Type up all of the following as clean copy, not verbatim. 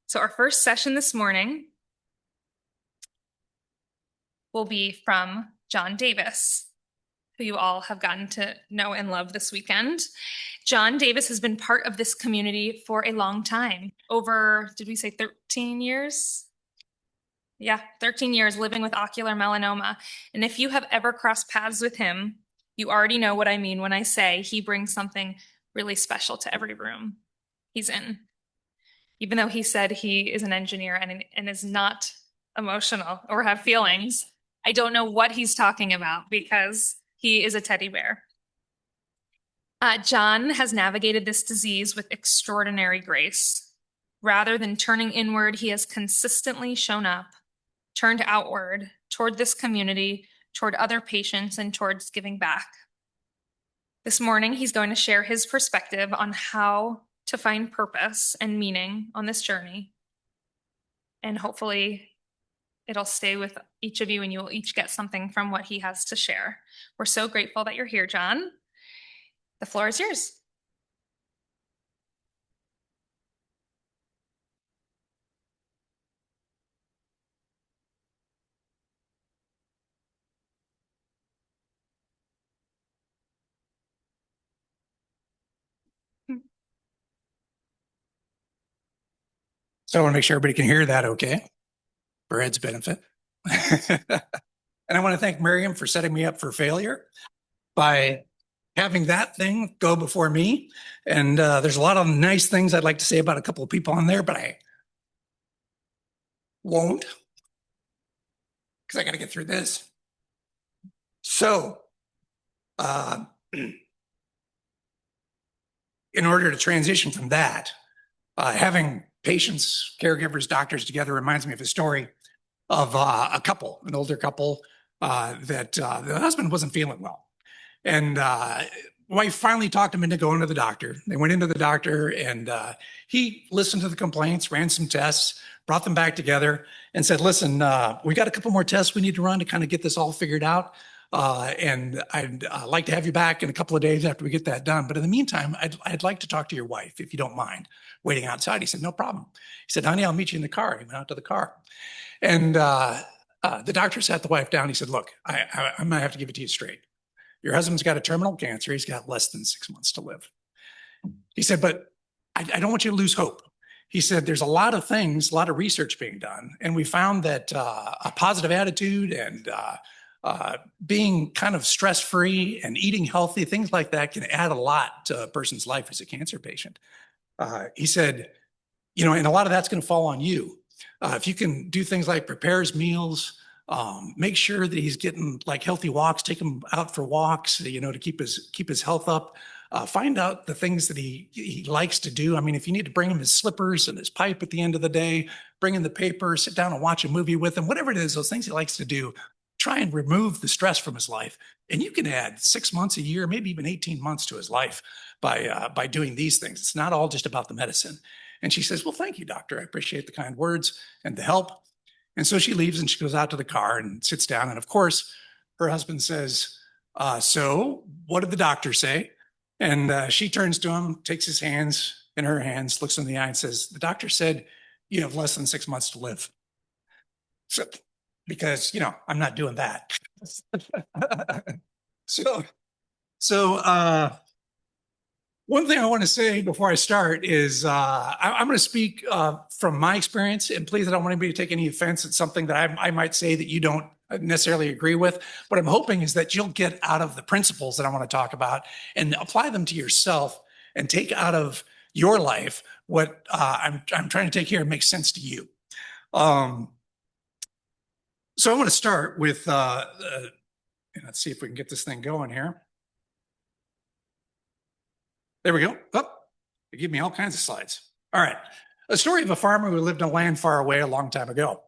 So our first session this morning will be from John Davis, who you all have gotten to know and love this weekend. John Davis has been part of this community for a long time, over, did we say 13 years? Yeah, 13 years living with ocular melanoma. And if you have ever crossed paths with him, you already know what I mean when I say he brings something really special to every room he's in. Even though he said he is an engineer and is not emotional or have feelings, I don't know what he's talking about because he is a teddy bear. John has navigated this disease with extraordinary grace. Rather than turning inward, he has consistently shown up, turned outward toward this community, toward other patients, and towards giving back. This morning, he's going to share his perspective on how to find purpose and meaning on this journey. And hopefully it'll stay with each of you and you will each get something from what he has to share. We're so grateful that you're here, John. The floor is yours. So I want to make sure everybody can hear that okay, for Ed's benefit. And I want to thank Miriam for setting me up for failure by having that thing go before me. And there's a lot of nice things I'd like to say about a couple of people on there, but I won't because I got to get through this. So in order to transition from that, having patients, caregivers, doctors together reminds me of a story of a couple, an older couple, that the husband wasn't feeling well. And wife finally talked him into going to the doctor. They went into the doctor and he listened to the complaints, ran some tests, brought them back together and said, listen, we got a couple more tests we need to run to kind of get this all figured out. And I'd like to have you back in a couple of days after we get that done. But in the meantime, I'd like to talk to your wife, if you don't mind waiting outside. He said, no problem. He said, honey, I'll meet you in the car. He went out to the car. And the doctor sat the wife down. He said, look, I'm going to have to give it to you straight. Your husband's got a terminal cancer. He's got less than 6 months to live. He said, but I don't want you to lose hope. He said, there's a lot of things, a lot of research being done. And we found that a positive attitude and being kind of stress-free and eating healthy, things like that can add a lot to a person's life as a cancer patient. He said, you know, and a lot of that's going to fall on you. If you can do things like prepare his meals, make sure that he's getting like healthy walks, take him out for walks, you know, to keep his health up. Find out the things that he likes to do. I mean, if you need to bring him his slippers and his pipe at the end of the day, bring in the paper, sit down and watch a movie with him, whatever it is, those things he likes to do, try and remove the stress from his life. And you can add 6 months, a year, maybe even 18 months to his life by doing these things. It's not all just about the medicine. And she says, well, thank you, doctor. I appreciate the kind words and the help. And so she leaves and she goes out to the car and sits down. And of course, her husband says, so what did the doctor say? And she turns to him, takes his hands in her hands, looks him in the eye and says, the doctor said, you have less than 6 months to live. So, because, you know, I'm not doing that. So one thing I want to say before I start is I'm going to speak from my experience, and please, I don't want anybody to take any offense at something that I might say that you don't necessarily agree with. What I'm hoping is that you'll get out of the principles that I want to talk about and apply them to yourself and take out of your life what I'm trying to take here and make sense to you. So I want to start with, let's see if we can get this thing going here. There we go. Oh, they give me all kinds of slides. All right. A story of a farmer who lived on land far away a long time ago.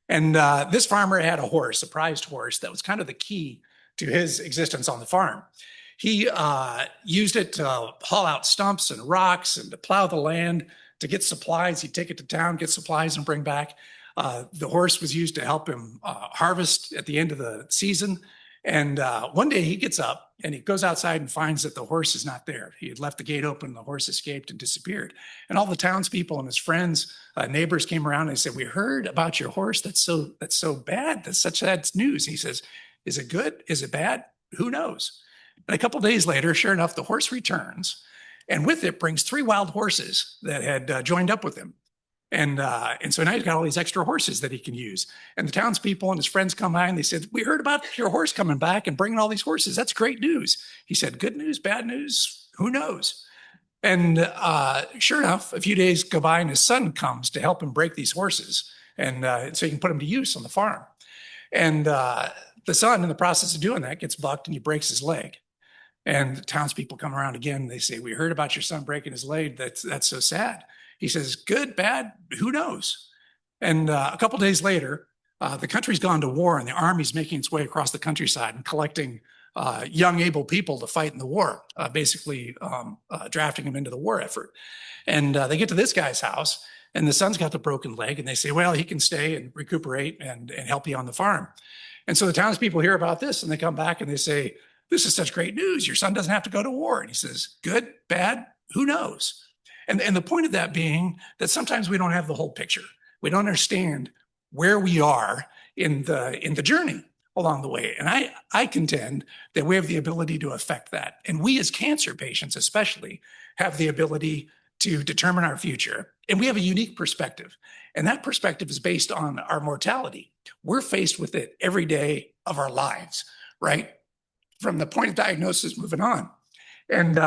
And this farmer had a horse, a prized horse, that was kind of the key to his existence on the farm. He used it to haul out stumps and rocks and to plow the land, to get supplies. He'd take it to town, get supplies, and bring back. The horse was used to help him harvest at the end of the season. And one day he gets up and he goes outside and finds that the horse is not there. He had left the gate open, the horse escaped and disappeared. And all the townspeople and his friends, neighbors came around and they said, "We heard about your horse. That's so bad. That's such sad news." He says, "Is it good? Is it bad? Who knows?" And a couple of days later, sure enough, the horse returns, and with it brings three wild horses that had joined up with him. And so now he's got all these extra horses that he can use. And the townspeople and his friends come by and they said, "We heard about your horse coming back and bringing all these horses. That's great news." He said, "Good news, bad news, who knows?" And sure enough, a few days go by and his son comes to help him break these horses. And so he can put them to use on the farm. And the son, in the process of doing that, gets bucked and he breaks his leg. And the townspeople come around again. And they say, "We heard about your son breaking his leg. That's so sad." He says, "Good, bad, who knows?" And a couple days later, the country's gone to war and the army's making its way across the countryside and collecting young, able people to fight in the war, basically drafting them into the war effort. And they get to this guy's house and the son's got the broken leg and they say, "Well, he can stay and recuperate and help you on the farm." And so the townspeople hear about this and they come back and they say, "This is such great news. Your son doesn't have to go to war." And he says, "Good, bad, who knows?" And the point of that being that sometimes we don't have the whole picture. We don't understand where we are in the journey along the way. And I contend that we have the ability to affect that. And we as cancer patients especially have the ability to determine our future. And we have a unique perspective. And that perspective is based on our mortality. We're faced with it every day of our lives, right? From the point of diagnosis moving on. And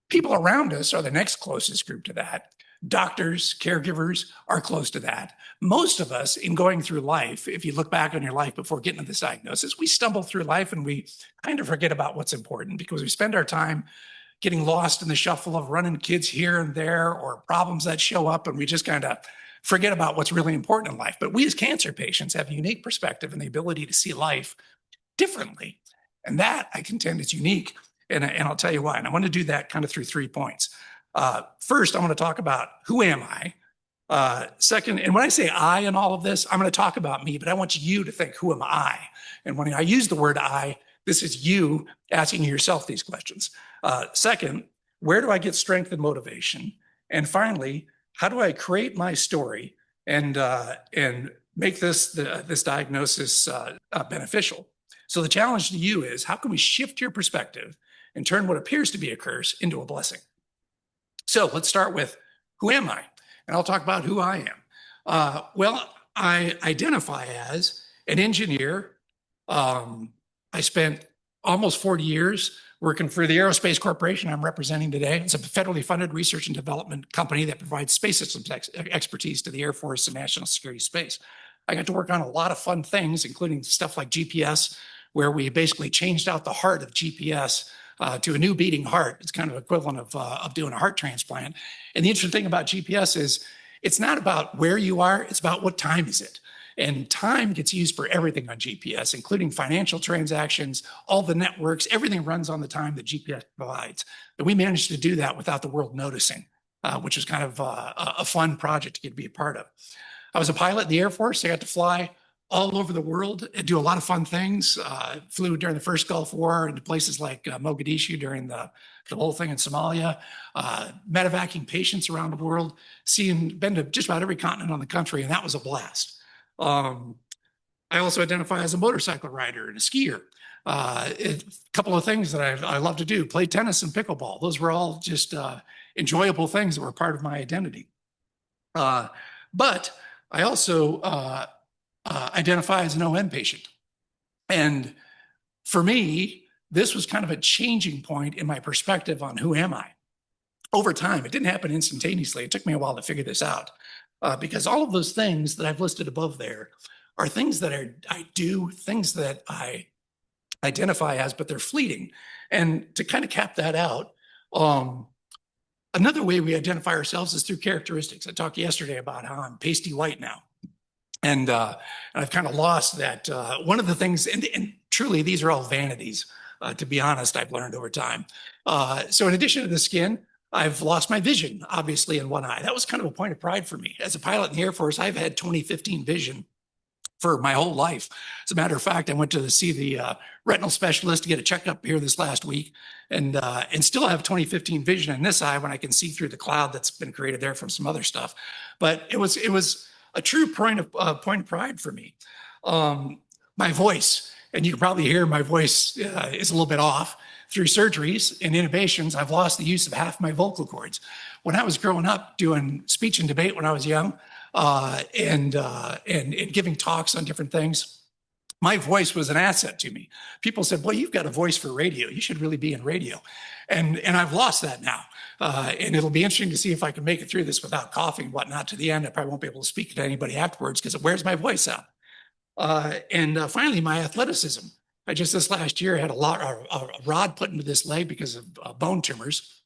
people around us are the next closest group to that. Doctors, caregivers are close to that. Most of us, in going through life, if you look back on your life before getting to this diagnosis, we stumble through life and we kind of forget about what's important because we spend our time getting lost in the shuffle of running kids here and there or problems that show up, and we just kind of forget about what's really important in life. But we as cancer patients have a unique perspective and the ability to see life differently. And that, I contend, is unique. And I'll tell you why. And I want to do that kind of through 3 points. First, I want to talk about who am I? Second, and when I say I in all of this, I'm going to talk about me, but I want you to think, who am I? And when I use the word I, this is you asking yourself these questions. Second, where do I get strength and motivation? And finally, how do I create my story and make this diagnosis beneficial? So the challenge to you is, how can we shift your perspective and turn what appears to be a curse into a blessing? So let's start with, who am I? And I'll talk about who I am. Well, I identify as an engineer. I spent almost 40 years working for the Aerospace Corporation I'm representing today. It's a federally funded research and development company that provides space systems expertise to the Air Force and national security space. I got to work on a lot of fun things, including stuff like GPS, where we basically changed out the heart of GPS to a new beating heart. It's kind of equivalent of doing a heart transplant. And the interesting thing about GPS is it's not about where you are, it's about what time is it. And time gets used for everything on GPS, including financial transactions, all the networks, everything runs on the time that GPS provides. And we managed to do that without the world noticing, which is kind of a fun project to get to be a part of. I was a pilot in the Air Force. I got to fly all over the world and do a lot of fun things. Flew during the first Gulf War into places like Mogadishu during the whole thing in Somalia, medevacing patients around the world, been to just about every continent on the country, and that was a blast. I also identify as a motorcycle rider and a skier. A couple of things that I love to do, play tennis and pickleball. Those were all just enjoyable things that were part of my identity. But I also identify as an OM patient. And for me, this was kind of a changing point in my perspective on who am I. Over time, it didn't happen instantaneously. It took me a while to figure this out because all of those things that I've listed above there are things that I do, things that I identify as, but they're fleeting. And to kind of cap that out, another way we identify ourselves is through characteristics. I talked yesterday about how I'm pasty white now. And I've kind of lost that. One of the things, and truly, these are all vanities, to be honest, I've learned over time. So in addition to the skin, I've lost my vision, obviously, in one eye. That was kind of a point of pride for me. As a pilot in the Air Force, I've had 20/15 vision for my whole life. As a matter of fact, I went to see the retinal specialist to get a checkup here this last week, and still have 20/15 vision in this eye when I can see through the cloud that's been created there from some other stuff. But it was a true point of pride for me. My voice, and you can probably hear my voice is a little bit off. Through surgeries and intubations, I've lost the use of half my vocal cords. When I was growing up doing speech and debate when I was young, and giving talks on different things, my voice was an asset to me. People said, "Well, you've got a voice for radio. You should really be in radio." And I've lost that now. And it'll be interesting to see if I can make it through this without coughing and whatnot to the end. I probably won't be able to speak to anybody afterwards because it wears my voice out. Finally, my athleticism. I just this last year had a rod put into this leg because of bone tumors.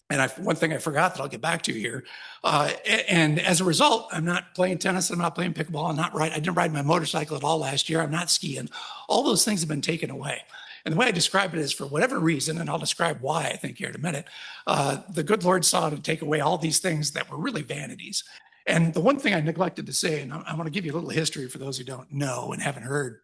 And one thing I forgot that I'll get back to here. And as a result, I'm not playing tennis. I'm not playing pickleball. I didn't ride my motorcycle at all last year. I'm not skiing. All those things have been taken away. And the way I describe it is, for whatever reason, and I'll describe why I think here in a minute, the good Lord saw to take away all these things that were really vanities. And the one thing I neglected to say, and I want to give you a little history for those who don't know and haven't heard,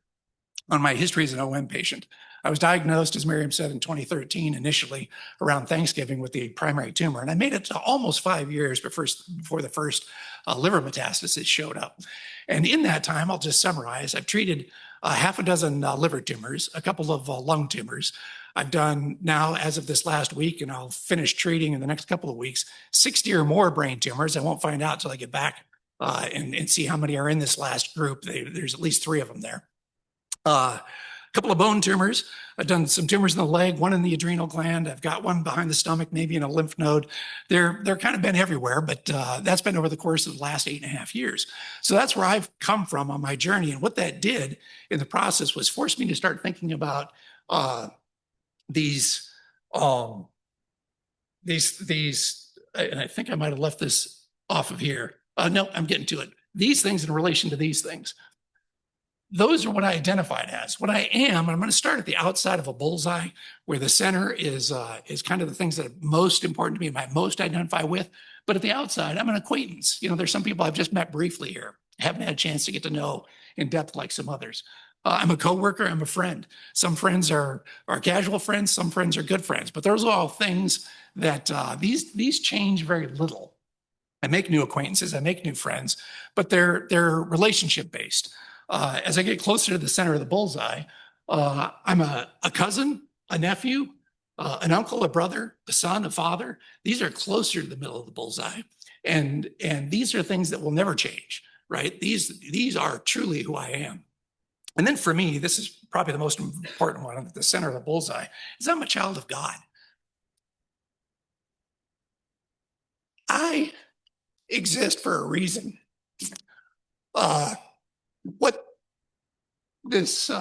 on my history as an OM patient. I was diagnosed, as Miriam said, in 2013, initially around Thanksgiving with the primary tumor. And I made it to almost 5 years before the first liver metastasis showed up. And in that time, I'll just summarize, I've treated half a dozen liver tumors, a couple of lung tumors. I've done now, as of this last week, and I'll finish treating in the next couple of weeks, 60 or more brain tumors. I won't find out until I get back and see how many are in this last group. There's at least 3 of them there. A couple of bone tumors. I've done some tumors in the leg, one in the adrenal gland. I've got one behind the stomach, maybe in a lymph node. They're kind of been everywhere, but that's been over the course of the last 8.5 years. So that's where I've come from on my journey. And what that did in the process was force me to start thinking about these, and I think I might have left this off of here. No, I'm getting to it. These things in relation to these things. Those are what I identified as. What I am, and I'm going to start at the outside of a bullseye, where the center is kind of the things that are most important to me and I most identify with. But at the outside, I'm an acquaintance. There's some people I've just met briefly here. I haven't had a chance to get to know in depth like some others. I'm a coworker. I'm a friend. Some friends are casual friends. Some friends are good friends. But those are all things that these change very little. I make new acquaintances. I make new friends, but they're relationship based. As I get closer to the center of the bullseye, I'm a cousin, a nephew, an uncle, a brother, a son, a father. These are closer to the middle of the bullseye. And these are things that will never change, right? These are truly who I am. And then for me, this is probably the most important one at the center of the bullseye, is I'm a child of God. I exist for a reason. What this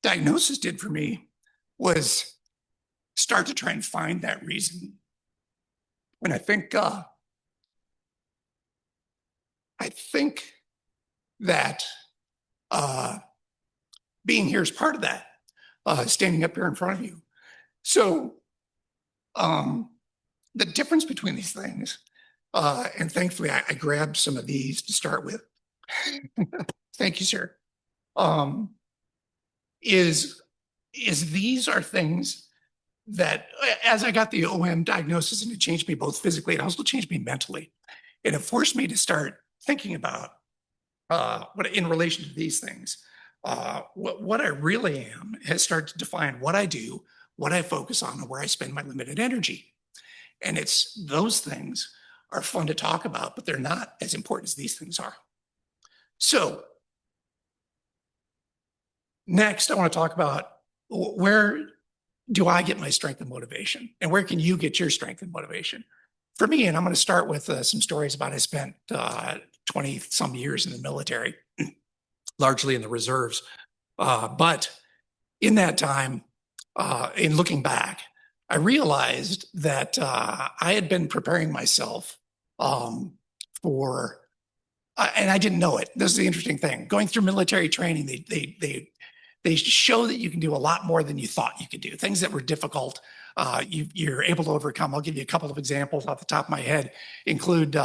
diagnosis did for me was start to try and find that reason. And I think that being here is part of that, standing up here in front of you. So the difference between these things, and thankfully I grabbed some of these to start with. Thank you, sir. Is these are things that, as I got the OM diagnosis, and it changed me both physically, it also changed me mentally. And it forced me to start thinking about what in relation to these things, what I really am has started to define what I do, what I focus on, and where I spend my limited energy. And it's those things are fun to talk about, but they're not as important as these things are. So next, I want to talk about where do I get my strength and motivation, and where can you get your strength and motivation? For me, and I'm going to start with some stories about I spent 20 some years in the military, largely in the reserves. But in that time, in looking back, I realized that I had been preparing myself for, and I didn't know it. This is the interesting thing. Going through military training, they show that you can do a lot more than you thought you could do. Things that were difficult, you're able to overcome. I'll give you a couple of examples off the top of my head, include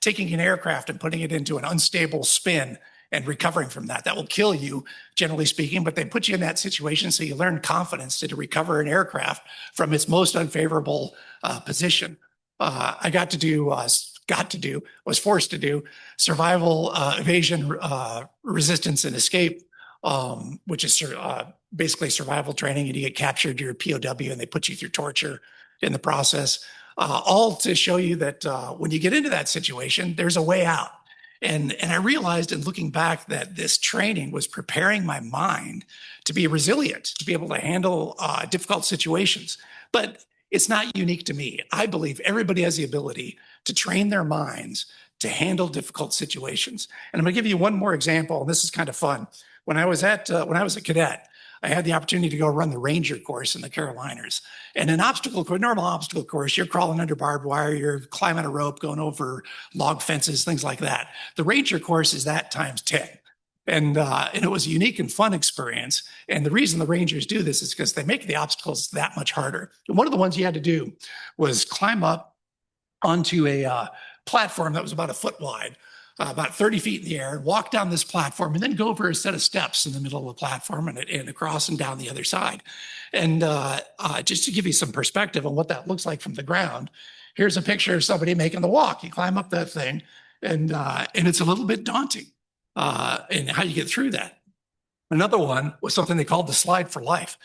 taking an aircraft and putting it into an unstable spin and recovering from that. That will kill you, generally speaking, but they put you in that situation so you learn confidence to recover an aircraft from its most unfavorable position. I was forced to do survival, evasion, resistance, and escape, which is basically survival training. And you get captured, you're a POW, and they put you through torture in the process, all to show you that when you get into that situation, there's a way out. And I realized in looking back that this training was preparing my mind to be resilient, to be able to handle difficult situations. But it's not unique to me. I believe everybody has the ability to train their minds to handle difficult situations. And I'm going to give you one more example, and this is kind of fun. When I was a cadet, I had the opportunity to go run the Ranger course in the Carolinas. And an normal obstacle course, you're crawling under barbed wire, you're climbing a rope, going over log fences, things like that. The Ranger course is that times 10. And it was a unique and fun experience. And the reason the Rangers do this is because they make the obstacles that much harder. And one of the ones you had to do was climb up onto a platform that was about a foot wide, about 30 feet in the air, walk down this platform, and then go over a set of steps in the middle of the platform and across and down the other side. And just to give you some perspective on what that looks like from the ground, here's a picture of somebody making the walk. You climb up that thing, and it's a little bit daunting, and how you get through that. Another one was something they called the slide for life.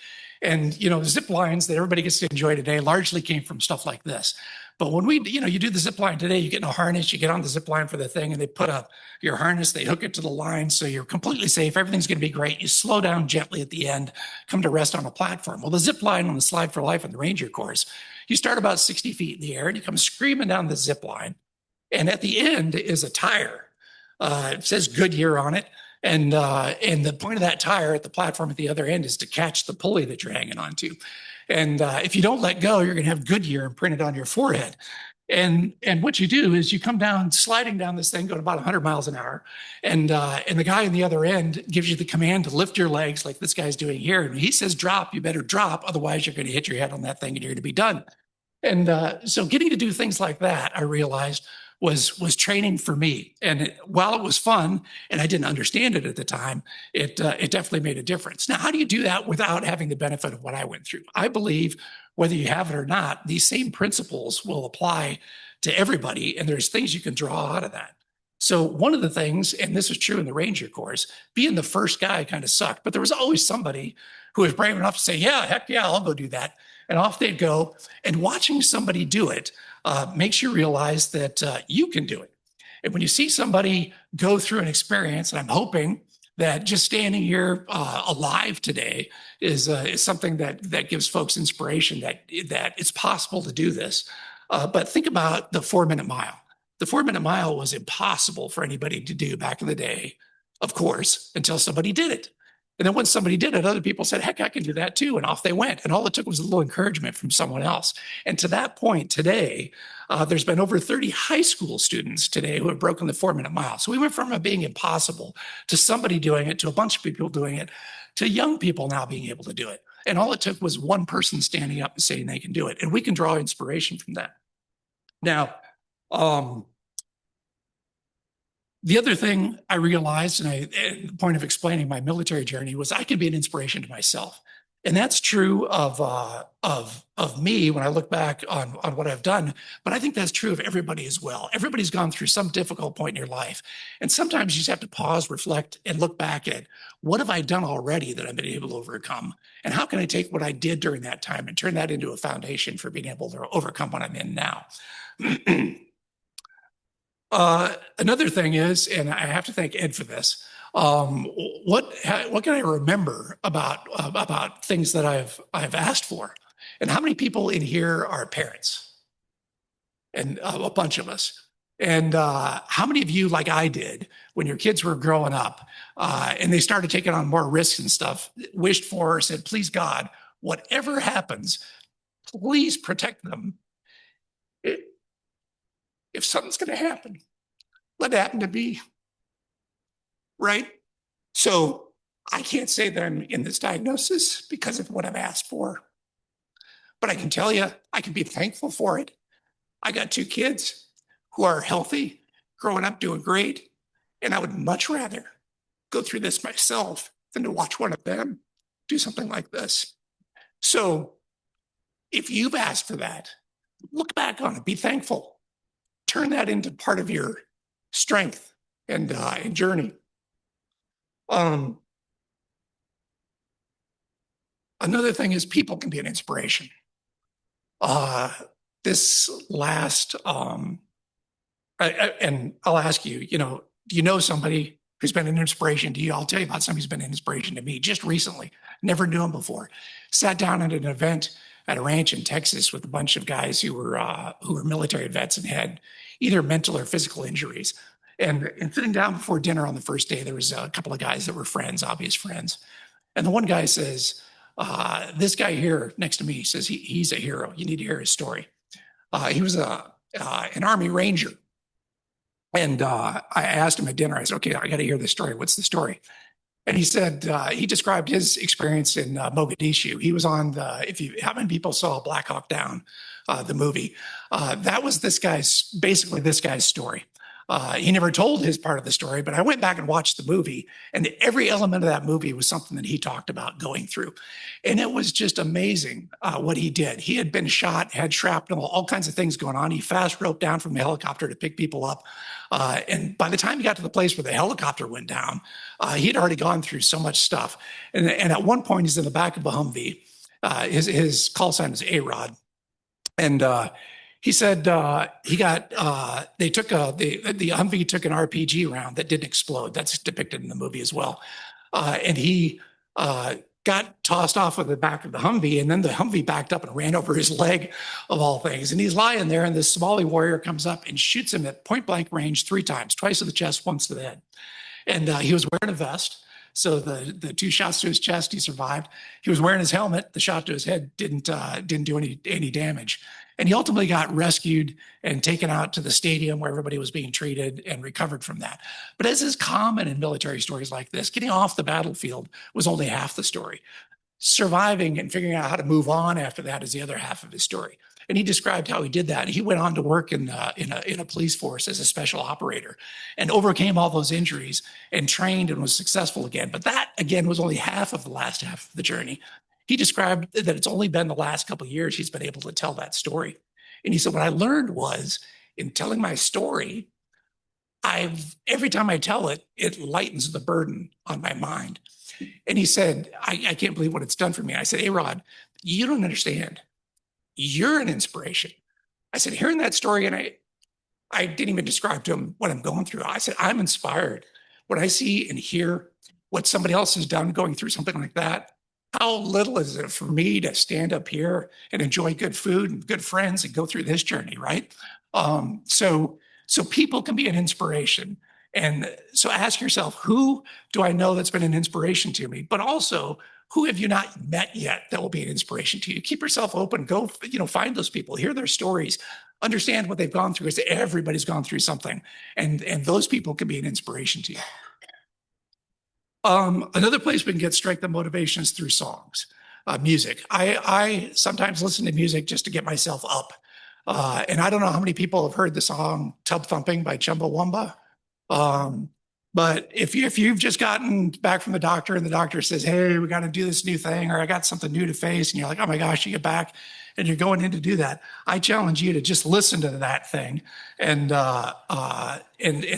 And, you know, the zip lines that everybody gets to enjoy today largely came from stuff like this. But when you do the zip line today, you get in a harness, you get on the zip line for the thing, and they put up your harness, they hook it to the line, so you're completely safe. Everything's going to be great. You slow down gently at the end, come to rest on a platform. Well, the zip line on the slide for life on the Ranger course, you start about 60 feet in the air, and you come screaming down the zip line. And at the end is a tire. It says Goodyear on it. And the point of that tire at the platform at the other end is to catch the pulley that you're hanging onto. And if you don't let go, you're going to have Goodyear imprinted on your forehead. And what you do is you come down, sliding down this thing, going about 100 miles an hour. And the guy on the other end gives you the command to lift your legs like this guy's doing here. And he says, drop, you better drop. Otherwise, you're going to hit your head on that thing and you're going to be done. And so getting to do things like that, I realized was training for me. And while it was fun and I didn't understand it at the time, it definitely made a difference. Now, how do you do that without having the benefit of what I went through? I believe whether you have it or not, these same principles will apply to everybody. And there's things you can draw out of that. So one of the things, and this is true in the Ranger course, being the first guy kind of sucked, but there was always somebody who was brave enough to say, yeah, heck yeah, I'll go do that. And off they'd go. And watching somebody do it makes you realize that you can do it. And when you see somebody go through an experience, and I'm hoping that just standing here alive today is something that gives folks inspiration that it's possible to do this. But think about the 4-minute mile. The 4-minute mile was impossible for anybody to do back in the day, of course, until somebody did it. And then when somebody did it, other people said, heck, I can do that too. And off they went. And all it took was a little encouragement from someone else. And to that point today, there's been over 30 high school students today who have broken the 4-minute mile. So we went from it being impossible to somebody doing it, to a bunch of people doing it, to young people now being able to do it. And all it took was one person standing up and saying they can do it. And we can draw inspiration from that. Now, the other thing I realized, and the point of explaining my military journey, was I could be an inspiration to myself. And that's true of me when I look back on what I've done, but I think that's true of everybody as well. Everybody's gone through some difficult point in your life. And sometimes you just have to pause, reflect, and look back at what have I done already that I've been able to overcome? And how can I take what I did during that time and turn that into a foundation for being able to overcome what I'm in now? Another thing is, and I have to thank Ed for this, what can I remember about things that I've asked for? And how many people in here are parents? And a bunch of us. And how many of you, like I did, when your kids were growing up and they started taking on more risks and stuff, wished for or said, please God, whatever happens, please protect them. If something's going to happen, let it happen to me, right? So I can't say that I'm in this diagnosis because of what I've asked for, but I can tell you, I can be thankful for it. I got 2 kids who are healthy, growing up, doing great, and I would much rather go through this myself than to watch one of them do something like this. So if you've asked for that, look back on it, be thankful, turn that into part of your strength and journey. Another thing is people can be an inspiration. This last, and I'll ask you, do you know somebody who's been an inspiration to you? I'll tell you about somebody who's been an inspiration to me just recently. Never knew him before. Sat down at an event at a ranch in Texas with a bunch of guys who were military vets and had either mental or physical injuries. And sitting down before dinner on the first day, there was a couple of guys that were friends, obvious friends. And the one guy says, this guy here next to me says he's a hero. You need to hear his story. He was an Army Ranger. And I asked him at dinner, I said, okay, I got to hear the story. What's the story? And he said, he described his experience in Mogadishu. He was on how many people saw Black Hawk Down, the movie? That was basically this guy's story. He never told his part of the story, but I went back and watched the movie, and every element of that movie was something that he talked about going through. And it was just amazing what he did. He had been shot, had shrapnel, all kinds of things going on. He fast roped down from the helicopter to pick people up. And by the time he got to the place where the helicopter went down, he had already gone through so much stuff. And at one point, he's in the back of a Humvee. His call sign is A-Rod. And he said the Humvee took an RPG round that didn't explode. That's depicted in the movie as well. And he got tossed off of the back of the Humvee, and then the Humvee backed up and ran over his leg, of all things. And he's lying there, and this Somali warrior comes up and shoots him at point blank range 3 times, twice to the chest, once to the head. And he was wearing a vest. So the 2 shots to his chest, he survived. He was wearing his helmet. The shot to his head didn't do any damage. And he ultimately got rescued and taken out to the stadium where everybody was being treated and recovered from that. But as is common in military stories like this, getting off the battlefield was only half the story. Surviving and figuring out how to move on after that is the other half of his story. And he described how he did that. He went on to work in a police force as a special operator and overcame all those injuries and trained and was successful again. But that, again, was only half of the last half of the journey. He described that it's only been the last couple of years he's been able to tell that story. And he said, what I learned was in telling my story, every time I tell it, it lightens the burden on my mind. And he said, I can't believe what it's done for me. I said, hey, Rod, you don't understand. You're an inspiration. I said, hearing that story, and I didn't even describe to him what I'm going through. I said, I'm inspired. When I see and hear what somebody else has done going through something like that, how little is it for me to stand up here and enjoy good food and good friends and go through this journey, right? So people can be an inspiration. And so ask yourself, who do I know that's been an inspiration to me? But also, who have you not met yet that will be an inspiration to you? Keep yourself open. Go, find those people, hear their stories, understand what they've gone through, because everybody's gone through something. And those people can be an inspiration to you. Another place we can get strength and motivation is through songs, music. I sometimes listen to music just to get myself up. And I don't know how many people have heard the song Tub Thumping by Chumbawamba. But if you've just gotten back from the doctor and the doctor says, hey, we got to do this new thing, or I got something new to face, and you're like, oh my gosh, you get back and you're going in to do that, I challenge you to just listen to that thing and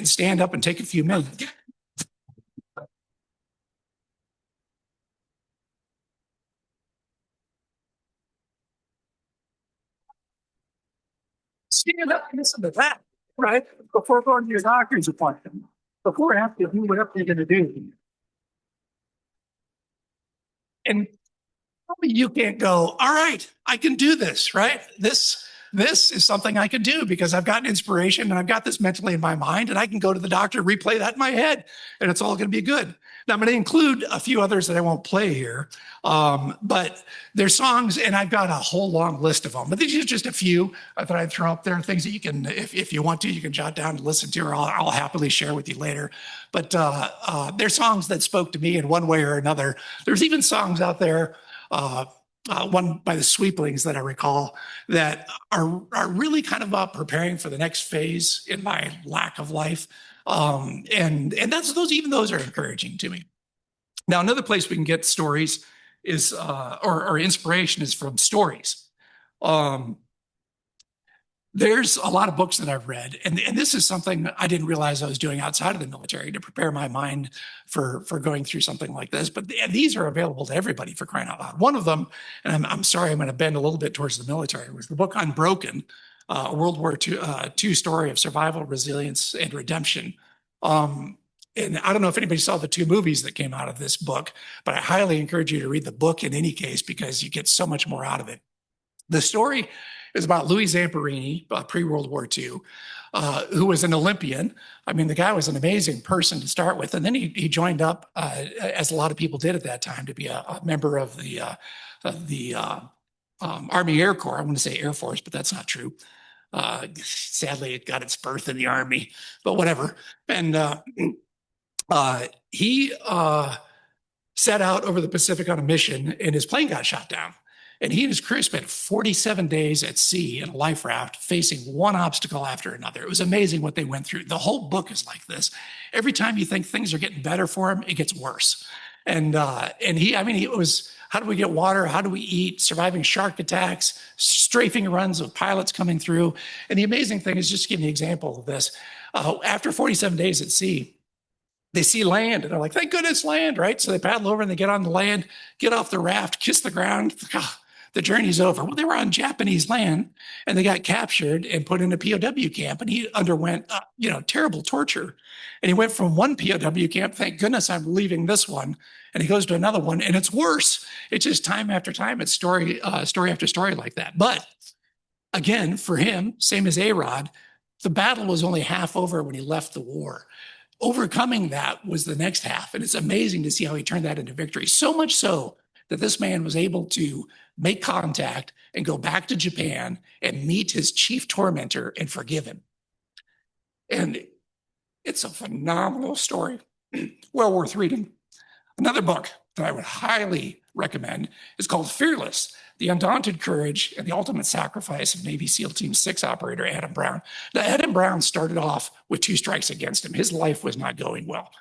stand up and take a few minutes. Stand up and listen to that, right? Before going to your doctor's appointment, before you have to do whatever you're going to do. And you can't go, all right, I can do this, right? This is something I can do because I've got inspiration and I've got this mentally in my mind, and I can go to the doctor, replay that in my head, and it's all going to be good. Now, I'm going to include a few others that I won't play here, but there's songs, and I've got a whole long list of them. But these are just a few that I'd throw up there, things that you can, if you want to, you can jot down and listen to, or I'll happily share with you later. But there's songs that spoke to me in one way or another. There's even songs out there one by the Sweeplings that I recall that are really kind of about preparing for the next phase in my lack of life. And that's those, even those are encouraging to me. Now, another place we can get stories is, or inspiration is from stories. Um, there's a lot of books that I've read, and this is something I didn't realize I was doing outside of the military to prepare my mind for going through something like this. But these are available to everybody for crying out loud. One of them, and I'm sorry, I'm going to bend a little bit towards the military, was the book Unbroken, a World War II story of survival, resilience, and redemption. And I don't know if anybody saw the two movies that came out of this book, but I highly encourage you to read the book in any case because you get so much more out of it. The story is about Louis Zamperini, pre-World War II, who was an Olympian. I mean, the guy was an amazing person to start with. And then he joined up, as a lot of people did at that time, to be a member of the Army Air Corps. I want to say Air Force, but that's not true. Sadly, it got its birth in the Army, but whatever. And he set out over the Pacific on a mission, and his plane got shot down. And he and his crew spent 47 days at sea in a life raft, facing one obstacle after another. It was amazing what they went through. The whole book is like this. Every time you think things are getting better for him, it gets worse. And it was, how do we get water? How do we eat? Surviving shark attacks, strafing runs of pilots coming through. And the amazing thing is, just to give you an example of this, after 47 days at sea, they see land and they're like, thank goodness, land, right? So they paddle over and they get on the land, get off the raft, kiss the ground. The journey's over. Well, they were on Japanese land and they got captured and put in a POW camp, and he underwent, terrible torture. And he went from one POW camp, thank goodness I'm leaving this one, and he goes to another one, and it's worse. It's just time after time. It's story after story like that. But again, for him, same as A-Rod, the battle was only half over when he left the war. Overcoming that was the next half. And it's amazing to see how he turned that into victory. So much so that this man was able to make contact and go back to Japan and meet his chief tormentor and forgive him. And it's a phenomenal story, well worth reading. Another book that I would highly recommend is called Fearless: The Undaunted Courage and the Ultimate Sacrifice of Navy SEAL Team 6 operator Adam Brown. Now, Adam Brown started off with 2 strikes against him. His life was not going well.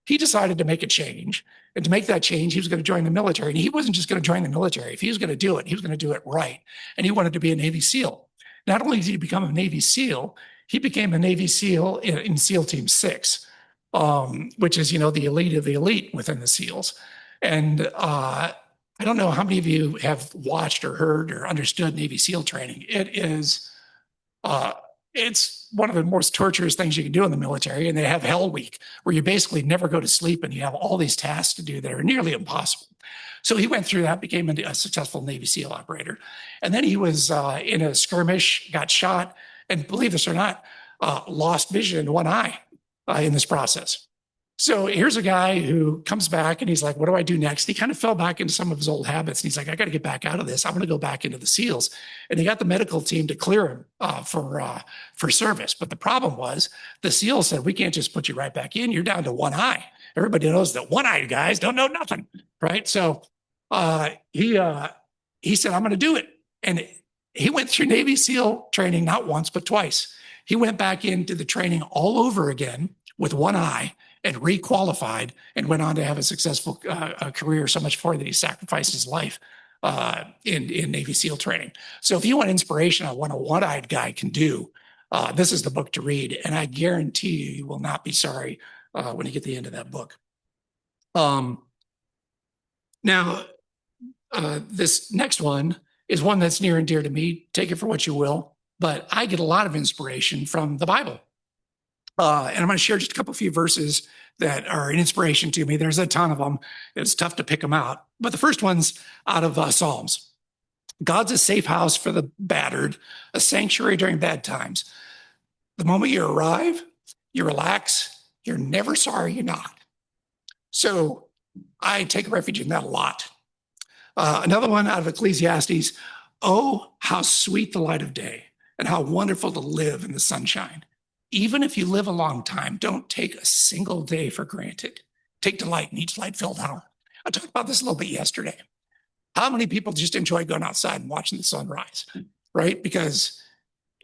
He decided to make a change. And to make that change, he was going to join the military. And he wasn't just going to join the military. If he was going to do it, he was going to do it right. And he wanted to be a Navy SEAL. Not only did he become a Navy SEAL, he became a Navy SEAL in SEAL Team 6, which is, the elite of the elite within the SEALs. And I don't know how many of you have watched or heard or understood Navy SEAL training. It's one of the most torturous things you can do in the military. And they have Hell Week, where you basically never go to sleep and you have all these tasks to do that are nearly impossible. So he went through that, became a successful Navy SEAL operator. And then he was in a skirmish, got shot, and believe this or not, lost vision in one eye in this process. So here's a guy who comes back and he's like, what do I do next? He kind of fell back into some of his old habits. And he's like, I got to get back out of this. I'm going to go back into the SEALs. And he got the medical team to clear him for service. But the problem was the SEALs said, we can't just put you right back in. You're down to one eye. Everybody knows that one-eyed guys don't know nothing, right? So he said, I'm going to do it. And he went through Navy SEAL training not once, but twice. He went back into the training all over again with one eye and re-qualified and went on to have a successful career, so much more that he sacrificed his life in Navy SEAL training. So if you want inspiration on what a one-eyed guy can do, this is the book to read. And I guarantee you will not be sorry when you get to the end of that book. Now, this next one is one that's near and dear to me. Take it for what you will. But I get a lot of inspiration from the Bible. And I'm going to share just a few verses that are an inspiration to me. There's a ton of them. It's tough to pick them out. But the first one's out of Psalms. God's a safe house for the battered, a sanctuary during bad times. The moment you arrive, you relax, you're never sorry you knocked. So I take refuge in that a lot. Another one out of Ecclesiastes. Oh, how sweet the light of day, and how wonderful to live in the sunshine. Even if you live a long time, don't take a single day for granted. Take delight in each light-filled hour. I talked about this a little bit yesterday. How many people just enjoy going outside and watching the sunrise, right? Because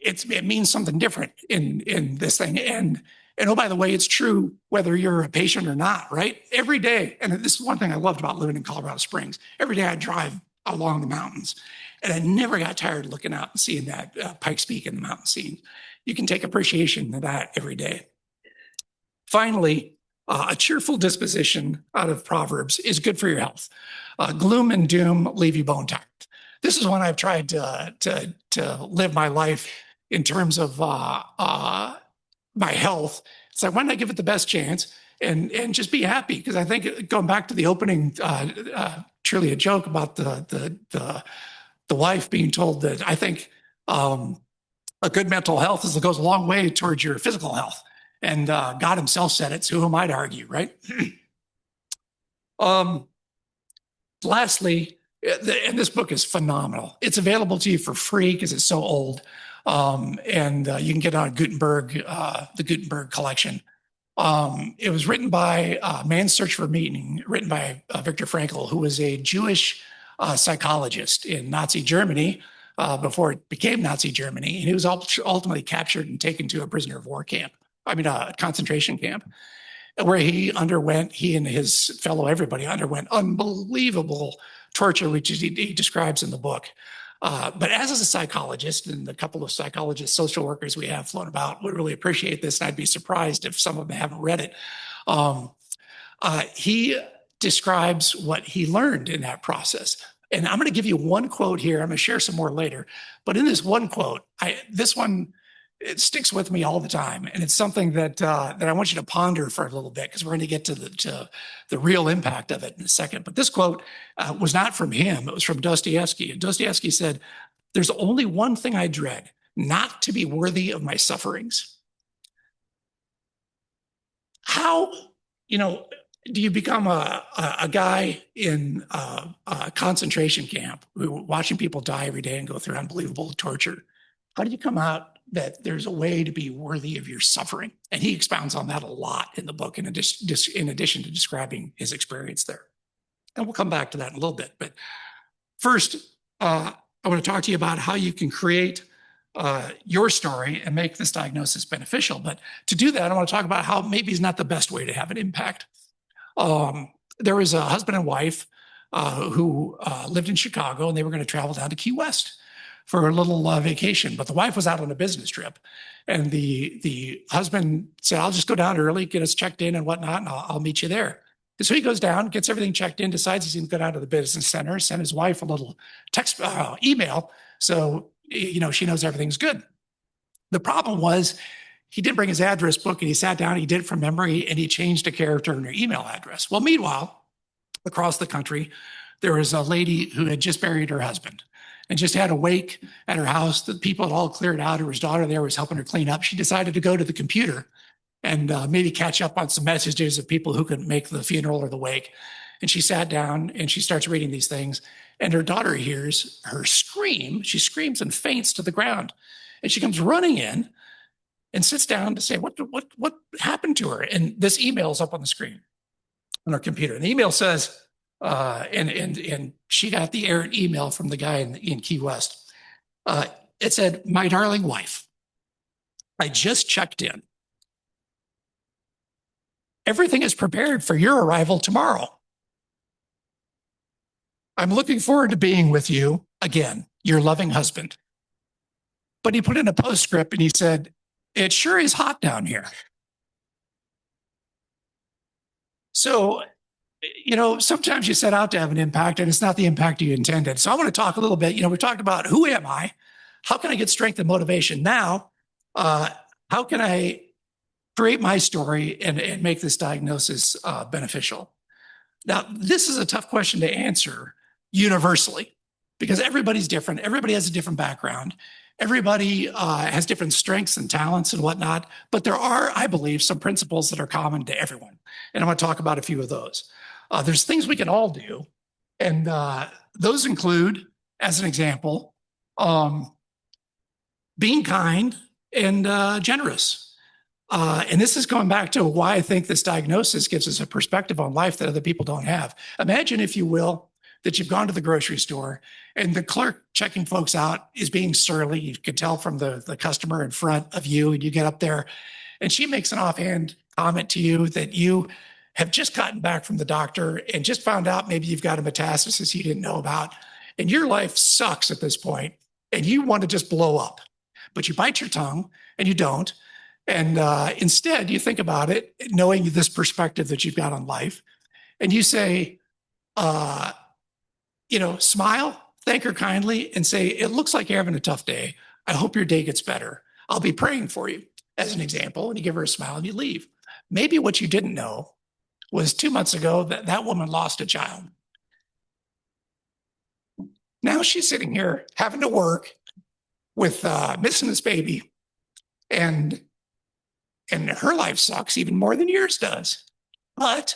it means something different in this thing. And oh, by the way, it's true whether you're a patient or not, right? Every day, and this is one thing I loved about living in Colorado Springs. Every day I drive along the mountains, and I never got tired of looking out and seeing that Pikes Peak and the mountain scene. You can take appreciation of that every day. Finally, a cheerful disposition out of Proverbs is good for your health. Gloom and doom leave you bone tired. This is one I've tried to live my life in terms of my health. It's like, why don't I give it the best chance and just be happy? Because I think going back to the opening, truly a joke about the wife being told that I think a good mental health goes a long way towards your physical health. And God himself said it, so who am I to argue, right? Lastly, and this book is phenomenal. It's available to you for free because it's so old. And you can get it on Gutenberg, the Gutenberg collection. It was written by Man's Search for Meaning, written by Viktor Frankl, who was a Jewish psychologist in Nazi Germany before it became Nazi Germany. And he was ultimately captured and taken to a prisoner of war camp. A concentration camp, where he and his fellow everybody underwent unbelievable torture, which he describes in the book. But as a psychologist, and a couple of psychologists, social workers we have flown about would really appreciate this, and I'd be surprised if some of them haven't read it. He describes what he learned in that process. And I'm going to give you one quote here. I'm going to share some more later. But in this one quote, it sticks with me all the time, and it's something that I want you to ponder for a little bit, because we're going to get to the real impact of it in a second. But this quote was not from him; it was from Dostoevsky. And Dostoevsky said, "There's only one thing I dread: not to be worthy of my sufferings." How, do you become a guy in a concentration camp watching people die every day and go through unbelievable torture? How do you come out that there's a way to be worthy of your suffering? And he expounds on that a lot in the book, in addition to describing his experience there. And we'll come back to that in a little bit. But first, I want to talk to you about how you can create your story and make this diagnosis beneficial. But to do that, I want to talk about how maybe it's not the best way to have an impact. There was a husband and wife who lived in Chicago, and they were going to travel down to Key West for a little vacation. But the wife was out on a business trip, and the husband said, "I'll just go down early, get us checked in and whatnot, and I'll meet you there." And so he goes down, gets everything checked in, decides he's going to go down to the business center, send his wife a little text email, so she knows everything's good. The problem was he didn't bring his address book, and he sat down, he did it from memory, and he changed a character in her email address. Well, meanwhile, across the country, there was a lady who had just buried her husband and just had a wake at her house. The people had all cleared out. Her daughter there was helping her clean up. She decided to go to the computer and maybe catch up on some messages of people who couldn't make the funeral or the wake. And she sat down and she starts reading these things. And her daughter hears her scream. She screams and faints to the ground. And she comes running in and sits down to say, what happened to her? And this email is up on the screen on her computer. And the email says, and she got the errant email from the guy in Key West. It said, "My darling wife, I just checked in. Everything is prepared for your arrival tomorrow. I'm looking forward to being with you again, your loving husband." But he put in a postscript and he said, "It sure is hot down here." So, sometimes you set out to have an impact and it's not the impact you intended. So I want to talk a little bit, we talked about who am I? How can I get strength and motivation? Now, how can I create my story and make this diagnosis beneficial? Now, this is a tough question to answer universally because everybody's different. Everybody has a different background. Everybody has different strengths and talents and whatnot, but there are, I believe, some principles that are common to everyone. And I want to talk about a few of those. There's things we can all do. And those include, as an example, being kind and generous. And this is going back to why I think this diagnosis gives us a perspective on life that other people don't have. Imagine, if you will, that you've gone to the grocery store and the clerk checking folks out is being surly. You can tell from the customer in front of you, and you get up there and she makes an offhand comment to you that you have just gotten back from the doctor and just found out maybe you've got a metastasis you didn't know about. And your life sucks at this point, and you want to just blow up, but you bite your tongue and you don't. And instead, you think about it, knowing this perspective that you've got on life, and you say, uh, smile, thank her kindly, and say, "It looks like you're having a tough day. I hope your day gets better. I'll be praying for you," as an example. And you give her a smile and you leave. Maybe what you didn't know was 2 months ago that woman lost a child. Now she's sitting here having to work with missing this baby, and her life sucks even more than yours does. But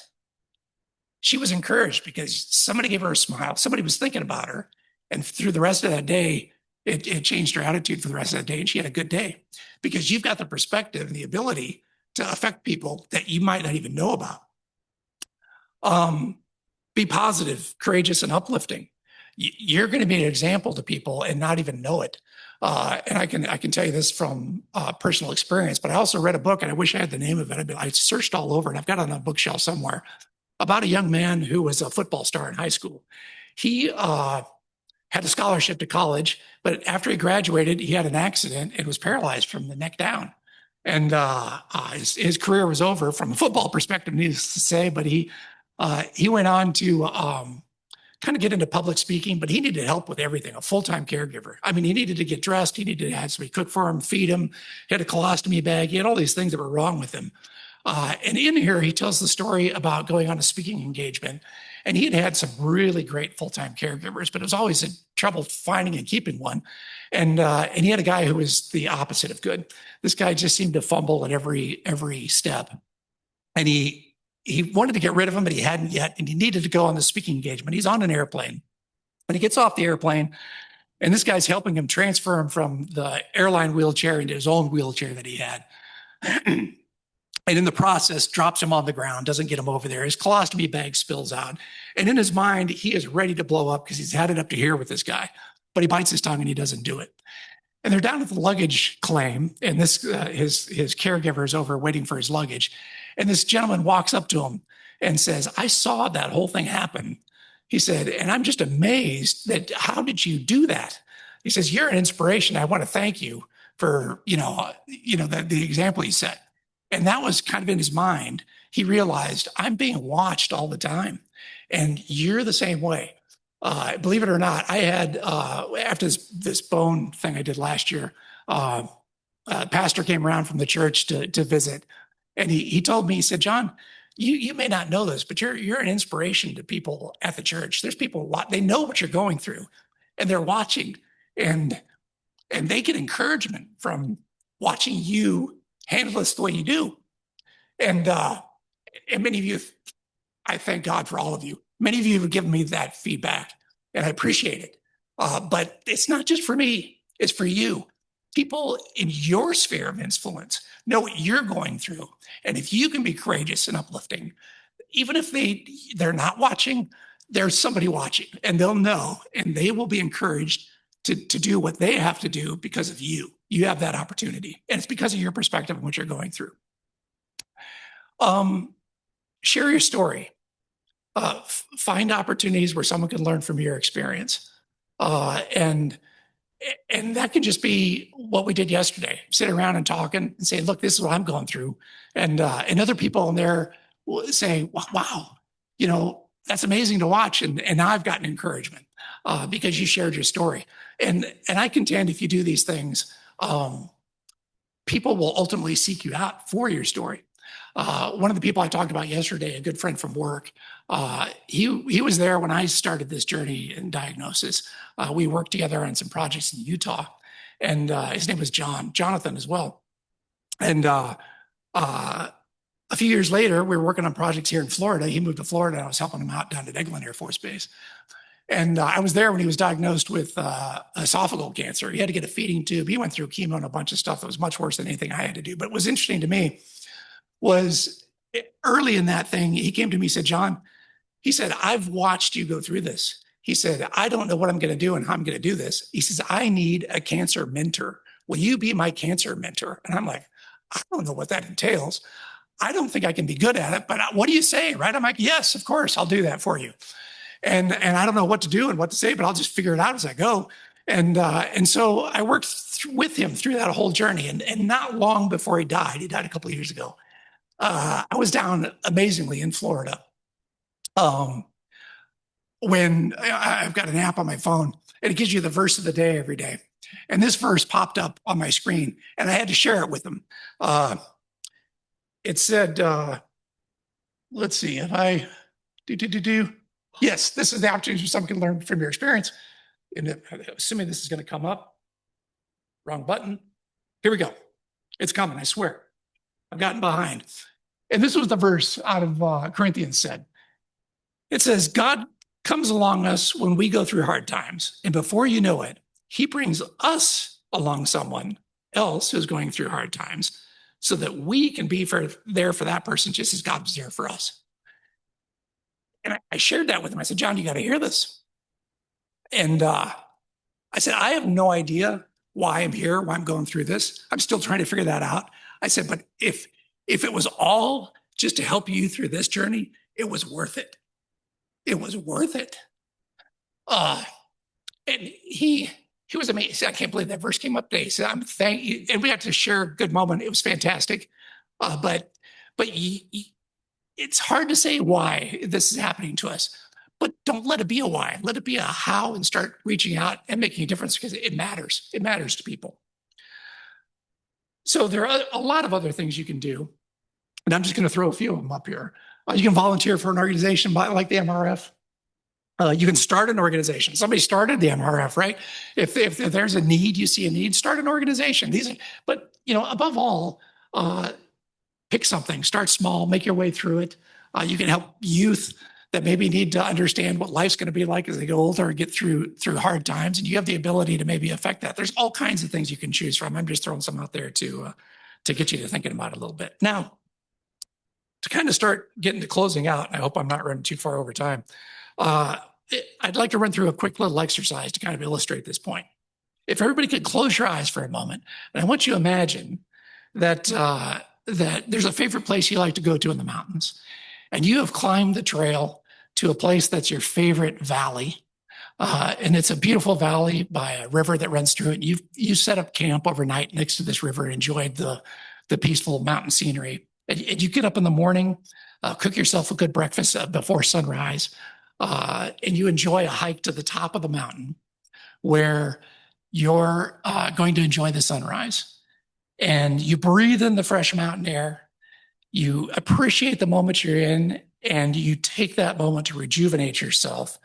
she was encouraged because somebody gave her a smile. Somebody was thinking about her. And through the rest of that day, it changed her attitude for the rest of that day. And she had a good day because you've got the perspective and the ability to affect people that you might not even know about. Be positive, courageous, and uplifting. You're going to be an example to people and not even know it. And I can tell you this from personal experience, but I also read a book, and I wish I had the name of it. I searched all over, and I've got it on a bookshelf somewhere, about a young man who was a football star in high school. He had a scholarship to college, but after he graduated, he had an accident and was paralyzed from the neck down. And his career was over from a football perspective, needless to say. But he went on to kind of get into public speaking, but he needed help with everything, a full-time caregiver. I mean, he needed to get dressed. He needed to have somebody cook for him, feed him. He had a colostomy bag. He had all these things that were wrong with him. And in here, he tells the story about going on a speaking engagement. And he had some really great full-time caregivers, but it was always in trouble finding and keeping one. And he had a guy who was the opposite of good. This guy just seemed to fumble at every step. And he wanted to get rid of him, but he hadn't yet. And he needed to go on the speaking engagement. He's on an airplane. And he gets off the airplane, and this guy's helping him transfer him from the airline wheelchair into his own wheelchair that he had. And in the process, drops him on the ground, doesn't get him over there. His colostomy bag spills out. And in his mind, he is ready to blow up because he's had it up to here with this guy. But he bites his tongue and he doesn't do it. And they're down at the luggage claim, and this his caregiver is over waiting for his luggage. And this gentleman walks up to him and says, "I saw that whole thing happen." He said, "And I'm just amazed that how did you do that?" He says, "You're an inspiration. I want to thank you for, the example he set." And that was kind of in his mind. He realized, I'm being watched all the time, and you're the same way. Believe it or not, I had, after this bone thing I did last year, a pastor came around from the church to visit. And he told me, he said, "John, you may not know this, but you're an inspiration to people at the church. There's people, they know what you're going through, and they're watching, and they get encouragement from watching you handle this the way you do." And many of you, I thank God for all of you. Many of you have given me that feedback, and I appreciate it. But it's not just for me, it's for you. People in your sphere of influence know what you're going through. And if you can be courageous and uplifting, even if they're not watching, there's somebody watching, and they'll know, and they will be encouraged to do what they have to do because of you. You have that opportunity, and it's because of your perspective and what you're going through. Share your story. Find opportunities where someone can learn from your experience. And that can just be what we did yesterday, sit around and talking and say, "Look, this is what I'm going through." And other people in there say, "Wow, that's amazing to watch." And now I've gotten encouragement because you shared your story. And I contend if you do these things, people will ultimately seek you out for your story. One of the people I talked about yesterday, a good friend from work, he was there when I started this journey in diagnosis. We worked together on some projects in Utah, and his name was Jonathan as well. And a few years later, we were working on projects here in Florida. He moved to Florida, and I was helping him out down at Eglin Air Force Base. And I was there when he was diagnosed with esophageal cancer. He had to get a feeding tube. He went through chemo and a bunch of stuff that was much worse than anything I had to do. But what was interesting to me was early in that thing, he came to me and said, "John," he said, "I've watched you go through this. He said, I don't know what I'm going to do and how I'm going to do this. He says, I need a cancer mentor. Will you be my cancer mentor? And I'm like, I don't know what that entails. I don't think I can be good at it, but what do you say? Right? I'm like, yes, of course, I'll do that for you. And I don't know what to do and what to say, but I'll just figure it out as I go. And so I worked with him through that whole journey. And not long before he died a couple of years ago. I was down amazingly in Florida. Um, when I've got an app on my phone and it gives you the verse of the day every day. And this verse popped up on my screen and I had to share it with them. It said, let's see, if I do. Yes, this is the opportunity for someone can learn from your experience. And assuming this is going to come up, wrong button. Here we go. It's coming, I swear. I've gotten behind. And this was the verse out of Corinthians said. It says, God comes along us when we go through hard times. And before you know it, he brings us along someone else who's going through hard times so that we can be there for that person just as God was there for us. And I shared that with him. I said, John, you got to hear this. And I said, I have no idea why I'm here, why I'm going through this. I'm still trying to figure that out. I said, but if it was all just to help you through this journey, it was worth it. It was worth it. And he was amazing. I can't believe that verse came up today. He said, I'm thank you. And we got to share a good moment. It was fantastic. But it's hard to say why this is happening to us. But don't let it be a why. Let it be a how and start reaching out and making a difference because it matters. It matters to people. So there are a lot of other things you can do. And I'm just going to throw a few of them up here. You can volunteer for an organization like the MRF. You can start an organization. Somebody started the MRF, right? If there's a need, you see a need, start an organization. But above all, pick something, start small, make your way through it. You can help youth that maybe need to understand what life's going to be like as they go older and get through hard times. And you have the ability to maybe affect that. There's all kinds of things you can choose from. I'm just throwing some out there to get you to thinking about it a little bit. Now, to kind of start getting to closing out, and I hope I'm not running too far over time, I'd like to run through a quick little exercise to kind of illustrate this point. If everybody could close your eyes for a moment, and I want you to imagine that there's a favorite place you like to go to in the mountains, and you have climbed the trail to a place that's your favorite valley. And it's a beautiful valley by a river that runs through it. You set up camp overnight next to this river and enjoyed the peaceful mountain scenery. And you get up in the morning, cook yourself a good breakfast before sunrise, and you enjoy a hike to the top of the mountain where you're going to enjoy the sunrise. And you breathe in the fresh mountain air. You appreciate the moment you're in, and you take that moment to rejuvenate yourself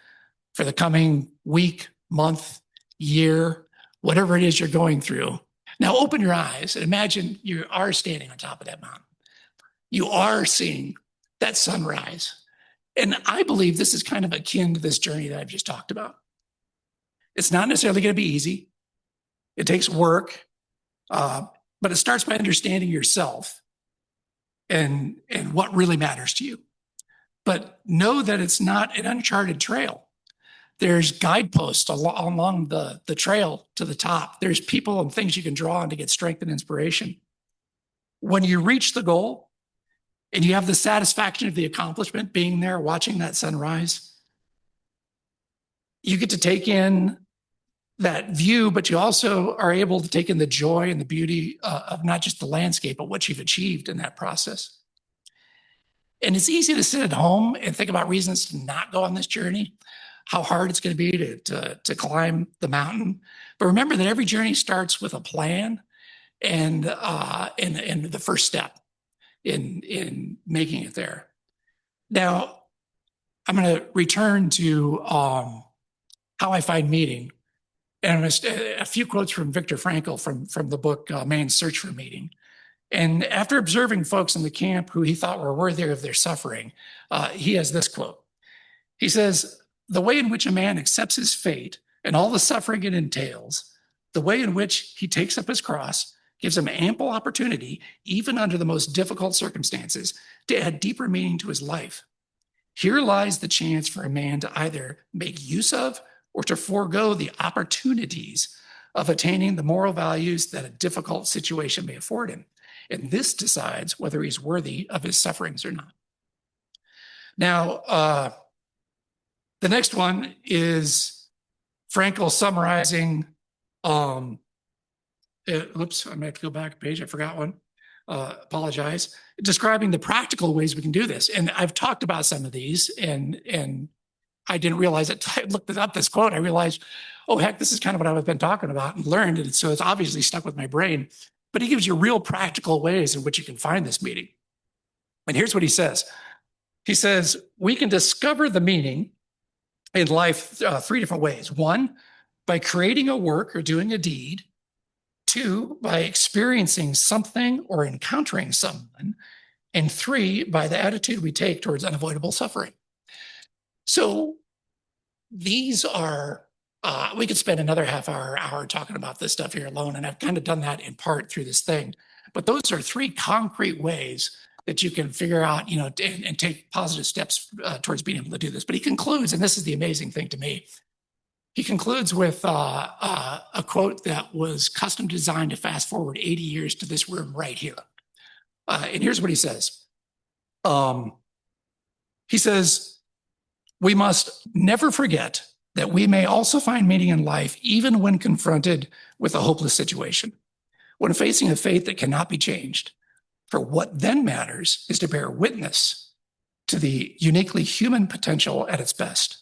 for the coming week, month, year, whatever it is you're going through. Now open your eyes and imagine you are standing on top of that mountain. You are seeing that sunrise. And I believe this is kind of akin to this journey that I've just talked about. It's not necessarily going to be easy. It takes work, but it starts by understanding yourself and what really matters to you. But know that it's not an uncharted trail. There's guideposts along the trail to the top. There's people and things you can draw on to get strength and inspiration. When you reach the goal and you have the satisfaction of the accomplishment, being there, watching that sunrise, you get to take in that view, but you also are able to take in the joy and the beauty of not just the landscape, but what you've achieved in that process. And it's easy to sit at home and think about reasons to not go on this journey, how hard it's going to be to climb the mountain. But remember that every journey starts with a plan and the first step in making it there. Now, I'm going to return to how I find meaning. And a few quotes from Viktor Frankl from the book Man's Search for Meaning. And after observing folks in the camp who he thought were worthy of their suffering, he has this quote. He says, "The way in which a man accepts his fate and all the suffering it entails, the way in which he takes up his cross, gives him ample opportunity, even under the most difficult circumstances, to add deeper meaning to his life. Here lies the chance for a man to either make use of or to forego the opportunities of attaining the moral values that a difficult situation may afford him. And this decides whether he's worthy of his sufferings or not. Now, the next one is Frankl summarizing. Oops, I may have to go back a page. I forgot one. Apologize. Describing the practical ways we can do this, and I've talked about some of these, and I didn't realize it. I looked up this quote. I realized, oh heck, this is kind of what I've been talking about and learned, and so it's obviously stuck with my brain. But he gives you real practical ways in which you can find this meaning. And here's what he says. He says, we can discover the meaning in life three different ways. One, by creating a work or doing a deed. Two, by experiencing something or encountering someone. And three, by the attitude we take towards unavoidable suffering. So these are, we could spend another half hour talking about this stuff here alone, and I've kind of done that in part through this thing. But those are three concrete ways that you can figure out, and take positive steps towards being able to do this. But he concludes, and this is the amazing thing to me, he concludes with a quote that was custom designed to fast forward 80 years to this room right here. And here's what he says. He says, we must never forget that we may also find meaning in life even when confronted with a hopeless situation, when facing a fate that cannot be changed. For what then matters is to bear witness to the uniquely human potential at its best,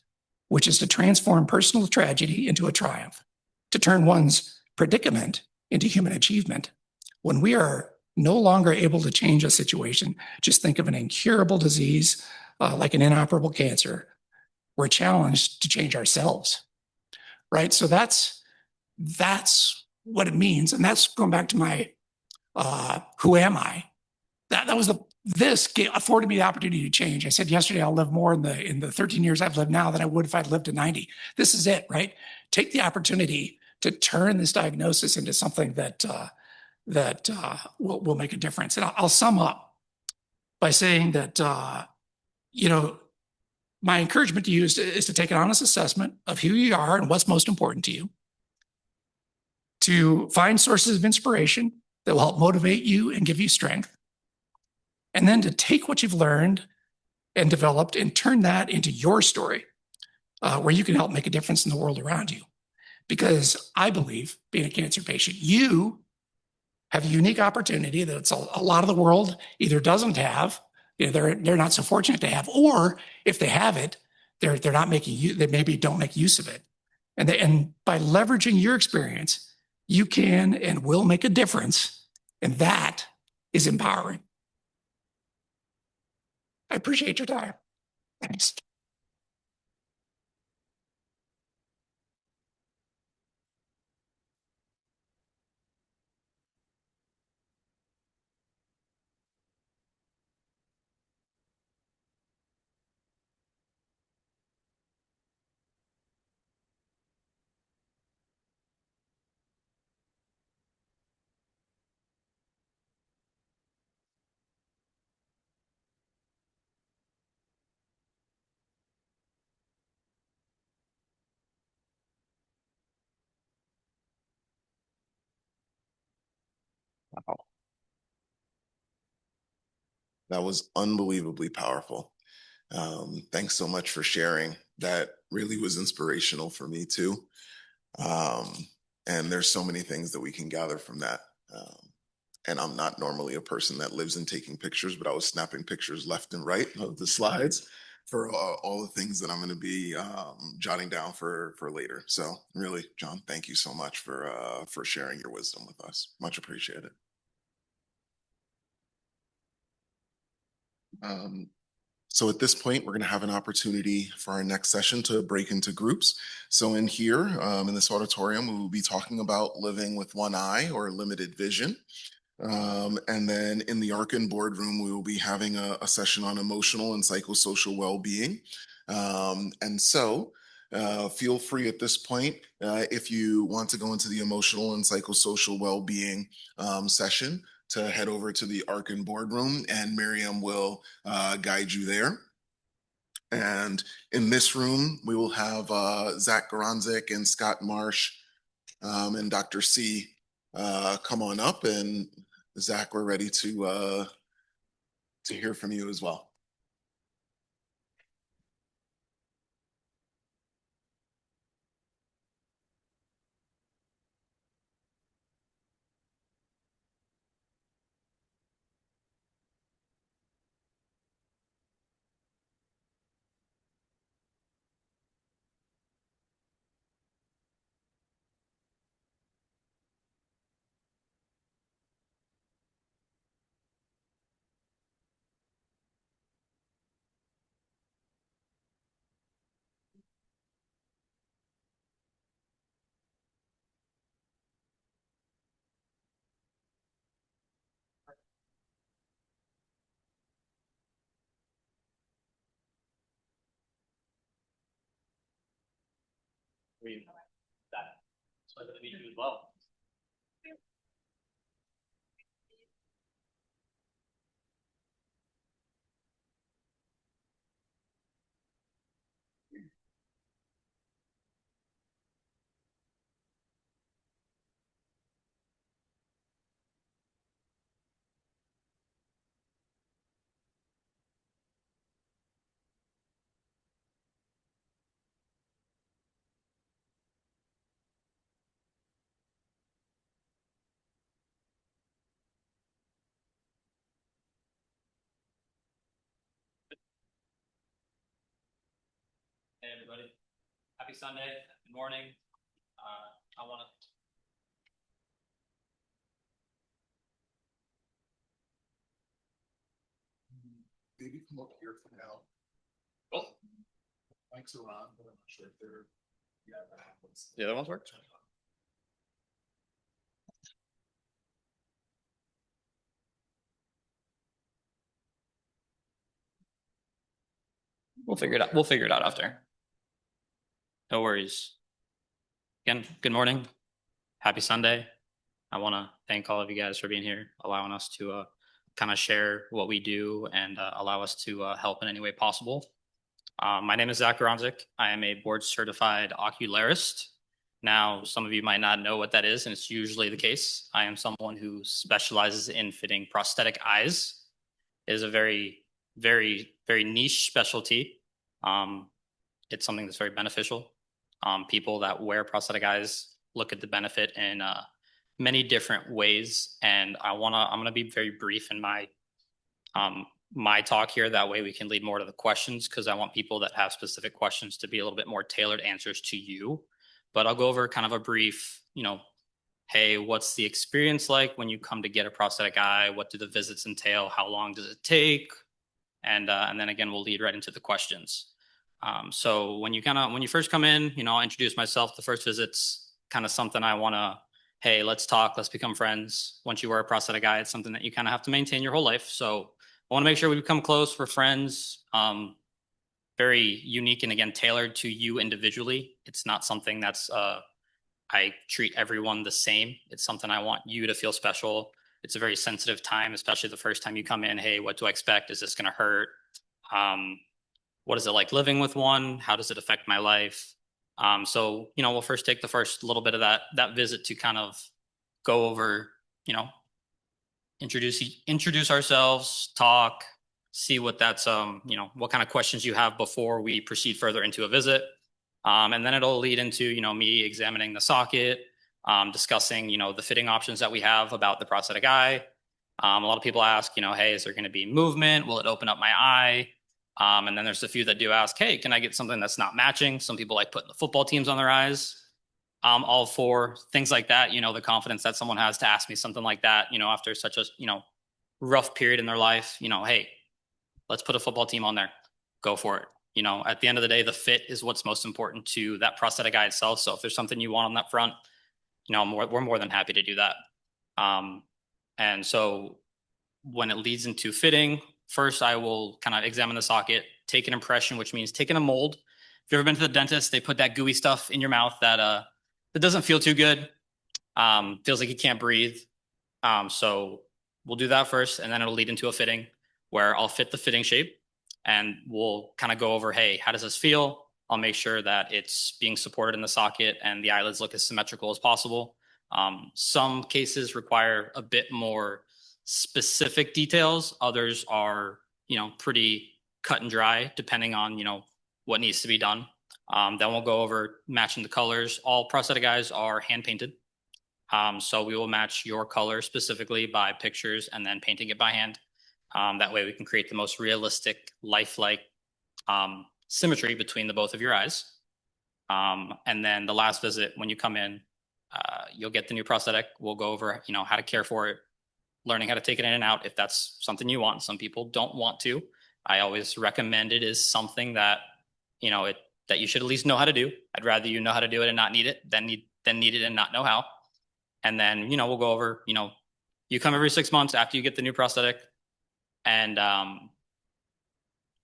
which is to transform personal tragedy into a triumph, to turn one's predicament into human achievement. When we are no longer able to change a situation, just think of an incurable disease like an inoperable cancer. We're challenged to change ourselves, right? So that's what it means. And that's going back to my who am I? This afforded me the opportunity to change. I said yesterday, I'll live more in the 13 years I've lived now than I would if I'd lived to 90. This is it, right? Take the opportunity to turn this diagnosis into something that will make a difference. And I'll sum up by saying that, my encouragement to you is to take an honest assessment of who you are and what's most important to you, to find sources of inspiration that will help motivate you and give you strength, and then to take what you've learned and developed and turn that into your story, where you can help make a difference in the world around you. Because I believe, being a cancer patient, you have a unique opportunity that it's a lot of the world either doesn't have, they're not so fortunate to have, or if they have it, they're not making they maybe don't make use of it. And by leveraging your experience, you can and will make a difference, and that is empowering. I appreciate your time. Thanks. Wow. That was unbelievably powerful. Thanks so much for sharing. That really was inspirational for me too. And there's so many things that we can gather from that. And I'm not normally a person that lives in taking pictures, but I was snapping pictures left and right of the slides for all the things that I'm going to be jotting down for later. So really, John, thank you so much for sharing your wisdom with us. Much appreciated. So at this point, we're going to have an opportunity for our next session to break into groups. So in here, in this auditorium, we will be talking about living with one eye or limited vision. And then in the Arkin boardroom, we will be having a session on emotional and psychosocial well-being. And so feel free at this point, if you want to go into the emotional and psychosocial well-being session, to head over to the Arkin boardroom, and Miriam will guide you there. And in this room, we will have Zach Goranzik and Scott Marsh and Dr. C come on up. And Zach, we're ready to hear from you as well. That. So I meet you as well. Hey everybody, happy Sunday, good morning. I want to Maybe come up here for now. oh, Mics are on, but I'm not sure if they're. Yeah, that happens. the other ones work. We'll figure it out. We'll figure it out after. No worries. Again, good morning. Happy Sunday. I want to thank all of you guys for being here, allowing us to kind of share what we do and allow us to help in any way possible. My name is Zach Goranzik. I am a board certified ocularist. Now, some of you might not know what that is, and it's usually the case. I am someone who specializes in fitting prosthetic eyes. It is a very, very, very niche specialty. It's something that's very beneficial. People that wear prosthetic eyes look at the benefit in many different ways, and I'm gonna be very brief in my talk here. That way we can lead more to the questions, because I want people that have specific questions to be a little bit more tailored answers to you. But I'll go over kind of a brief, hey, what's the experience like when you come to get a prosthetic eye? What do the visits entail? How long does it take? And then again, we'll lead right into the questions. So when you first come in, I'll introduce myself. The first visit's kind of something I want to, hey, let's talk, let's become friends. Once you wear a prosthetic eye, it's something that you kind of have to maintain your whole life. So I want to make sure we become close, we're friends, very unique and again, tailored to you individually. It's not something that's, I treat everyone the same. It's something I want you to feel special. It's a very sensitive time, especially the first time you come in. Hey, what do I expect? Is this going to hurt? What is it like living with one? How does it affect my life? So, we'll first take the first little bit of that visit to kind of go over, introduce ourselves, talk, see what that's, what kind of questions you have before we proceed further into a visit. And then it'll lead into, me examining the socket, discussing, the fitting options that we have about the prosthetic eye. A lot of people ask, hey, is there going to be movement? Will it open up my eye? And then there's a few that do ask, hey, can I get something that's not matching? Some people like putting the football teams on their eyes. All for things like that, the confidence that someone has to ask me something like that, after such a, rough period in their life, hey, let's put a football team on there. Go for it. At the end of the day, the fit is what's most important to that prosthetic eye itself. So if there's something you want on that front, we're more than happy to do that. And so when it leads into fitting, first I will kind of examine the socket, take an impression, which means taking a mold. If you've ever been to the dentist, they put that gooey stuff in your mouth that doesn't feel too good. Feels like you can't breathe. So we'll do that first, and then it'll lead into a fitting where I'll fit the fitting shape. and we'll kind of go over, hey, how does this feel? I'll make sure that it's being supported in the socket and the eyelids look as symmetrical as possible. Some cases require a bit more specific details. Others are, pretty cut and dry depending on, what needs to be done. Then we'll go over matching the colors. All prosthetic eyes are hand painted. So we will match your color specifically by pictures and then painting it by hand. That way we can create the most realistic, lifelike symmetry between the both of your eyes. And then the last visit, when you come in, you'll get the new prosthetic. We'll go over, how to care for it, learning how to take it in and out if that's something you want. Some people don't want to. I always recommend it is something that, that you should at least know how to do. I'd rather you know how to do it and not need it than need it and not know how. And then, we'll go over, you come every 6 months after you get the new prosthetic, and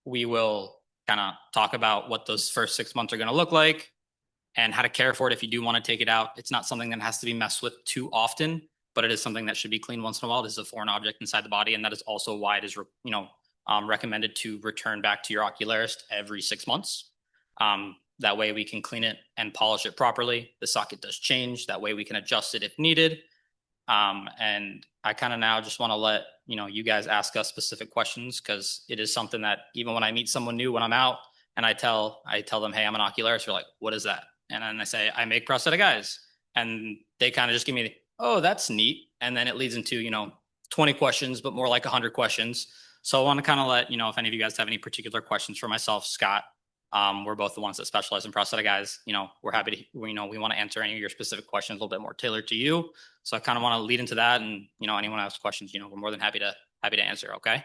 we will kind of talk about what those first 6 months are going to look like and how to care for it if you do want to take it out. It's not something that has to be messed with too often, but it is something that should be cleaned once in a while. This is a foreign object inside the body, and that is also why it is, recommended to return back to your ocularist every 6 months. That way we can clean it and polish it properly. The socket does change. That way we can adjust it if needed. And I kind of now just want to let, you guys ask us specific questions, because it is something that even when I meet someone new, when I'm out and I tell them, hey, I'm an ocularist, they're like, what is that? And then I say, I make prosthetic eyes. And they kind of just give me, oh, that's neat. And then it leads into, 20 questions, but more like 100 questions. So I want to kind of let, if any of you guys have any particular questions for myself, Scott, we're both the ones that specialize in prosthetic eyes. We're happy to, we want to answer any of your specific questions a little bit more tailored to you. So I kind of want to lead into that, and, anyone has questions, we're more than happy to answer. Okay.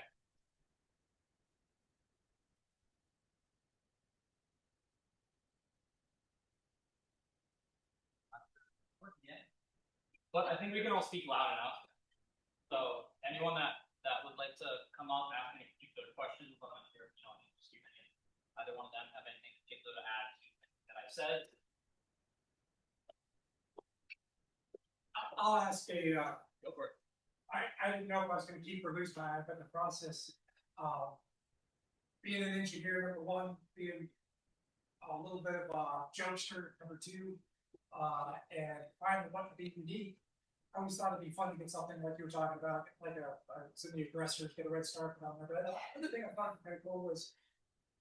But I think we can all speak loud enough. So anyone that would like to come up, ask any particular questions, I'm not sure if either one of them have anything particular to add that I've said. I'll ask a, Go for it. I didn't know if I was going to keep or lose my eye, but in the process, being an engineer, number one, being a little bit of a jokester, number two, and finding what to be unique. I always thought it'd be fun to get something like you were talking about, like some of the aggressors get a red star on there. But the other thing I thought kind of cool was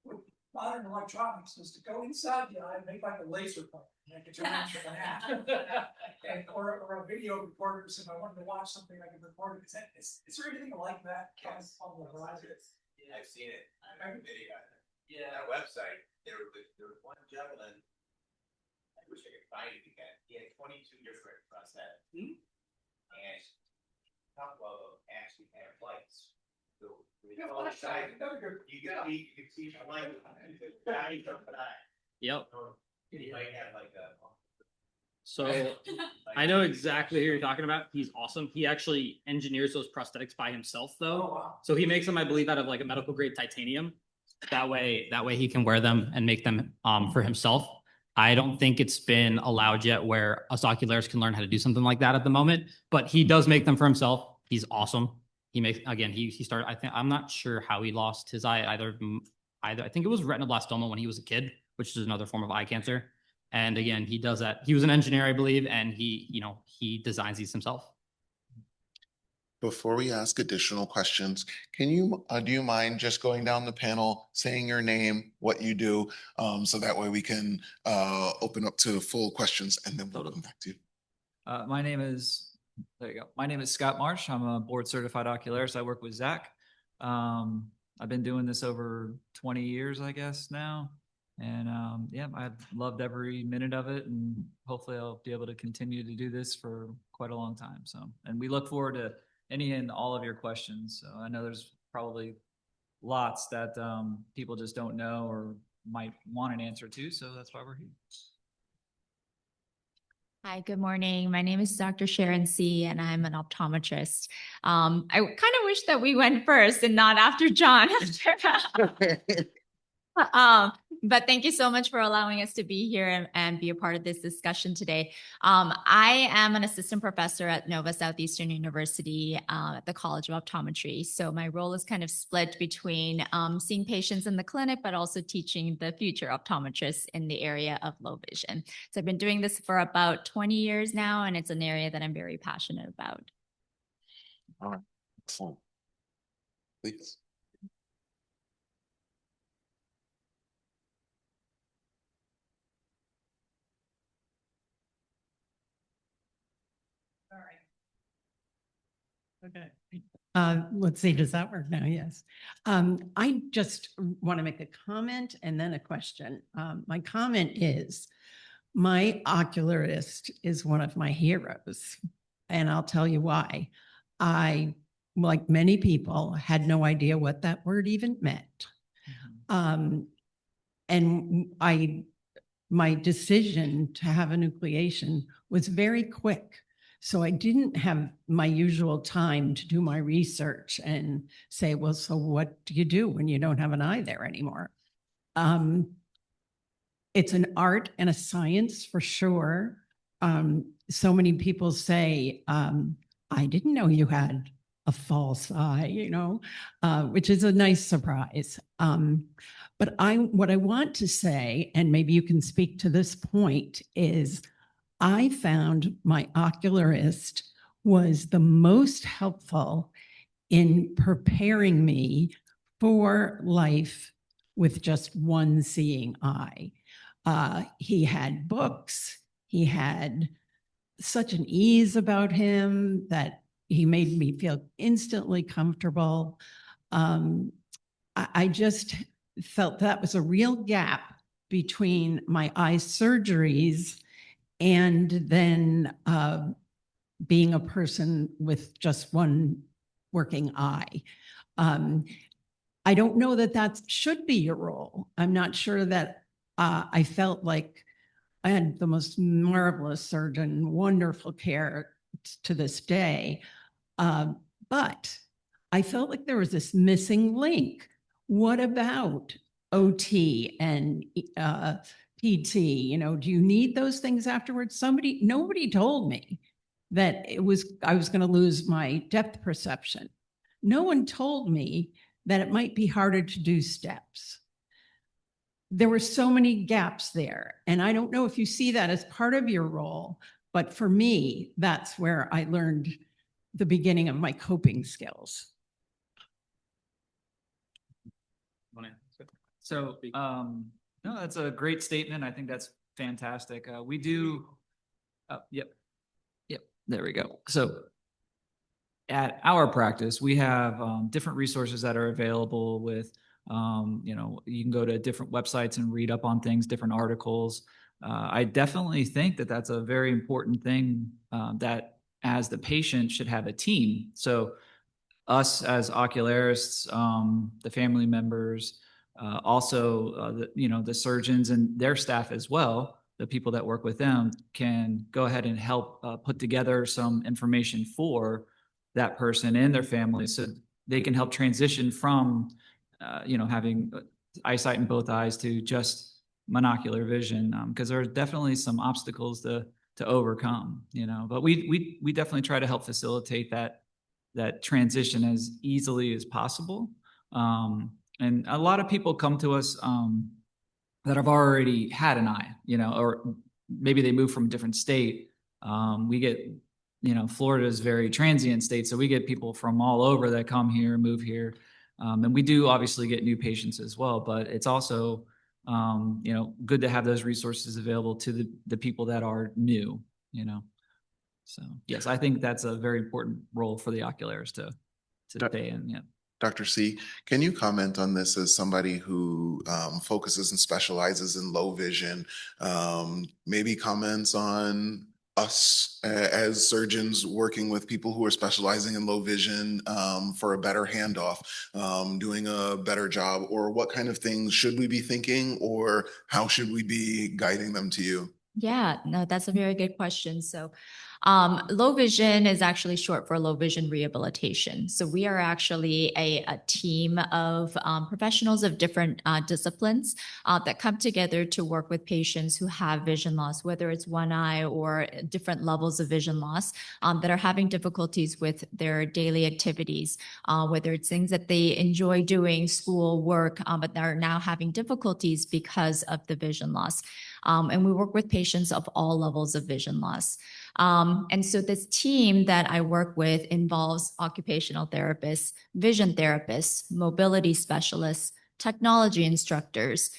with modern electronics was to go inside the eye and make like a laser pointer. I could turn it into an app. And or a video recorder, so if I wanted to watch something I could record it. Is there anything like that on the horizon? Yeah, I've seen it. I have a video. Yeah. On our website, there was one gentleman, I wish I could find it again. He had 22 different prosthetics. And a couple of them actually have lights. So you can see the light. Yep. You might have like a. So I know exactly who you're talking about. He's awesome. He actually engineers those prosthetics by himself, though. Oh, wow. So he makes them, I believe, out of like a medical grade titanium. That way he can wear them and make them for himself. I don't think it's been allowed yet where us ocularists can learn how to do something like that at the moment, but he does make them for himself. He's awesome. He makes, again, he started, I'm not sure how he lost his eye either. I think it was retinoblastoma when he was a kid, which is another form of eye cancer. And again, he does that. He was an engineer, I believe, and he designs these himself. Before we ask additional questions, can you, do you mind just going down the panel, saying your name, what you do, so that way we can open up to full questions, and then we'll come back to you. My name is Scott Marsh. I'm a board certified ocularist. I work with Zach. I've been doing this over 20 years, I guess now. And yeah, I've loved every minute of it, and hopefully I'll be able to continue to do this for quite a long time. So, and we look forward to any and all of your questions. So I know there's probably lots that people just don't know or might want an answer to. So that's why we're here. Hi, good morning. My name is Dr. Sharon C., and I'm an optometrist. I kind of wish that we went first and not after John. But thank you so much for allowing us to be here and be a part of this discussion today. I am an assistant professor at Nova Southeastern University at the College of Optometry. So my role is kind of split between seeing patients in the clinic, but also teaching the future optometrists in the area of low vision. So I've been doing this for about 20 years now, and it's an area that I'm very passionate about. All right, excellent. Please. Okay. Let's see, does that work now? Yes. I just want to make a comment and then a question. My comment is, my ocularist is one of my heroes, and I'll tell you why. I, like many people, had no idea what that word even meant. And my decision to have enucleation was very quick. So I didn't have my usual time to do my research and say, well, so what do you do when you don't have an eye there anymore? It's an art and a science for sure. So many people say, I didn't know you had a false eye, which is a nice surprise. But what I want to say, and maybe you can speak to this point, is I found my ocularist was the most helpful in preparing me for life with just one seeing eye. He had books. He had such an ease about him that he made me feel instantly comfortable. I just felt that was a real gap between my eye surgeries and then being a person with just one working eye. I don't know that that should be your role. I'm not sure that I felt like I had the most marvelous surgeon, wonderful care to this day. But I felt like there was this missing link. What about OT and PT? Do you need those things afterwards? Nobody told me that I was going to lose my depth perception. No one told me that it might be harder to do steps. There were so many gaps there. And I don't know if you see that as part of your role, but for me, that's where I learned the beginning of my coping skills. So, no, that's a great statement. I think that's fantastic. We do, yep, there we go. So at our practice, we have different resources that are available with, you can go to different websites and read up on things, different articles. I definitely think that that's a very important thing that as the patient should have a team. So us as ocularists, the family members, also, the surgeons and their staff as well, the people that work with them can go ahead and help put together some information for that person and their family so they can help transition from, having eyesight in both eyes to just monocular vision. Because there are definitely some obstacles to overcome, but we definitely try to help facilitate that transition as easily as possible. And a lot of people come to us that have already had an eye, or maybe they moved from a different state. We get, Florida is a very transient state, so we get people from all over that come here, move here. And we do obviously get new patients as well, but it's also, good to have those resources available to the people that are new, So yes, I think that's a very important role for the ocularist to stay in. Yeah. Dr. C, can you comment on this as somebody who focuses and specializes in low vision? Maybe comments on us as surgeons working with people who are specializing in low vision for a better handoff, doing a better job, or what kind of things should we be thinking, or how should we be guiding them to you? Yeah, no, that's a very good question. So Low vision is actually short for low vision rehabilitation. So we are actually a team of professionals of different disciplines that come together to work with patients who have vision loss, whether it's one eye or different levels of vision loss, that are having difficulties with their daily activities, whether it's things that they enjoy doing, school, work, but they're now having difficulties because of the vision loss. And we work with patients of all levels of vision loss. And so this team that I work with involves occupational therapists, vision therapists, mobility specialists, technology instructors.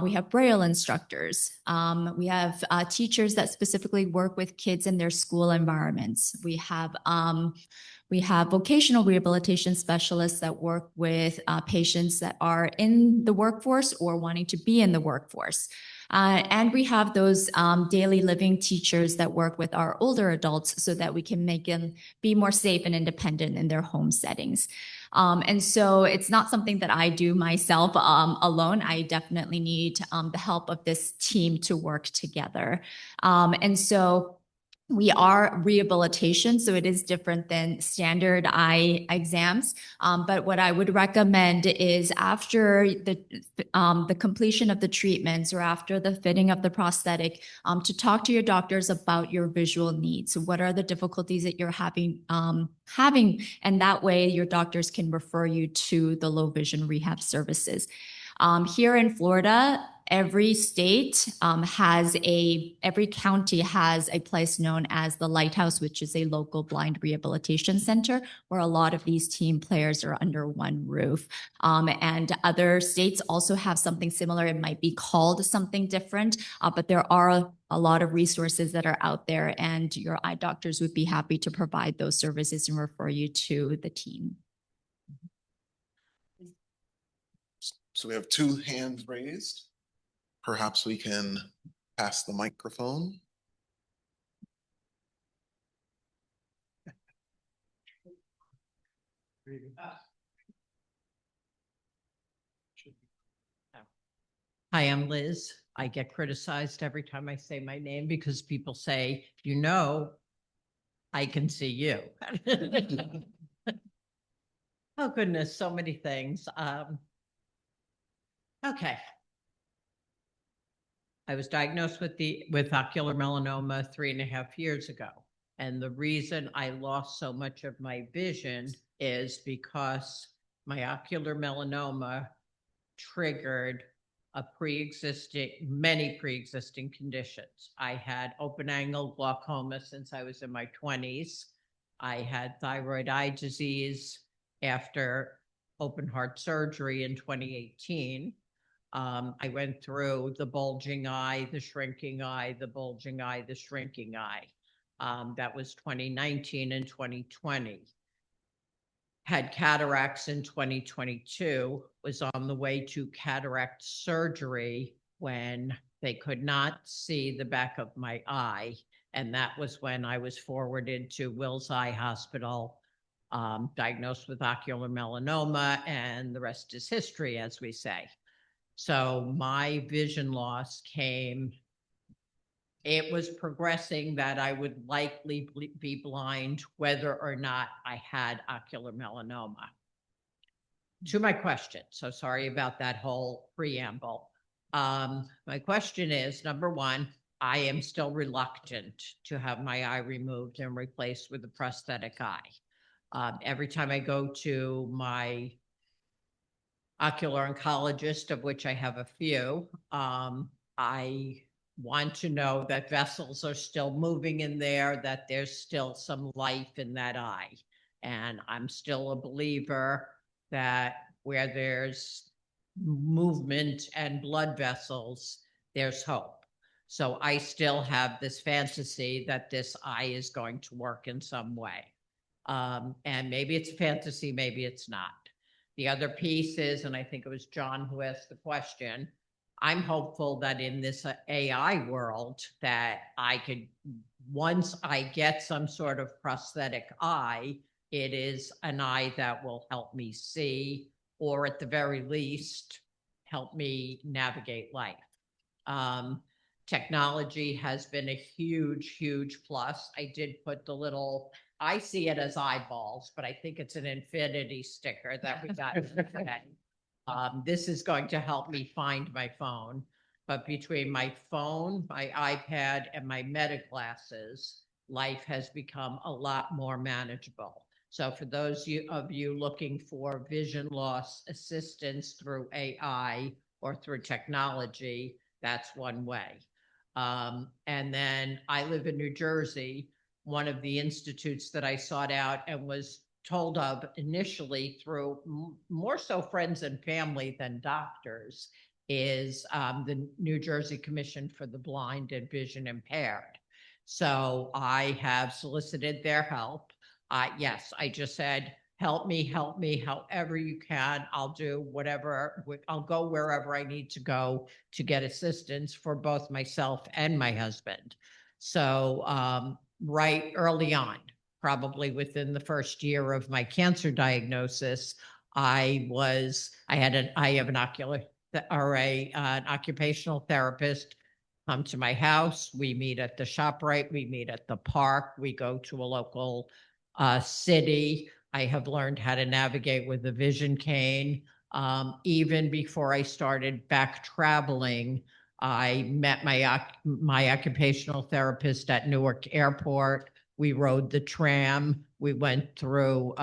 We have Braille instructors. We have teachers that specifically work with kids in their school environments. We have vocational rehabilitation specialists that work with patients that are in the workforce or wanting to be in the workforce. And we have those daily living teachers that work with our older adults so that we can make them be more safe and independent in their home settings. And so it's not something that I do myself alone. I definitely need the help of this team to work together. And so we are rehabilitation, so it is different than standard eye exams. But what I would recommend is after the completion of the treatments or after the fitting of the prosthetic, to talk to your doctors about your visual needs. What are the difficulties that you're having, and that way your doctors can refer you to the low vision rehab services. Here in Florida, every state every county has a place known as the Lighthouse, which is a local blind rehabilitation center where a lot of these team players are under one roof. And other states also have something similar. It might be called something different, but there are a lot of resources that are out there, and your eye doctors would be happy to provide those services and refer you to the team. So we have 2 hands raised. Perhaps we can pass the microphone. Hi, I'm Liz. I get criticized every time I say my name because people say, you know, I can see you. Oh, goodness, so many things. Okay. I was diagnosed with ocular melanoma 3.5 years ago. And the reason I lost so much of my vision is because my ocular melanoma triggered many pre-existing conditions. I had open angle glaucoma since I was in my 20s. I had thyroid eye disease after open heart surgery in 2018. I went through the bulging eye, the shrinking eye, the bulging eye, the shrinking eye. That was 2019 and 2020. Had cataracts in 2022, was on the way to cataract surgery when they could not see the back of my eye. And that was when I was forwarded to Wills Eye Hospital, diagnosed with ocular melanoma, and the rest is history, as we say. So my vision loss it was progressing that I would likely be blind whether or not I had ocular melanoma. To my question, so sorry about that whole preamble. My question is, number one, I am still reluctant to have my eye removed and replaced with a prosthetic eye. Every time I go to my ocular oncologist, of which I have a few, I want to know that vessels are still moving in there, that there's still some life in that eye. And I'm still a believer that where there's movement and blood vessels, there's hope. So I still have this fantasy that this eye is going to work in some way. And maybe it's a fantasy, maybe it's not. The other piece is, and I think it was John who asked the question, I'm hopeful that in this AI world that I could, once I get some sort of prosthetic eye, it is an eye that will help me see, or at the very least, help me navigate life. Technology has been a huge, huge plus. I did put the little, I see it as eyeballs, but I think it's an infinity sticker that we got today. This is going to help me find my phone, but between my phone, my iPad, and my meta glasses, life has become a lot more manageable. So for those of you looking for vision loss assistance through AI or through technology, that's one way. And then I live in New Jersey. One of the institutes that I sought out and was told of initially through more so friends and family than doctors is the New Jersey Commission for the Blind and Vision Impaired. So I have solicited their help. Yes, I just said, help me, however you can. I'll do whatever, I'll go wherever I need to go to get assistance for both myself and my husband. So right early on, probably within the first year of my cancer diagnosis, I have an an occupational therapist come to my house. We meet at the ShopRite, we meet at the park, we go to a local city. I have learned how to navigate with a vision cane. Even before I started back traveling, I met my occupational therapist at Newark Airport. We rode the tram. We went through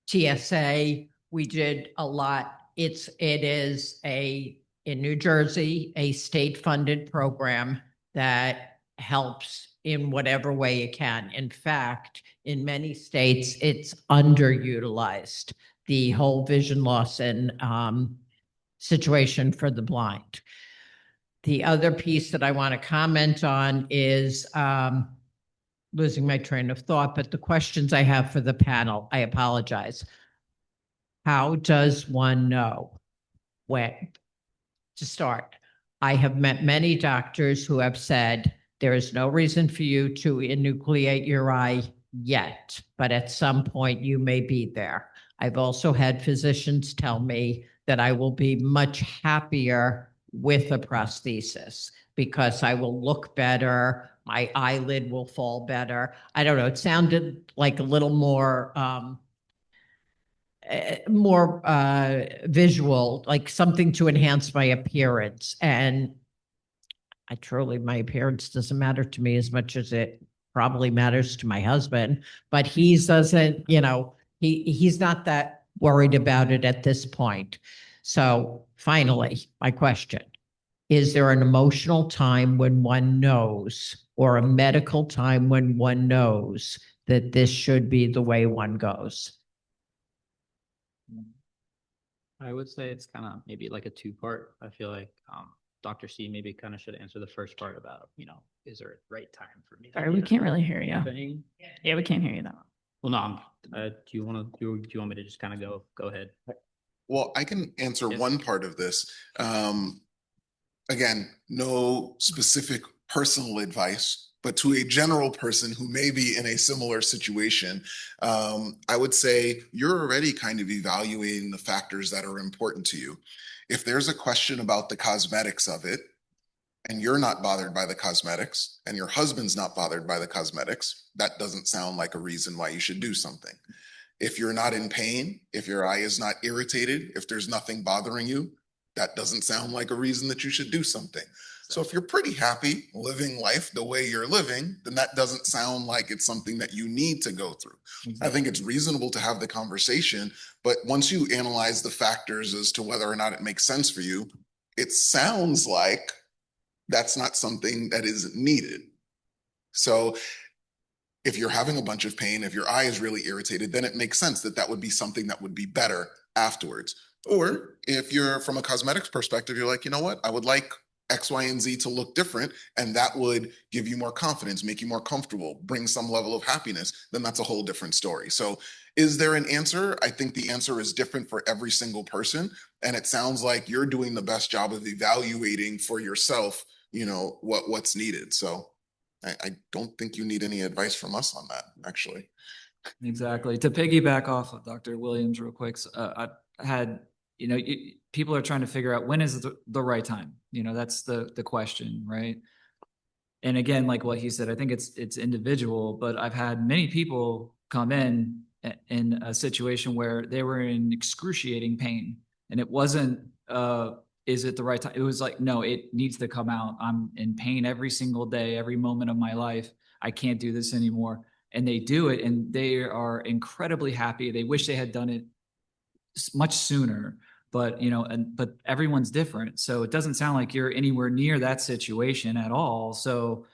TSA. We did a lot. It is in New Jersey, a state-funded program that helps in whatever way it can. In fact, in many states, it's underutilized, the whole vision loss and situation for the blind. The other piece that I want to comment on is losing my train of thought, but the questions I have for the panel, I apologize. How does one know when to start? I have met many doctors who have said, there is no reason for you to enucleate your eye yet, but at some point you may be there. I've also had physicians tell me that I will be much happier with a prosthesis because I will look better, my eyelid will fall better. I don't know, it sounded like a little more visual, like something to enhance my appearance. And my appearance doesn't matter to me as much as it probably matters to my husband, but he doesn't, he's not that worried about it at this point. So finally, my question, is there an emotional time when one knows, or a medical time when one knows that this should be the way one goes? I would say it's kind of maybe like a two-part. I feel like Dr. C maybe kind of should answer the first part about, is there a right time for me? Sorry, we can't really hear you. Thing? Yeah, we can't hear you that well. Well, no, do you want me to just kind of go ahead? Well, I can answer Yes. one part of this. Again, no specific personal advice, but to a general person who may be in a similar situation, I would say you're already kind of evaluating the factors that are important to you. If there's a question about the cosmetics of it, and you're not bothered by the cosmetics, and your husband's not bothered by the cosmetics, that doesn't sound like a reason why you should do something. If you're not in pain, if your eye is not irritated, if there's nothing bothering you, that doesn't sound like a reason that you should do something. So if you're pretty happy living life the way you're living, then that doesn't sound like it's something that you need to go through. I think it's reasonable to have the conversation, but once you analyze the factors as to whether or not it makes sense for you, it sounds like that's not something that is needed. So if you're having a bunch of pain, if your eye is really irritated, then it makes sense that that would be something that would be better afterwards. Or if you're from a cosmetics perspective, you're like, you know what, I would like X, Y, and Z to look different, and that would give you more confidence, make you more comfortable, bring some level of happiness, then that's a whole different story. So is there an answer? I think the answer is different for every single person. And it sounds like you're doing the best job of evaluating for yourself, what's needed. So I don't think you need any advice from us on that, actually. Exactly. To piggyback off of Dr. Williams real quick, I had people are trying to figure out when is the right time. That's the question, right? And again, like what he said, I think it's individual, but I've had many people come in a situation where they were in excruciating pain, and it wasn't, is it the right time? It was like, no, it needs to come out. I'm in pain every single day, every moment of my life. I can't do this anymore. And they do it, and they are incredibly happy. They wish they had done it much sooner, but but everyone's different. So it doesn't sound like you're anywhere near that situation at all. So,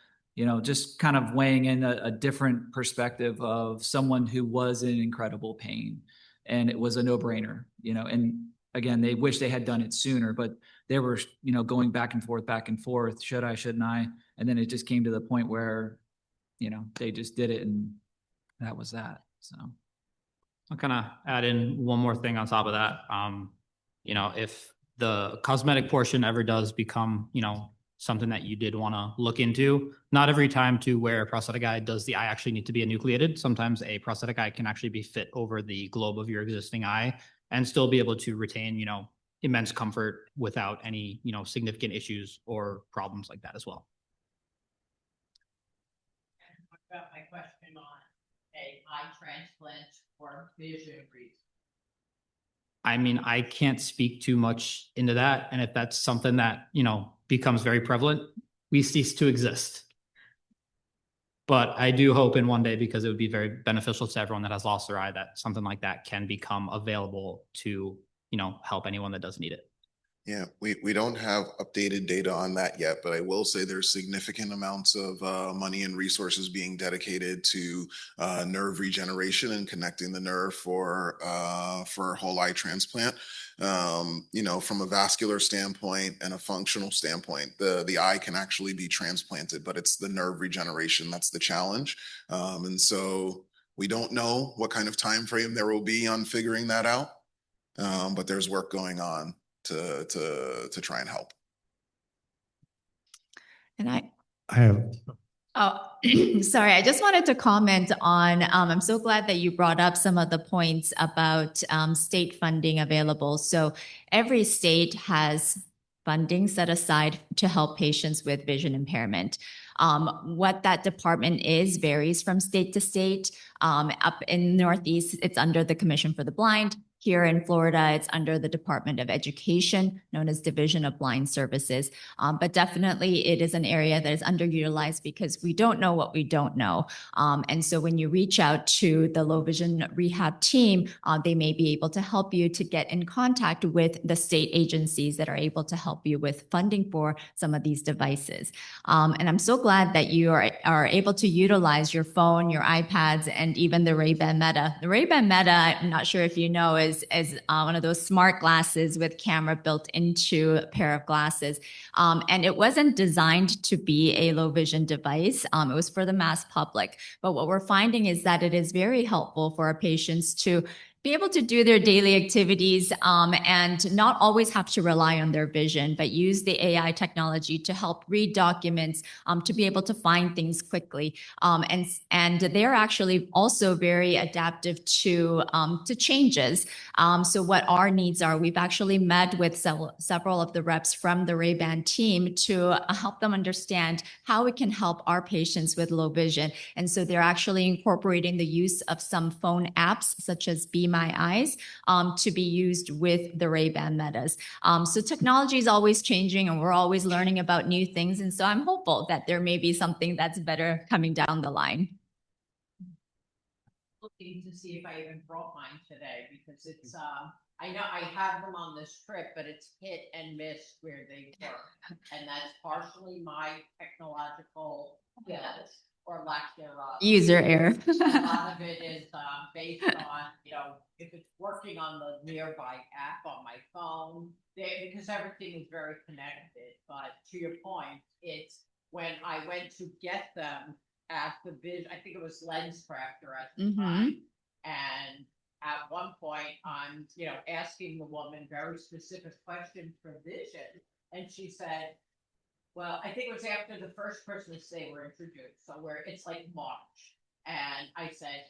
just kind of weighing in a different perspective of someone who was in incredible pain, and it was a no-brainer, and again, they wish they had done it sooner, but they were, going back and forth. Should I, shouldn't I? And then it just came to the point where, they just did it, and that was that. So I'll kind of add in one more thing on top of that. If the cosmetic portion ever does become, something that you did want to look into, not every time to wear a prosthetic eye does the eye actually need to be enucleated. Sometimes a prosthetic eye can actually be fit over the globe of your existing eye and still be able to retain, immense comfort without any, significant issues or problems like that as well. What about my question on a eye transplant for vision reasons? I mean, I can't speak too much into that. And if that's something that, becomes very prevalent, we cease to exist. But I do hope in one day, because it would be very beneficial to everyone that has lost their eye, that something like that can become available to, help anyone that does need it. Yeah, we don't have updated data on that yet, but I will say there's significant amounts of money and resources being dedicated to nerve regeneration and connecting the nerve for whole eye transplant. From a vascular standpoint and a functional standpoint, the eye can actually be transplanted, but it's the nerve regeneration that's the challenge. And so we don't know what kind of time frame there will be on figuring that out, but there's work going on to try and help. And I have. Oh, sorry. I just wanted to comment on, I'm so glad that you brought up some of the points about state funding available. So every state has funding set aside to help patients with vision impairment. What that department is varies from state to state. Up in Northeast, it's under the Commission for the Blind. Here in Florida, it's under the Department of Education, known as Division of Blind Services. But definitely it is an area that is underutilized because we don't know what we don't know. And so when you reach out to the low vision rehab team, they may be able to help you to get in contact with the state agencies that are able to help you with funding for some of these devices. And I'm so glad that you are able to utilize your phone, your iPads, and even the Ray-Ban Meta. The Ray-Ban Meta, I'm not sure if you know, is one of those smart glasses with camera built into a pair of glasses. And it wasn't designed to be a low vision device. It was for the mass public. But what we're finding is that it is very helpful for our patients to be able to do their daily activities and not always have to rely on their vision, but use the AI technology to help read documents, to be able to find things quickly. And they're actually also very adaptive to changes. So what our needs are, we've actually met with several of the reps from the Ray-Ban team to help them understand how we can help our patients with low vision. And so they're actually incorporating the use of some phone apps such as Be My Eyes to be used with the Ray-Ban Metas. So technology is always changing and we're always learning about new things. And so I'm hopeful that there may be something that's better coming down the line. Looking to see if I even brought mine today because it's I know I have them on this trip, but it's hit and miss where they work. And that's partially my technological skills or lack thereof. User error. A lot of it is based on, if it's working on the nearby app on my phone, because everything is very connected. But to your point, it's when I went to get them at the vision, I think it was LensCrafter at the time. And at one point, I'm, asking the woman very specific questions for vision. And she said, well, I think it was after the first Christmas they were introduced. So it's like March. And I said,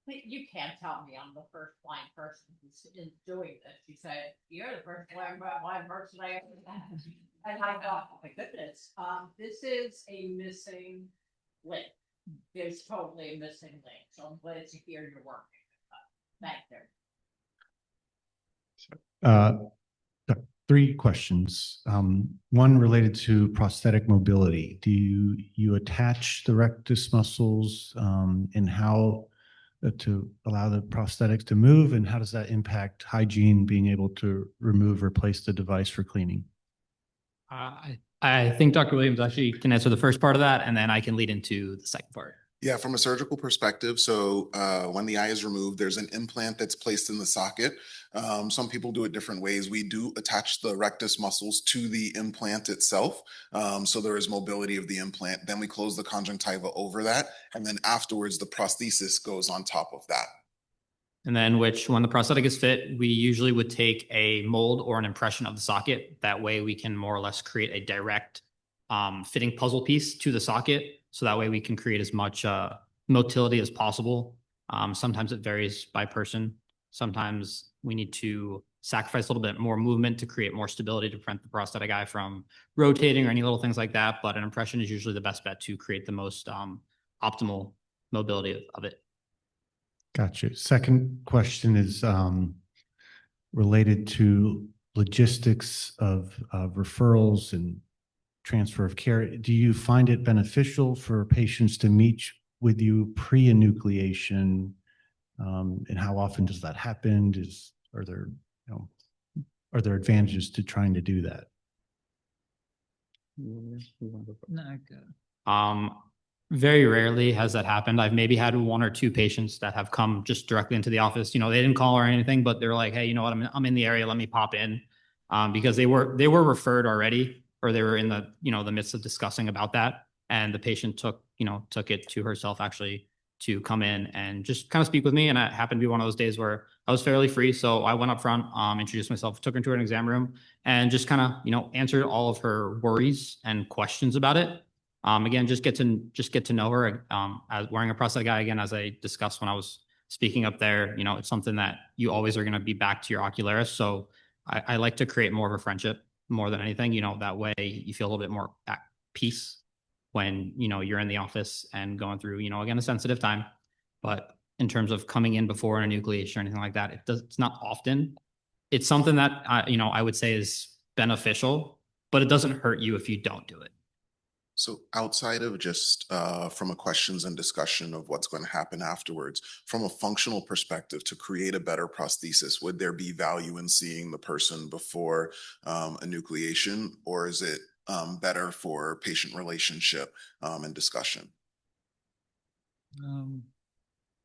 You can't tell me I'm the first blind person who's doing this. You said, you're the first blind person I ever met. And I thought, oh my goodness, this is a missing link. There's totally a missing link. So I'm glad to hear you're working. Thank you. Three questions. One related to prosthetic mobility. Do you attach the rectus muscles and how to allow the prosthetics to move, and how does that impact hygiene, being able to remove, replace the device for cleaning? I think Dr. Williams actually can answer the first part of that, and then I can lead into the second part. Yeah, from a surgical perspective, so when the eye is removed, there's an implant that's placed in the socket. Some people do it different ways. We do attach the rectus muscles to the implant itself, so there is mobility of the implant. Then we close the conjunctiva over that, and then afterwards the prosthesis goes on top of that. And then when the prosthetic is fit, we usually would take a mold or an impression of the socket. That way we can more or less create a direct fitting puzzle piece to the socket. So that way we can create as much motility as possible. Sometimes it varies by person. Sometimes we need to sacrifice a little bit more movement to create more stability to prevent the prosthetic eye from rotating or any little things like that. But an impression is usually the best bet to create the most optimal mobility of it. Gotcha. Second question is related to logistics of referrals and transfer of care. Do you find it beneficial for patients to meet with you pre-enucleation? And how often does that happen? Are there advantages to trying to do that? Very rarely has that happened. I've maybe had one or two patients that have come just directly into the office. They didn't call or anything, but they're like, hey, you know what? I'm in the area. Let me pop in, because they were referred already, or they were in the midst of discussing about that, and the patient took it to herself actually to come in and just kind of speak with me. And it happened to be one of those days where I was fairly free, so I went up front, introduced myself, took her into an exam room, and just kind of answered all of her worries and questions about it. Again, just get to know her. As wearing a prosthetic eye, again, as I discussed when I was speaking up there, it's something that you always are going to be back to your ocularist. So I like to create more of a friendship more than anything. That way you feel a little bit more at peace when you're in the office and going through again a sensitive time. But in terms of coming in before an enucleation or anything like that, it's not often. It's something that I would say is beneficial, but it doesn't hurt you if you don't do it. So outside of just from a questions and discussion of what's going to happen afterwards, from a functional perspective, to create a better prosthesis, would there be value in seeing the person before enucleation, or is it better for patient relationship and discussion?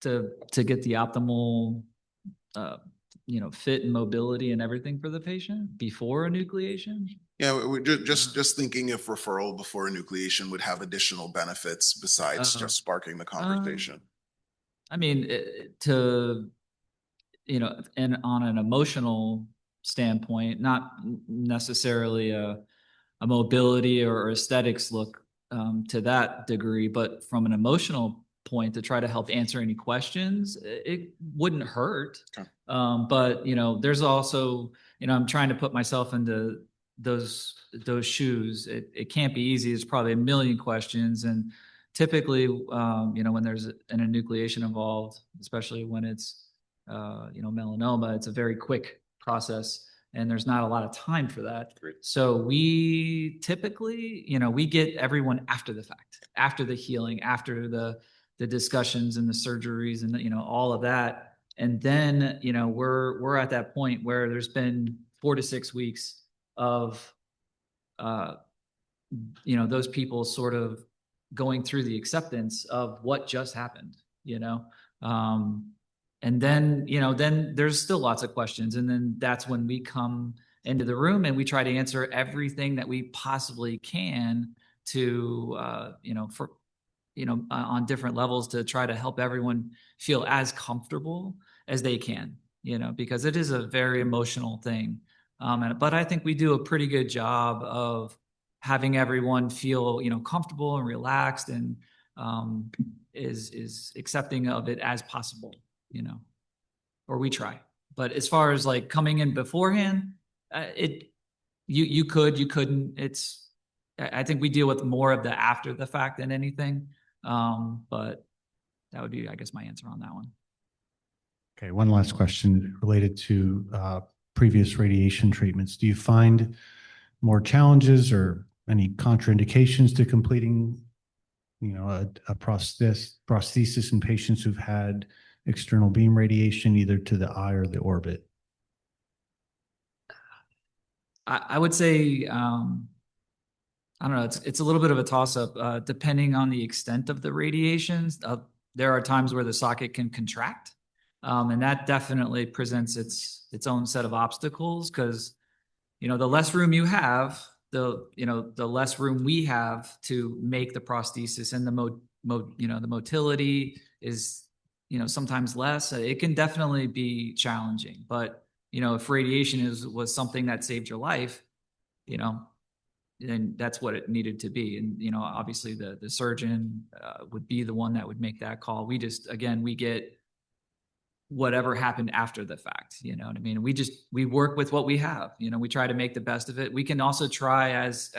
To get the optimal fit and mobility and everything for the patient before enucleation? Yeah, we're just thinking if referral before enucleation would have additional benefits besides just sparking the conversation. I mean, and on an emotional standpoint, not necessarily a mobility or aesthetics look to that degree, but from an emotional point, to try to help answer any questions, it wouldn't hurt. Okay. But there's also, I'm trying to put myself into those shoes. It can't be easy. It's probably a million questions, and typically, when there's an enucleation involved, especially when it's melanoma, it's a very quick process, and there's not a lot of time for that. Great. So we typically, we get everyone after the fact, after the healing, after the discussions and the surgeries and all of that. And then, we're at that point where there's been 4 to 6 weeks of, those people sort of going through the acceptance of what just happened, and then, then there's still lots of questions. And then that's when we come into the room and we try to answer everything that we possibly can to, on different levels, to try to help everyone feel as comfortable as they can, because it is a very emotional thing. But I think we do a pretty good job of having everyone feel, comfortable and relaxed. And is accepting of it as possible, or we try. But as far as like coming in beforehand, you couldn't. I think we deal with more of the after the fact than anything. But that would be, I guess, my answer on that one. Okay, one last question related to previous radiation treatments. Do you find more challenges or any contraindications to completing, a prosthesis in patients who've had external beam radiation, either to the eye or the orbit? I would say, I don't know, it's a little bit of a toss-up, depending on the extent of the radiations. There are times where the socket can contract, and that definitely presents its own set of obstacles, because the less room you have, the less room we have to make the prosthesis, and the motility is sometimes less. It can definitely be challenging, but if radiation was something that saved your life, then that's what it needed to be. And obviously the surgeon would be the one that would make that call. We get whatever happened after the fact, you know what I mean? We work with what we have, we try to make the best of it. We can also try as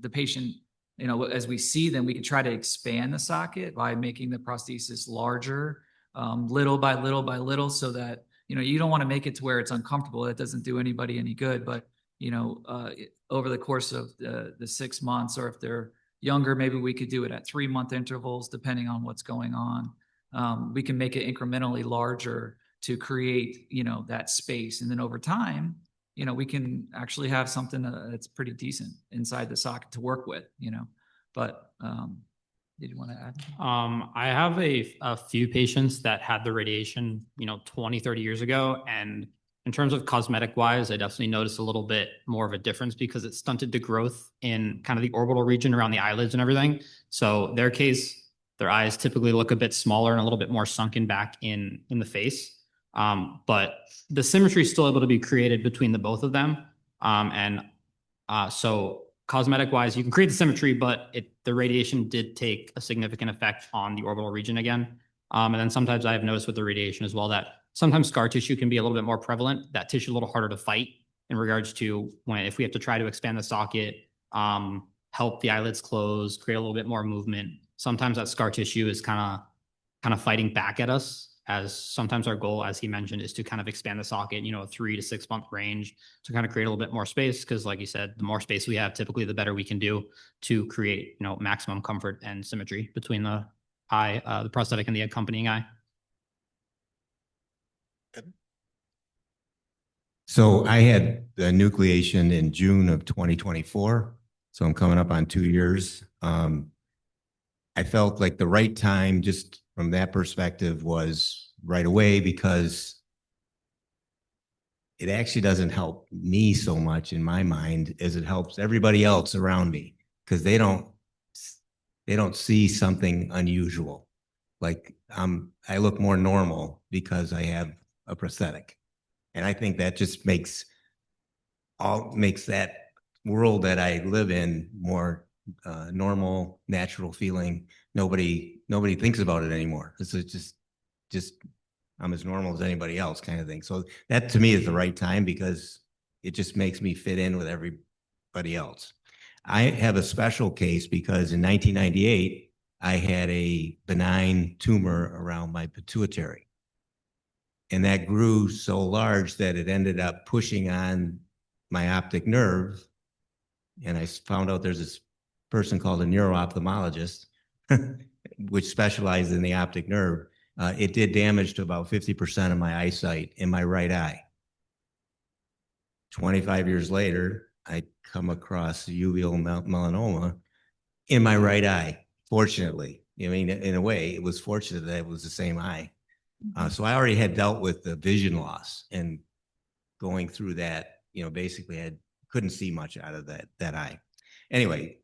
the patient, as we see them, we can try to expand the socket by making the prosthesis larger, little by little by little, so that, you don't want to make it to where it's uncomfortable. That doesn't do anybody any good. But, over the course of the 6 months, or if they're younger, maybe we could do it at 3-month intervals, depending on what's going on. We can make it incrementally larger to create, that space. And then over time, we can actually have something that's pretty decent inside the socket to work with, but, did you want to add? I have a few patients that had the radiation, 20, 30 years ago. And in terms of cosmetic wise, I definitely noticed a little bit more of a difference, because it stunted the growth in kind of the orbital region around the eyelids and everything. So their case, their eyes typically look a bit smaller and a little bit more sunken back in the face. But the symmetry is still able to be created between the both of them. So cosmetic wise, you can create the symmetry, but the radiation did take a significant effect on the orbital region again. And then sometimes I have noticed with the radiation as well that sometimes scar tissue can be a little bit more prevalent. That tissue a little harder to fight in regards to if we have to try to expand the socket, help the eyelids close, create a little bit more movement. Sometimes that scar tissue is kind of fighting back at us, as sometimes our goal, as he mentioned, is to kind of expand the socket, a 3 to 6 month range, to kind of create a little bit more space. Because like you said, the more space we have, typically the better we can do to create, maximum comfort and symmetry between the eye, the prosthetic, and the accompanying eye. So I had the nucleation in June of 2024. So I'm coming up on 2 years. I felt like the right time, just from that perspective, was right away, because it actually doesn't help me so much in my mind as it helps everybody else around me, because they don't see something unusual. Like I look more normal because I have a prosthetic. And I think that just makes that world that I live in more normal, natural feeling. Nobody thinks about it anymore. It's just I'm as normal as anybody else, kind of thing. So that to me is the right time, because it just makes me fit in with everybody else. I have a special case because in 1998, I had a benign tumor around my pituitary. And that grew so large that it ended up pushing on my optic nerve. And I found out there's this person called a neuro-ophthalmologist, which specializes in the optic nerve. It did damage to about 50% of my eyesight in my right eye. 25 years later, I come across uveal melanoma in my right eye, fortunately. I mean, in a way, it was fortunate that it was the same eye. So I already had dealt with the vision loss, and going through that, basically couldn't see much out of that eye. Anyway,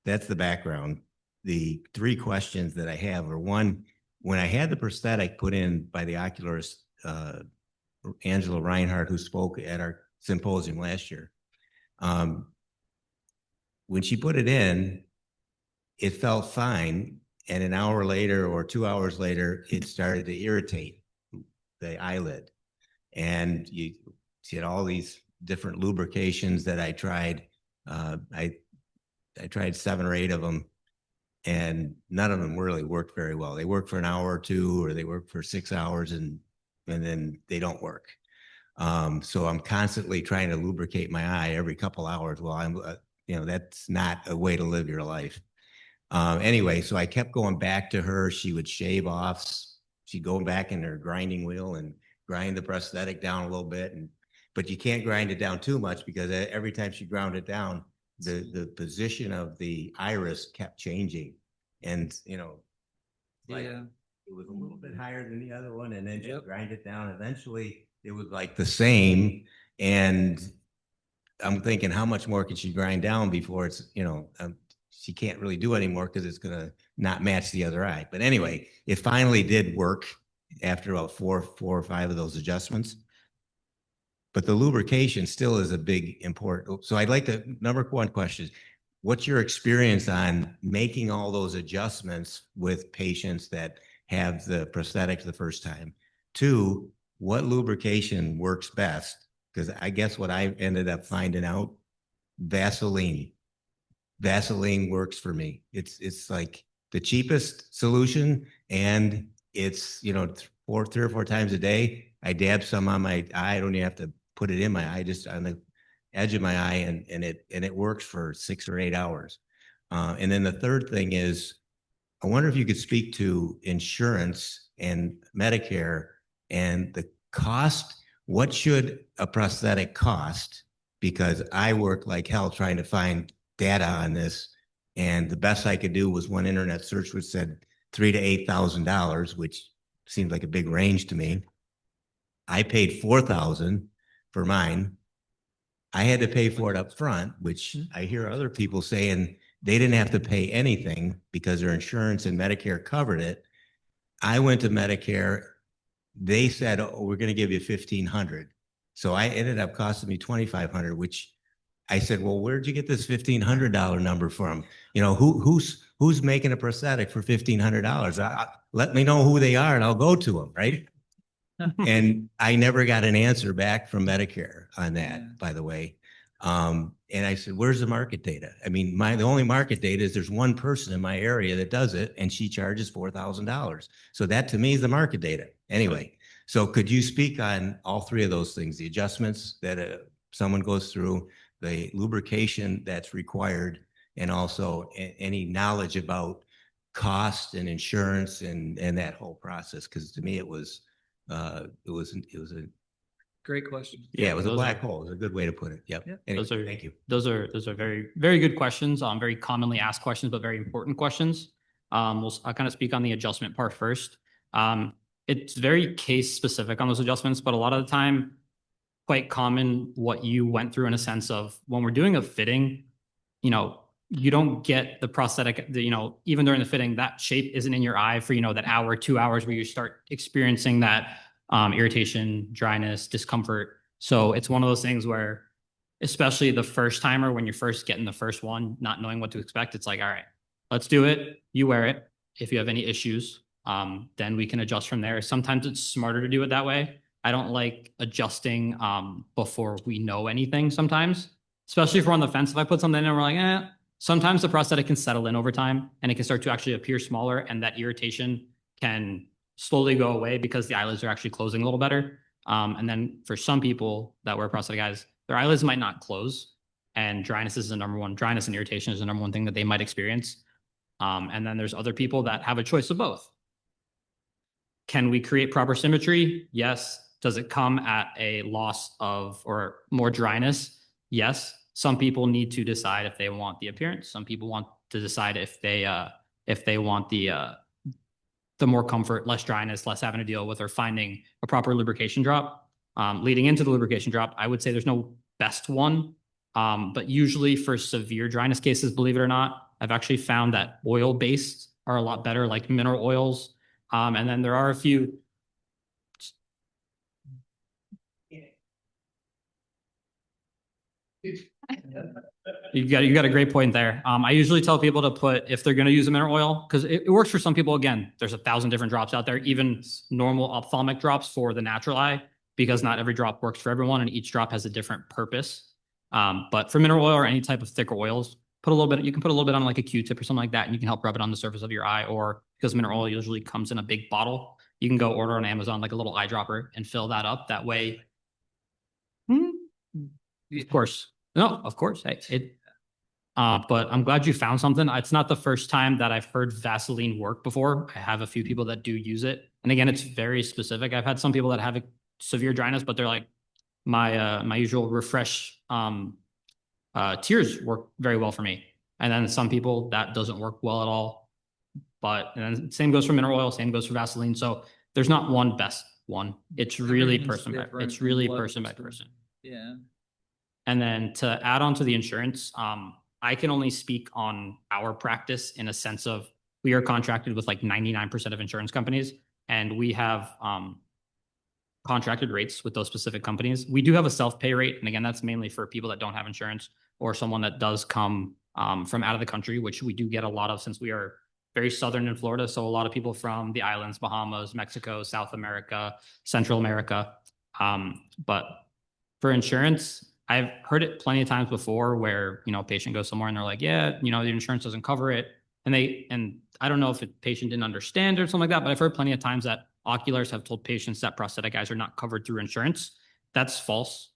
that's the background. The 3 questions that I have are: one, when I had the prosthetic put in by the ocularist, Angela Reinhardt, who spoke at our symposium last year, when she put it in, it felt fine. and an hour later or 2 hours later, it started to irritate the eyelid. And you had all these different lubrications that I tried. I tried 7 or 8 of them, and none of them really worked very well. They work for an hour or two, or they work for 6 hours, and then they don't work. So I'm constantly trying to lubricate my eye every couple hours. Well, I'm, that's not a way to live your life. Anyway, so I kept going back to her. She would shave off. She'd go back in her grinding wheel and grind the prosthetic down a little bit. But you can't grind it down too much, because every time she ground it down, the position of the iris kept changing. And, like it was a little bit higher than the other one, and then just grind it down. Eventually, it was like the same. And I'm thinking, how much more can she grind down before it's, she can't really do anymore, because it's going to not match the other eye. But anyway, it finally did work after about four or five of those adjustments. But the lubrication still is a big important. So I'd like to, number one question, what's your experience on making all those adjustments with patients that have the prosthetics the first time? 2, what lubrication works best? Because I guess what I ended up finding out, Vaseline. Vaseline works for me. It's like the cheapest solution, and it's 3 or 4 times a day. I dab some on my eye. I don't even have to put it in my eye, just on the edge of my eye, and it works for 6 or 8 hours. And then the third thing is, I wonder if you could speak to insurance and Medicare and the cost. What should a prosthetic cost? Because I work like hell trying to find data on this, and the best I could do was one internet search which said $3,000 to $8,000, which seemed like a big range to me. I paid $4,000 for mine. I had to pay for it up front, which I hear other people saying they didn't have to pay anything because their insurance and Medicare covered it. I went to Medicare. They said, "Oh, we're going to give you $1,500." So I ended up costing me $2,500, which I said, "Well, where'd you get this $1,500 number from? Who's making a prosthetic for $1,500? Let me know who they are, and I'll go to them." Right? And I never got an answer back from Medicare on that, by the way. And I said, "Where's the market data?" I mean, the only market data is there's one person in my area that does it, and she charges $4,000. So that to me is the market data. Anyway, so could you speak on all 3 of those things: the adjustments that someone goes through, the lubrication that's required, and also any knowledge about cost and insurance and that whole process? Because to me, it was a Great question. it was a black hole. It's a good way to put it. Yep. Anyway, thank you. Those are very, very good questions. Very commonly asked questions, but very important questions. I'll kind of speak on the adjustment part first. It's very case specific on those adjustments, but a lot of the time, quite common what you went through, in a sense of when we're doing a fitting, you don't get the prosthetic, even during the fitting, that shape isn't in your eye for, that hour, 2 hours where you start experiencing that irritation, dryness, discomfort. So it's one of those things where, especially the first timer, when you're first getting the first one, not knowing what to expect, it's like, all right, let's do it. You wear it. If you have any issues, then we can adjust from there. Sometimes it's smarter to do it that way. I don't like adjusting before we know anything sometimes, especially if we're on the fence. If I put something in and we're like, sometimes the prosthetic can settle in over time and it can start to actually appear smaller, and that irritation can slowly go away because the eyelids are actually closing a little better. And then for some people that wear prosthetic eyes, their eyelids might not close, and dryness is the number one. Dryness and irritation is the number one thing that they might experience. And then there's other people that have a choice of both. Can we create proper symmetry? Yes. Does it come at a loss of or more dryness? Yes. Some people need to decide if they want the appearance. Some people want to decide if they want the more comfort, less dryness, less having to deal with, or finding a proper lubrication drop. Leading into the lubrication drop, I would say there's no best one, but usually for severe dryness cases, believe it or not, I've actually found that oil-based are a lot better, like mineral oils. And then there are a few. You got a great point there. I usually tell people to put, if they're going to use a mineral oil, because it works for some people. Again, there's 1,000 different drops out there, even normal ophthalmic drops for the natural eye, because not every drop works for everyone and each drop has a different purpose. But for mineral oil or any type of thicker oils, put a little bit, you can put a little bit on like a Q-tip or something like that, and you can help rub it on the surface of your eye. Or because mineral oil usually comes in a big bottle, you can go order on Amazon like a little eyedropper and fill that up. That way, of course, no, of course, but I'm glad you found something. It's not the first time that I've heard Vaseline work before. I have a few people that do use it. And again, it's very specific. I've had some people that have a severe dryness, but they're like, my usual refresh tears work very well for me. And then some people that doesn't work well at all. But and then same goes for mineral oil, same goes for Vaseline. So there's not one best one. It's really person by person. Yeah. And then to add on to the insurance, I can only speak on our practice in a sense of we are contracted with like 99% of insurance companies, and we have contracted rates with those specific companies. We do have a self-pay rate. And again, that's mainly for people that don't have insurance or someone that does come from out of the country, which we do get a lot of since we are very southern in Florida. So a lot of people from the islands, Bahamas, Mexico, South America, Central America. But for insurance, I've heard it plenty of times before where, a patient goes somewhere and they're like, yeah, the insurance doesn't cover it. And I don't know if a patient didn't understand or something like that, but I've heard plenty of times that oculars have told patients that prosthetic eyes are not covered through insurance. That's false.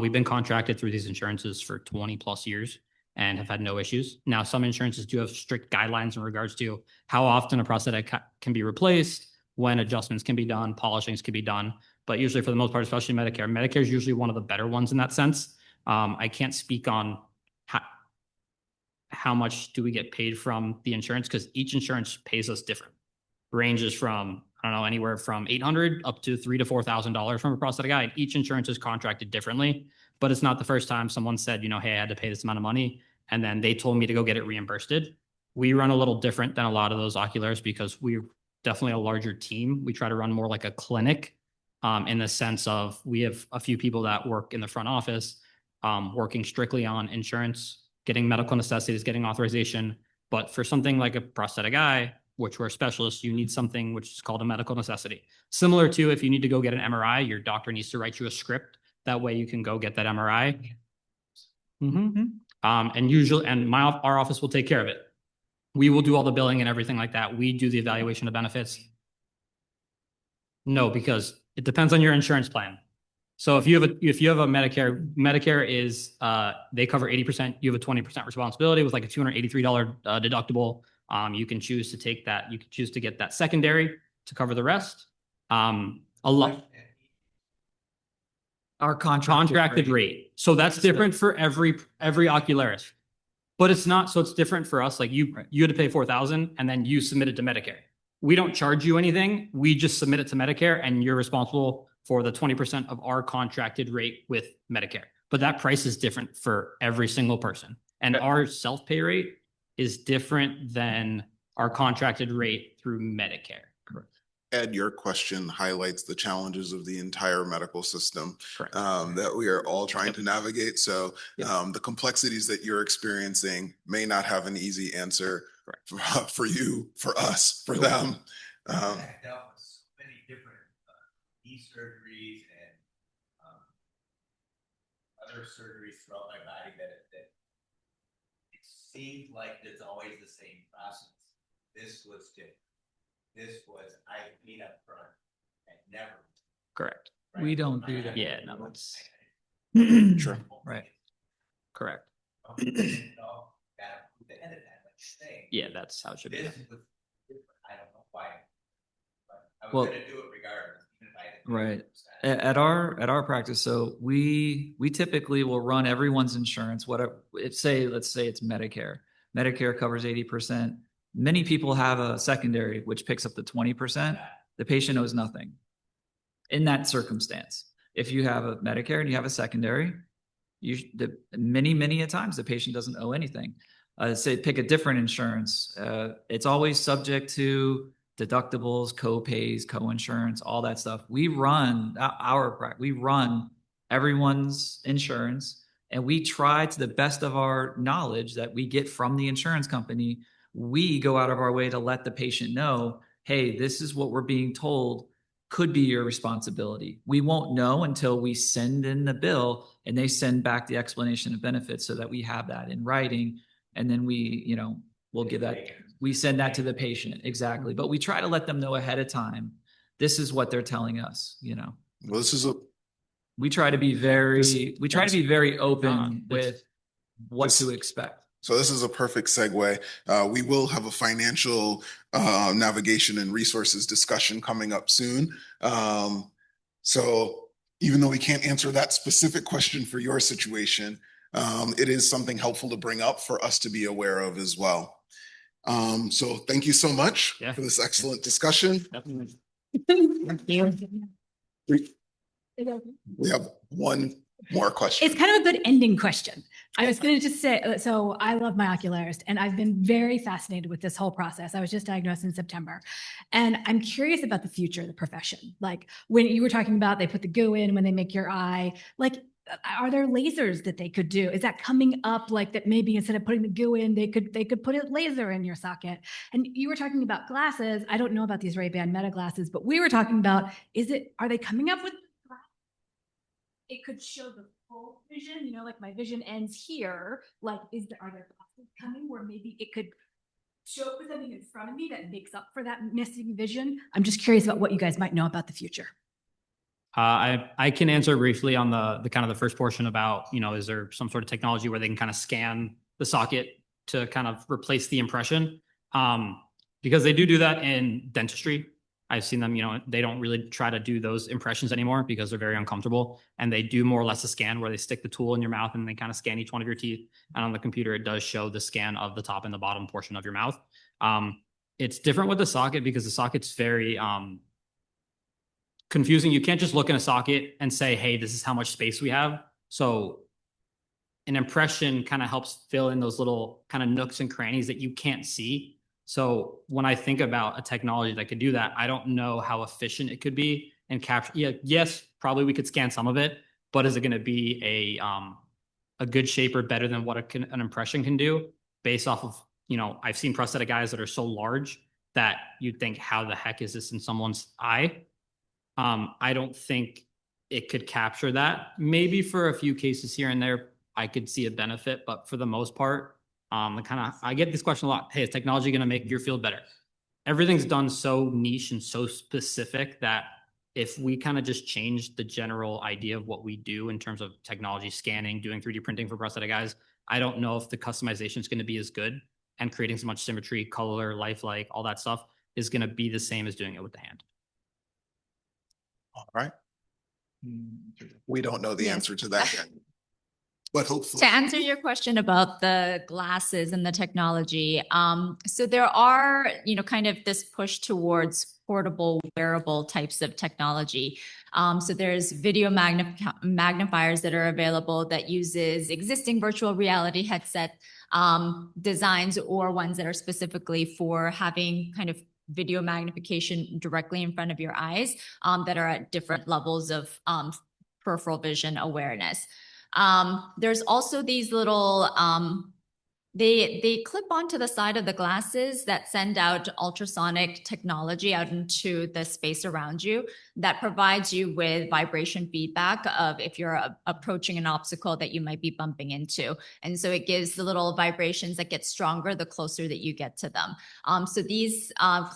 We've been contracted through these insurances for 20 plus years and have had no issues. Now, some insurances do have strict guidelines in regards to how often a prosthetic can be replaced, when adjustments can be done, polishings can be done. But usually for the most part, especially Medicare is usually one of the better ones in that sense. I can't speak on how much do we get paid from the insurance, because each insurance pays us different. Ranges from, I don't know, anywhere from $800 up to $3,000 to $4,000 from a prosthetic eye. Each insurance is contracted differently, but it's not the first time someone said, hey, I had to pay this amount of money, and then they told me to go get it reimbursed. We run a little different than a lot of those oculars because we're definitely a larger team. We try to run more like a clinic in the sense of we have a few people that work in the front office working strictly on insurance, getting medical necessities, getting authorization. But for something like a prosthetic eye, which we're specialists, you need something which is called a medical necessity. Similar to if you need to go get an MRI, your doctor needs to write you a script. That way you can go get that MRI. And our office will take care of it. We will do all the billing and everything like that. We do the evaluation of benefits. No, because it depends on your insurance plan. So if you have a Medicare is they cover 80%. You have a 20% responsibility with like a $283 deductible. You can choose to take that. You can choose to get that secondary to cover the rest. Our contracted rate. So that's different for every ocularist. But it's not, so it's different for us. Like you had to pay $4,000 and then you submit it to Medicare. We don't charge you anything. We just submit it to Medicare and you're responsible for the 20% of our contracted rate with Medicare. But that price is different for every single person. And our self-pay rate is different than our contracted rate through Medicare. Correct. Ed, your question highlights the challenges of the entire medical system that we are all trying to navigate. So the complexities that you're experiencing may not have an easy answer for you, for us, for them. I've dealt with so many different knee surgeries and other surgeries throughout my body that it seemed like it's always the same process. This was different. This was I meet up front and never. Correct. Right? We don't do that. Yeah, no, it's Sure. Right. correct. Yeah, that's how it should be. This was different. I don't know why. But I was Well, going to do it regardless. Even if I didn't right. 100%. At our practice, so we typically will run everyone's insurance. Whatever, let's say it's Medicare. Medicare covers 80%. Many people have a secondary, which picks up the 20%. The patient owes nothing. In that circumstance, if you have a Medicare and you have a secondary, many a times the patient doesn't owe anything. Say pick a different insurance. It's always subject to deductibles, co-pays, co-insurance, all that stuff. We run everyone's insurance. And we try to the best of our knowledge that we get from the insurance company, we go out of our way to let the patient know, hey, this is what we're being told could be your responsibility. We won't know until we send in the bill and they send back the explanation of benefits so that we have that in writing. And then we'll give that, we send that to the patient. Exactly. But we try to let them know ahead of time, this is what they're telling us, Well, we try to be very open with what this- to expect. So this is a perfect segue. We will have a financial navigation and resources discussion coming up soon. So even though we can't answer that specific question for your situation, it is something helpful to bring up for us to be aware of as well. So thank you so much for this excellent discussion. Definitely. We have one more question. It's kind of a good ending question. I was going to just say, so I love my ocularist and I've been very fascinated with this whole process. I was just diagnosed in September and I'm curious about the future of the profession. Like when you were talking about they put the goo in when they make your eye, like are there lasers that they could do? Is that coming up like that maybe instead of putting the goo in, they could put a laser in your socket? And you were talking about glasses. I don't know about these Ray-Ban Meta glasses, but we were talking about, are they coming up with it could show the full vision, like my vision ends here. Like, are there glasses coming where maybe it could show something in front of me that makes up for that missing vision? I'm just curious about what you guys might know about the future. I can answer briefly on the kind of the first portion about, is there some sort of technology where they can kind of scan the socket to kind of replace the impression? Because they do that in dentistry. I've seen them, they don't really try to do those impressions anymore because they're very uncomfortable. And they do more or less a scan where they stick the tool in your mouth and they kind of scan each one of your teeth. And on the computer, it does show the scan of the top and the bottom portion of your mouth. It's different with the socket because the socket's very confusing. You can't just look in a socket and say, hey, this is how much space we have. So an impression kind of helps fill in those little kind of nooks and crannies that you can't see. So when I think about a technology that could do that, I don't know how efficient it could be and capture. Yeah, yes, probably we could scan some of it, but is it going to be a good shape or better than what an impression can do based off of, I've seen prosthetic eyes that are so large that you'd think, how the heck is this in someone's eye? I don't think it could capture that. Maybe for a few cases here and there, I could see a benefit, but for the most part, I get this question a lot. Hey, is technology going to make your field better? Everything's done so niche and so specific that if we kind of just change the general idea of what we do in terms of technology, scanning, doing 3D printing for prosthetic eyes, I don't know if the customization is going to be as good, and creating so much symmetry, color, lifelike, all that stuff is going to be the same as doing it with the hand. All right. We don't know the answer to that yet. But hopefully. To answer your question about the glasses and the technology, so there are, kind of this push towards portable wearable types of technology. So there's video magnifiers that are available that uses existing virtual reality headset designs, or ones that are specifically for having kind of video magnification directly in front of your eyes that are at different levels of peripheral vision awareness. There's also these little, they clip onto the side of the glasses that send out ultrasonic technology out into the space around you that provides you with vibration feedback of if you're approaching an obstacle that you might be bumping into. And so it gives the little vibrations that get stronger the closer that you get to them. So these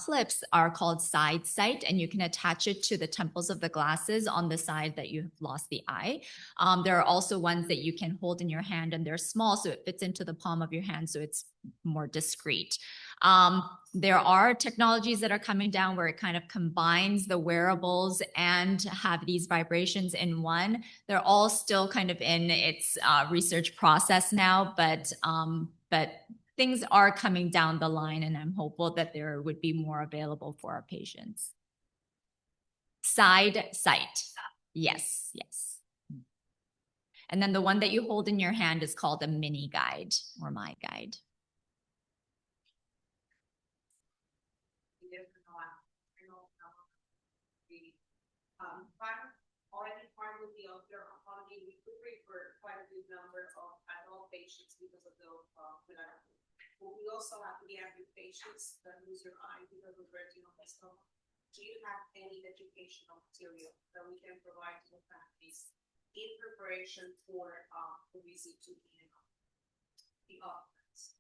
clips are called side sight, and you can attach it to the temples of the glasses on the side that you have lost the eye. There are also ones that you can hold in your hand, and they're small, so it fits into the palm of your hand, so it's more discreet. There are technologies that are coming down where it kind of combines the wearables and have these vibrations in one. They're all still kind of in its research process now, but things are coming down the line, and I'm hopeful that there would be more available for our patients. Side sight. Yes. And then the one that you hold in your hand is called a mini guide or my guide. Already part of the ocular oncology recovery for quite a good number of adult patients because of the melanoma. But we also have pediatric patients that lose their eye because of retinoblastoma. Do you have any educational material that we can provide to the families in preparation for the visit to the office?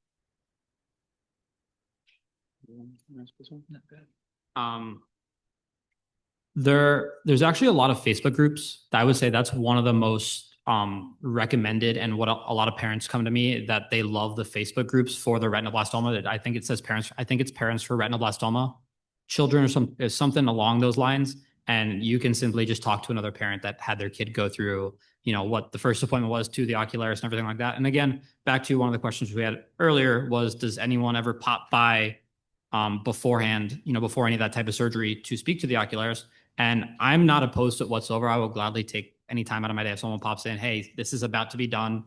There's actually a lot of Facebook groups. I would say that's one of the most recommended, and what a lot of parents come to me that they love the Facebook groups for the retinoblastoma. I think it says parents. I think it's parents for retinoblastoma children, or something along those lines. And you can simply just talk to another parent that had their kid go through, what the first appointment was to the ocularist and everything like that. And again, back to one of the questions we had earlier was, does anyone ever pop by beforehand, before any of that type of surgery to speak to the ocularist? And I'm not opposed to it whatsoever. I will gladly take any time out of my day if someone pops in, hey, this is about to be done.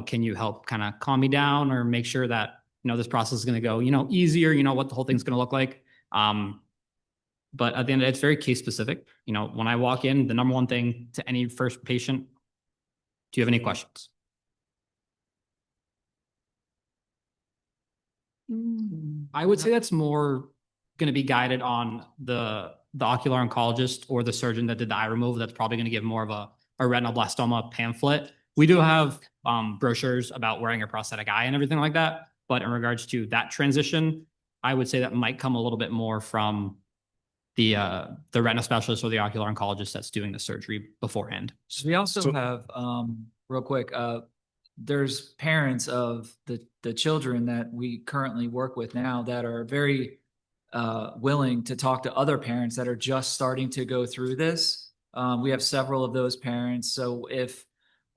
Can you help kind of calm me down or make sure that, this process is going to go, easier, what the whole thing's going to look like. But at the end, it's very case specific. When I walk in, the number one thing to any first patient, do you have any questions? I would say that's more going to be guided on the ocular oncologist or the surgeon that did the eye removal. That's probably going to give more of a retinoblastoma pamphlet. We do have brochures about wearing a prosthetic eye and everything like that. But in regards to that transition, I would say that might come a little bit more from the retina specialist or the ocular oncologist that's doing the surgery beforehand. So we also have, real quick, there's parents of the children that we currently work with now that are very willing to talk to other parents that are just starting to go through this. We have several of those parents. So if,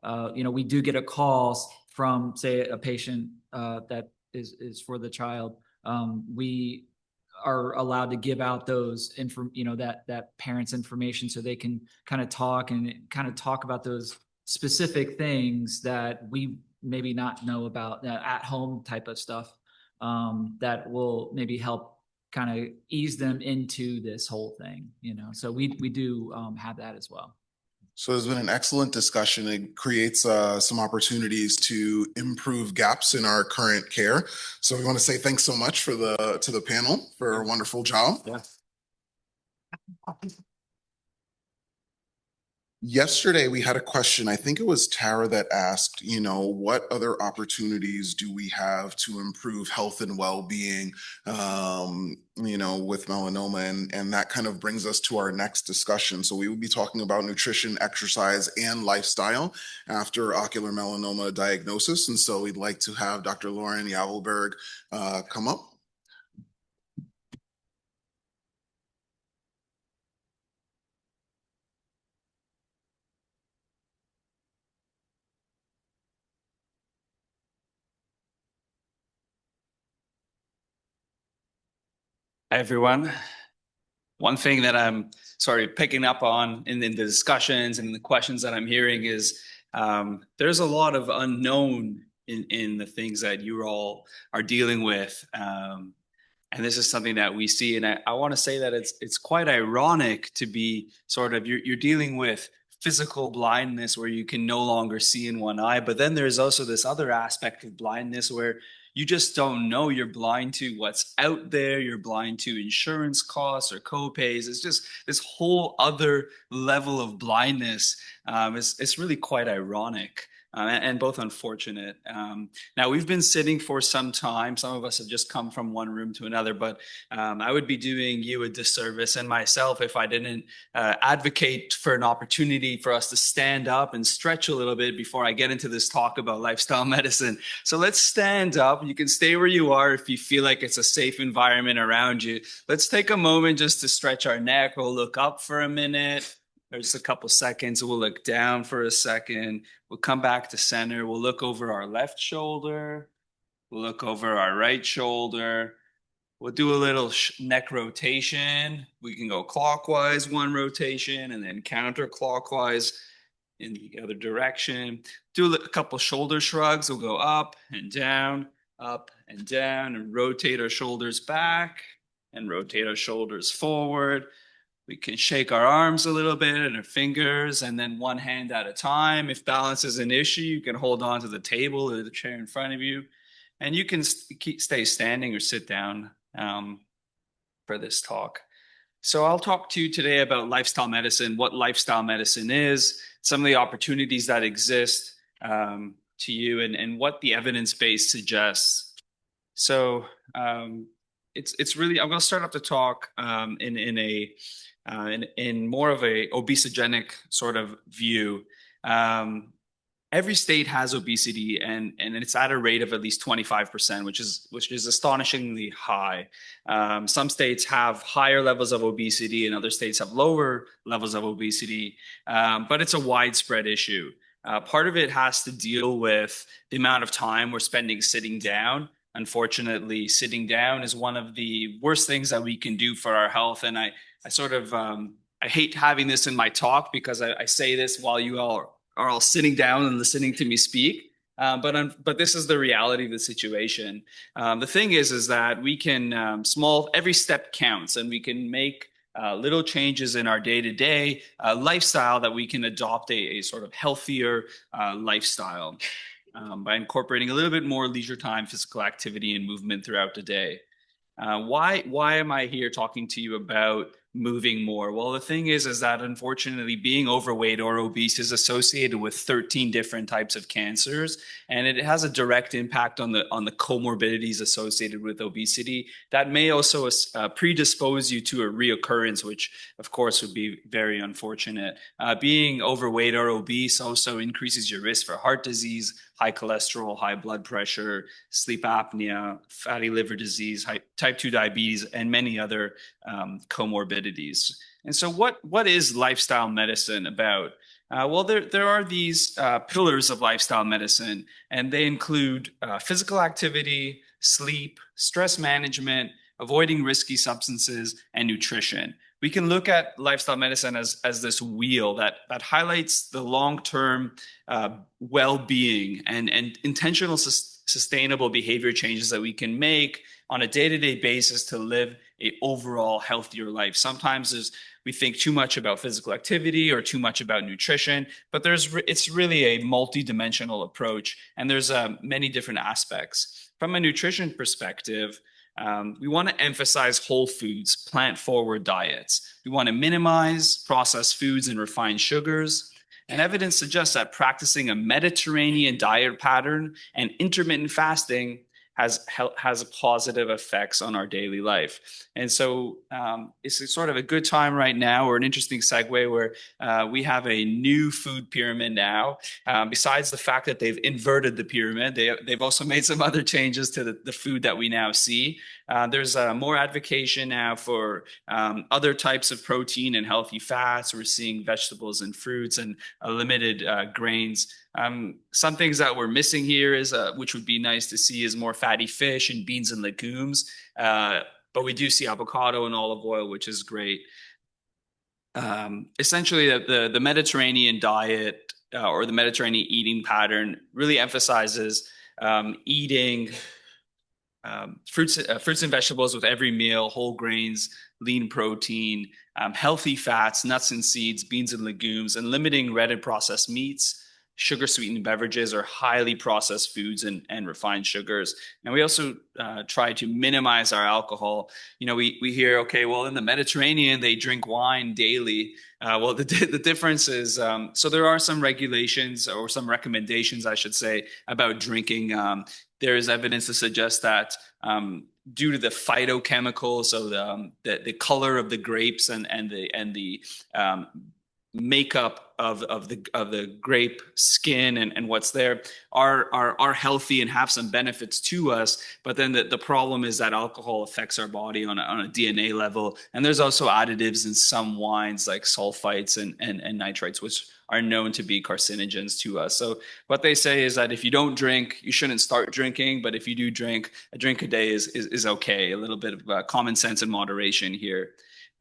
we do get a call from, say, a patient that is for the child, we are allowed to give out those that parents' information so they can kind of talk about those specific things that we maybe not know about, at home type of stuff, that will maybe help kind of ease them into this whole thing, so we do have that as well. So there's been an excellent discussion. It creates some opportunities to improve gaps in our current care. So we want to say thanks so much to the panel for a wonderful job. Yeah. Yesterday, we had a question. I think it was Tara that asked, what other opportunities do we have to improve health and well-being, with melanoma? And that kind of brings us to our next discussion. So we will be talking about nutrition, exercise, and lifestyle after ocular melanoma diagnosis. And so we'd like to have Dr. Lauren Yavelberg come up. Hi, everyone. One thing that I'm sort of picking up on in the discussions and in the questions that I'm hearing is there's a lot of unknown in the things that you all are dealing with. And this is something that we see. And I want to say that it's quite ironic to be sort of, you're dealing with physical blindness where you can no longer see in one eye. But then there's also this other aspect of blindness where you just don't know. You're blind to what's out there. You're blind to insurance costs or co-pays. It's just this whole other level of blindness. It's really quite ironic. And both unfortunate. Now, we've been sitting for some time. Some of us have just come from one room to another, but I would be doing you a disservice and myself if I didn't advocate for an opportunity for us to stand up and stretch a little bit before I get into this talk about lifestyle medicine. So let's stand up. You can stay where you are if you feel like it's a safe environment around you. Let's take a moment just to stretch our neck. We'll look up for a minute. Or just a couple seconds. We'll look down for a second. We'll come back to center. We'll look over our left shoulder. We'll look over our right shoulder. We'll do a little neck rotation. We can go clockwise, one rotation, and then counterclockwise in the other direction. Do a couple shoulder shrugs. We'll go up and down, and rotate our shoulders back and rotate our shoulders forward. We can shake our arms a little bit and our fingers, and then one hand at a time. If balance is an issue, you can hold on to the table or the chair in front of you, and you can stay standing or sit down for this talk. So I'll talk to you today about lifestyle medicine, what lifestyle medicine is, some of the opportunities that exist to you, and what the evidence base suggests. So it's really, I'm going to start off the talk in more of a obesogenic sort of view. Every state has obesity, and it's at a rate of at least 25%, which is astonishingly high. Some states have higher levels of obesity, and other states have lower levels of obesity, but it's a widespread issue. Part of it has to deal with the amount of time we're spending sitting down. Unfortunately, sitting down is one of the worst things that we can do for our health, and I hate having this in my talk because I say this while you all are all sitting down and listening to me speak. But this is the reality of the situation. The thing is that we can every step counts, and we can make little changes in our day-to-day lifestyle that we can adopt a sort of healthier lifestyle by incorporating a little bit more leisure time, physical activity, and movement throughout the day. Why am I here talking to you about moving more? Well, the thing is that unfortunately being overweight or obese is associated with 13 different types of cancers, and it has a direct impact on the comorbidities associated with obesity that may also predispose you to a reoccurrence, which of course would be very unfortunate. Being overweight or obese also increases your risk for heart disease, high cholesterol, high blood pressure, sleep apnea, fatty liver disease, type 2 diabetes, and many other comorbidities. And so what is lifestyle medicine about? Well, there are these pillars of lifestyle medicine, and they include physical activity, sleep, stress management, avoiding risky substances, and nutrition. We can look at lifestyle medicine as this wheel that highlights the long-term well-being and intentional sustainable behavior changes that we can make on a day-to-day basis to live an overall healthier life. Sometimes we think too much about physical activity or too much about nutrition, but it's really a multi-dimensional approach, and there's many different aspects. From a nutrition perspective, we want to emphasize whole foods, plant-forward diets. We want to minimize processed foods and refined sugars. And evidence suggests that practicing a Mediterranean diet pattern and intermittent fasting has positive effects on our daily life. And so it's sort of a good time right now, or an interesting segue, where we have a new food pyramid now. Besides the fact that they've inverted the pyramid, they've also made some other changes to the food that we now see. There's more advocacy now for other types of protein and healthy fats. We're seeing vegetables and fruits and limited grains. Some things that we're missing here is, which would be nice to see, is more fatty fish and beans and legumes. But we do see avocado and olive oil, which is great. Essentially, the Mediterranean diet or the Mediterranean eating pattern really emphasizes eating fruits and vegetables with every meal, whole grains, lean protein, healthy fats, nuts and seeds, beans and legumes, and limiting red and processed meats, sugar-sweetened beverages, or highly processed foods and refined sugars. And we also try to minimize our alcohol. You know, we hear, okay, well, in the Mediterranean, they drink wine daily. Well, the difference is, so there are some regulations, or some recommendations, I should say, about drinking. There is evidence to suggest that due to the phytochemicals, so the color of the grapes and the makeup of the grape skin and what's there are healthy and have some benefits to us. But then the problem is that alcohol affects our body on a DNA level. And there's also additives in some wines like sulfites and nitrates, which are known to be carcinogens to us. So what they say is that if you don't drink, you shouldn't start drinking. But if you do drink, a drink a day is okay. A little bit of common sense and moderation here.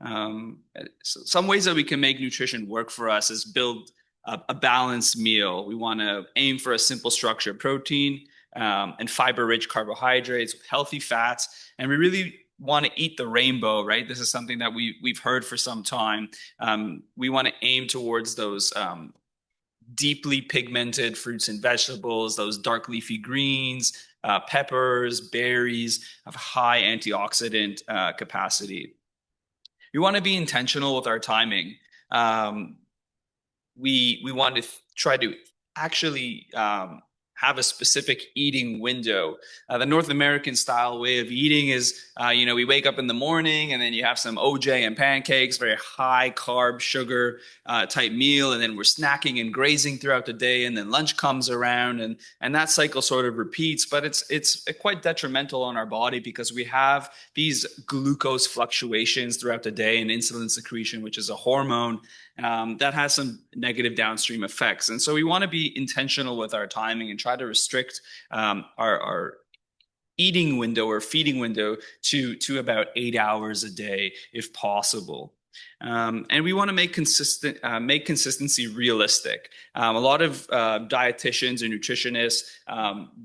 So some ways that we can make nutrition work for us is build a balanced meal. We want to aim for a simple structure: protein and fiber-rich carbohydrates with healthy fats. And we really want to eat the rainbow, right? This is something that we've heard for some time. We want to aim towards those deeply pigmented fruits and vegetables, those dark leafy greens, peppers, berries of high antioxidant capacity. We want to be intentional with our timing. We want to try to actually have a specific eating window. The North American style way of eating is, we wake up in the morning and then you have some OJ and pancakes, very high carb, sugar type meal. And then we're snacking and grazing throughout the day. And then lunch comes around and that cycle sort of repeats, but it's quite detrimental on our body because we have these glucose fluctuations throughout the day and insulin secretion, which is a hormone that has some negative downstream effects. And so we want to be intentional with our timing and try to restrict our eating window or feeding window to about 8 hours a day, if possible. And we want to make consistency realistic. A lot of dietitians and nutritionists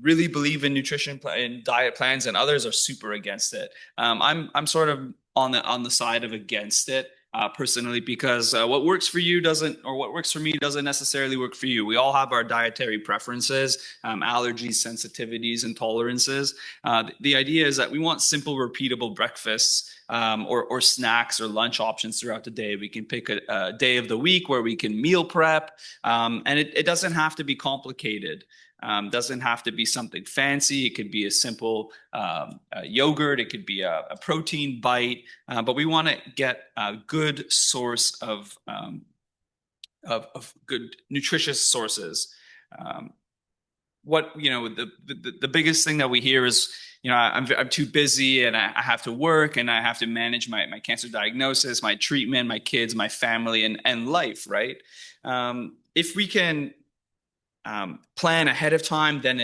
really believe in in diet plans, and others are super against it. I'm sort of on the side of against it. Personally, because what works for you what works for me doesn't necessarily work for you. We all have our dietary preferences, allergies, sensitivities, and tolerances. The idea is that we want simple, repeatable breakfasts or snacks or lunch options throughout the day. We can pick a day of the week where we can meal prep, and it doesn't have to be complicated. Doesn't have to be something fancy. It could be a simple yogurt. It could be a protein bite. But we want to get a good source of good nutritious sources. The biggest thing that we hear is, I'm too busy and I have to work and I have to manage my cancer diagnosis, my treatment, my kids, my family, and life, right? If we can plan ahead of time, then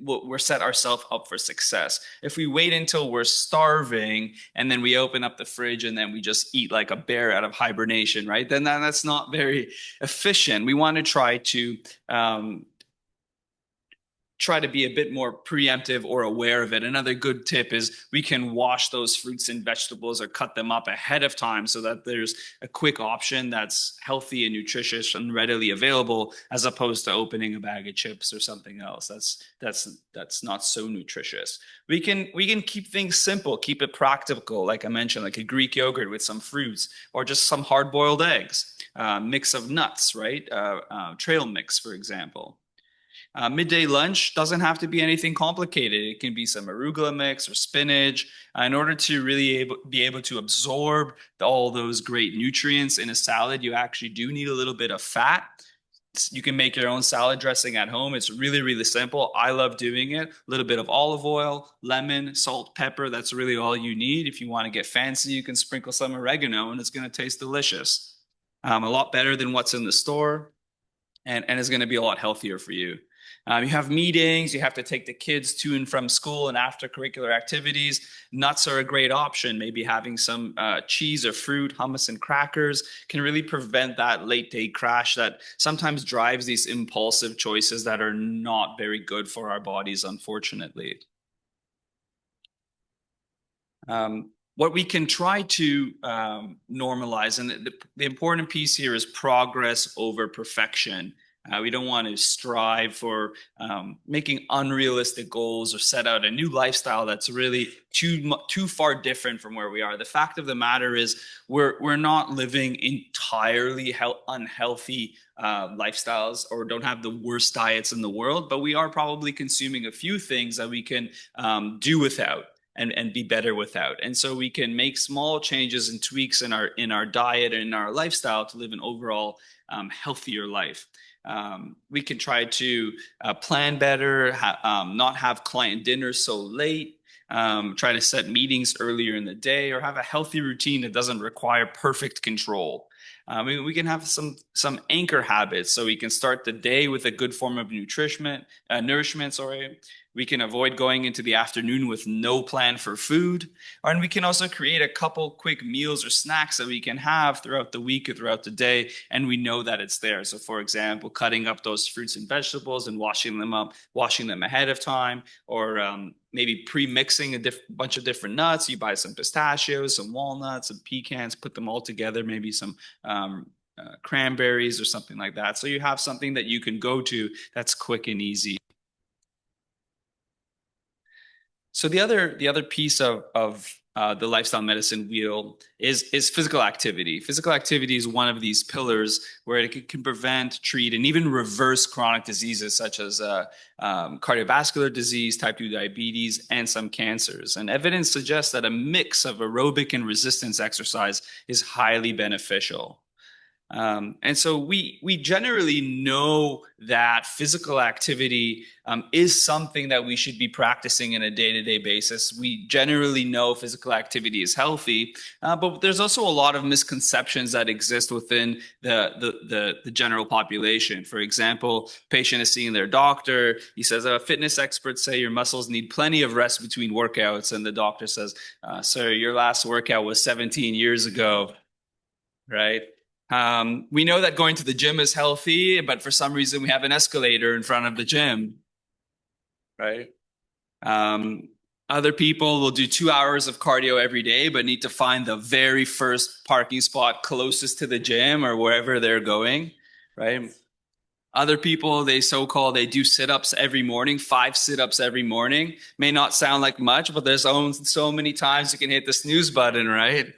we're set ourselves up for success. If we wait until we're starving and then we open up the fridge and then we just eat like a bear out of hibernation, right? Then that's not very efficient. We want to try to be a bit more preemptive or aware of it. Another good tip is we can wash those fruits and vegetables or cut them up ahead of time so that there's a quick option that's healthy and nutritious and readily available, as opposed to opening a bag of chips or something else that's not so nutritious. We can keep things simple, keep it practical, like I mentioned, like a Greek yogurt with some fruits or just some hard-boiled eggs, mix of nuts, right? Trail mix, for example. Midday lunch doesn't have to be anything complicated. It can be some arugula mix or spinach. In order to really be able to absorb all those great nutrients in a salad, you actually do need a little bit of fat. You can make your own salad dressing at home. It's really, really simple. I love doing it. A little bit of olive oil, lemon, salt, pepper. That's really all you need. If you want to get fancy, you can sprinkle some oregano and it's going to taste delicious. A lot better than what's in the store, and it's going to be a lot healthier for you. You have meetings, you have to take the kids to and from school and after curricular activities. Nuts are a great option. Maybe having some cheese or fruit, hummus and crackers can really prevent that late day crash that sometimes drives these impulsive choices that are not very good for our bodies, unfortunately. What we can try to normalize, and the important piece here is progress over perfection. We don't want to strive for making unrealistic goals or set out a new lifestyle that's really too far different from where we are. The fact of the matter is we're not living entirely unhealthy lifestyles or don't have the worst diets in the world, but we are probably consuming a few things that we can do without and be better without. And so we can make small changes and tweaks in our diet and in our lifestyle to live an overall healthier life. We can try to plan better, not have client dinners so late, try to set meetings earlier in the day, or have a healthy routine that doesn't require perfect control. We can have some anchor habits, so we can start the day with a good form of nourishment, We can avoid going into the afternoon with no plan for food. And we can also create a couple quick meals or snacks that we can have throughout the week or throughout the day, and we know that it's there. So for example, cutting up those fruits and vegetables and washing them ahead of time, or maybe pre-mixing a bunch of different nuts. You buy some pistachios, some walnuts, some pecans, put them all together, maybe some cranberries or something like that. So you have something that you can go to that's quick and easy. So the other piece of the lifestyle medicine wheel is physical activity. Physical activity is one of these pillars where it can prevent, treat, and even reverse chronic diseases such as cardiovascular disease, type 2 diabetes, and some cancers. And evidence suggests that a mix of aerobic and resistance exercise is highly beneficial. And so we generally know that physical activity is something that we should be practicing in a day-to-day basis. We generally know physical activity is healthy, but there's also a lot of misconceptions that exist within the general population. For example, patient is seeing their doctor. He says, fitness experts say your muscles need plenty of rest between workouts. And the doctor says, sir, your last workout was 17 years ago, right? We know that going to the gym is healthy, but for some reason we have an escalator in front of the gym, right? Other people will do 2 hours of cardio every day, but need to find the very first parking spot closest to the gym or wherever they're going, right? Other people, they do sit-ups every morning, 5 sit-ups every morning. May not sound like much, but there's so many times you can hit the snooze button, right?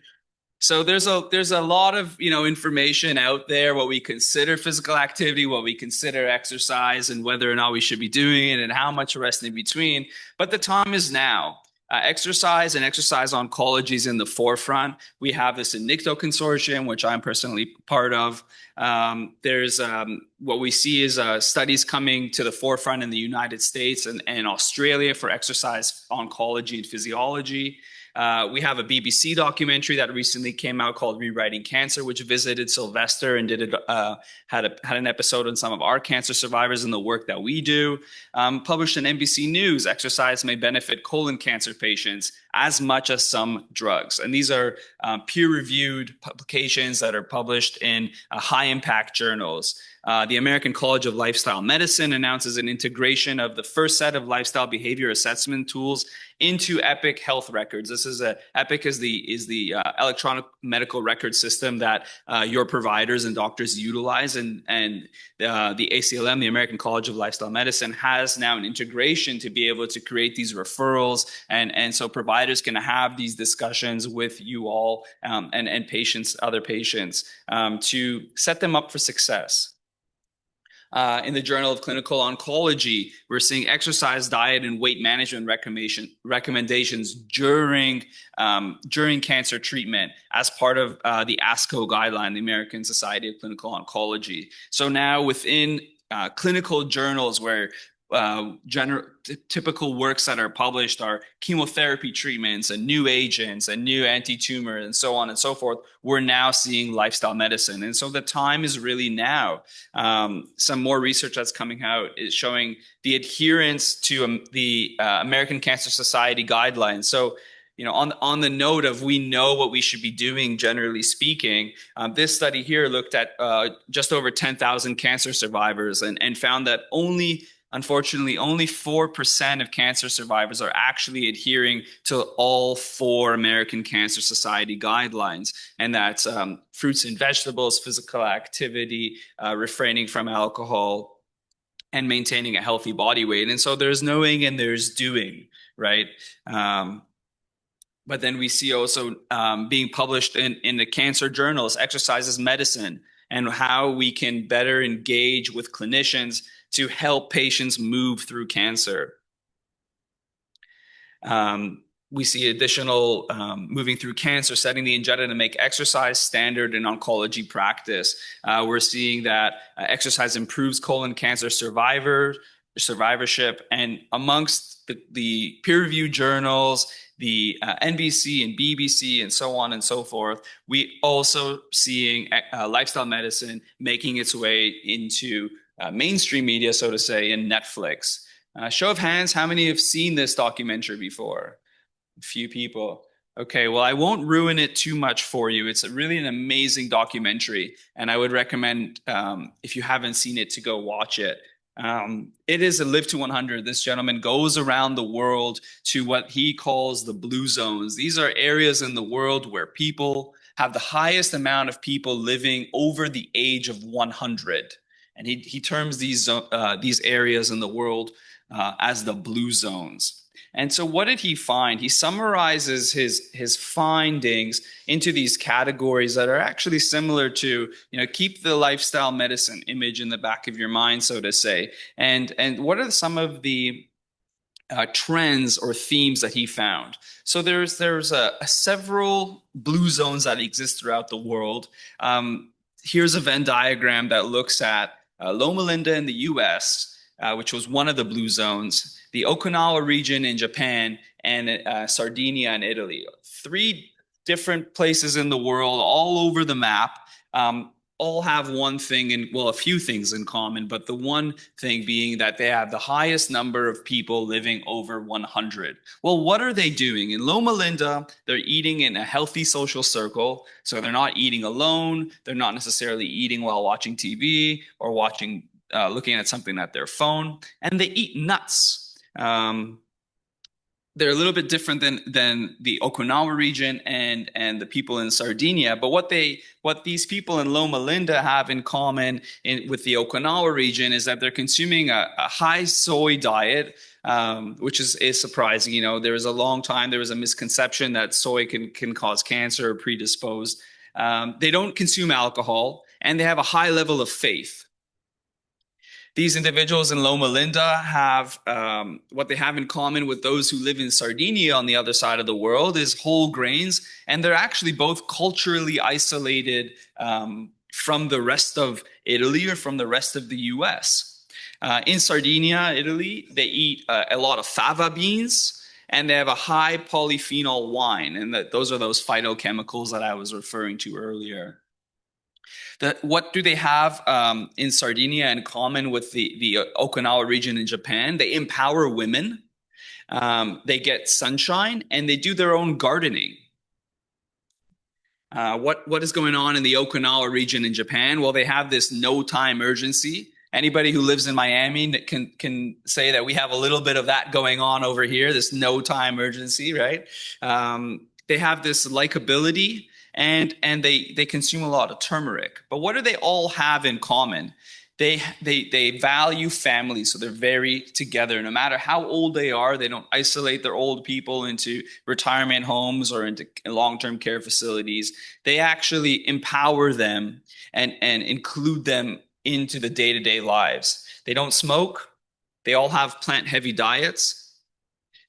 So there's a lot of information out there, what we consider physical activity, what we consider exercise, and whether or not we should be doing it, and how much rest in between. But the time is now. Exercise and exercise oncology is in the forefront. We have this INICTO consortium, which I'm personally part of. There's what we see is studies coming to the forefront in the United States and Australia for exercise oncology and physiology. We have a BBC documentary that recently came out called Rewriting Cancer, which visited Sylvester and had an episode on some of our cancer survivors and the work that we do. Published in NBC News, exercise may benefit colon cancer patients as much as some drugs. And these are peer-reviewed publications that are published in high-impact journals. The American College of Lifestyle Medicine announces an integration of the first set of lifestyle behavior assessment tools into Epic Health Records. Epic is the electronic medical record system that your providers and doctors utilize, and the ACLM, the American College of Lifestyle Medicine, has now an integration to be able to create these referrals, and so providers can have these discussions with you all and patients, other patients, to set them up for success. In the Journal of Clinical Oncology, we're seeing exercise, diet, and weight management recommendations during cancer treatment as part of the ASCO guideline, the American Society of Clinical Oncology. So now within clinical journals where typical works that are published are chemotherapy treatments and new agents and new anti-tumor and so on and so forth, we're now seeing lifestyle medicine. And so the time is really now. Some more research that's coming out is showing the adherence to the American Cancer Society guidelines. So, on the note of we know what we should be doing, generally speaking, this study here looked at just over 10,000 cancer survivors and found that unfortunately, only 4% of cancer survivors are actually adhering to all 4 American Cancer Society guidelines. And that's fruits and vegetables, physical activity, refraining from alcohol, and maintaining a healthy body weight. And so there's knowing and there's doing, right? But then we see also being published in the cancer journals, Exercise is Medicine, and how we can better engage with clinicians to help patients move through cancer. We see additional moving through cancer, setting the agenda to make exercise standard in oncology practice. We're seeing that exercise improves colon cancer survivorship, and amongst the peer-reviewed journals, the NBC and BBC and so on and so forth, we also seeing lifestyle medicine making its way into mainstream media, so to say, in Netflix. Show of hands, how many have seen this documentary before? A few people. Okay, well, I won't ruin it too much for you. It's really an amazing documentary, and I would recommend, if you haven't seen it, to go watch it. It is a Live to 100. This gentleman goes around the world to what he calls the blue zones. These are areas in the world where people have the highest amount of people living over the age of 100. And he terms these areas in the world as the blue zones. And so what did he find? He summarizes his findings into these categories that are actually similar to, keep the lifestyle medicine image in the back of your mind, so to say. And what are some of the trends or themes that he found? So there's several blue zones that exist throughout the world. Here's a Venn diagram that looks at Loma Linda in the US, which was one of the blue zones, the Okinawa region in Japan, and Sardinia in Italy. 3 different places in the world, all over the map, all have one thing, a few things in common, but the one thing being that they have the highest number of people living over 100. Well, what are they doing? In Loma Linda, they're eating in a healthy social circle, so they're not eating alone, they're not necessarily eating while watching TV or looking at something at their phone, and they eat nuts. They're a little bit different than the Okinawa region and the people in Sardinia. But what these people in Loma Linda have in common with the Okinawa region is that they're consuming a high soy diet, which is surprising. There was a long time, there was a misconception that soy can cause cancer or predispose. They don't consume alcohol, and they have a high level of faith. These individuals in Loma Linda have what they have in common with those who live in Sardinia on the other side of the world is whole grains, and they're actually both culturally isolated from the rest of Italy or from the rest of the US. In Sardinia, Italy, they eat a lot of fava beans, and they have a high polyphenol wine, and those are those phytochemicals that I was referring to earlier. What do they have in Sardinia in common with the Okinawa region in Japan? They empower women, they get sunshine, and they do their own gardening. What is going on in the Okinawa region in Japan? Well, they have this no-time urgency. Anybody who lives in Miami can say that we have a little bit of that going on over here, this no-time urgency, right? They have this likability, and they consume a lot of turmeric. But what do they all have in common? They value family, so they're very together. No matter how old they are, they don't isolate their old people into retirement homes or into long-term care facilities. They actually empower them and include them into the day-to-day lives. They don't smoke. They all have plant-heavy diets.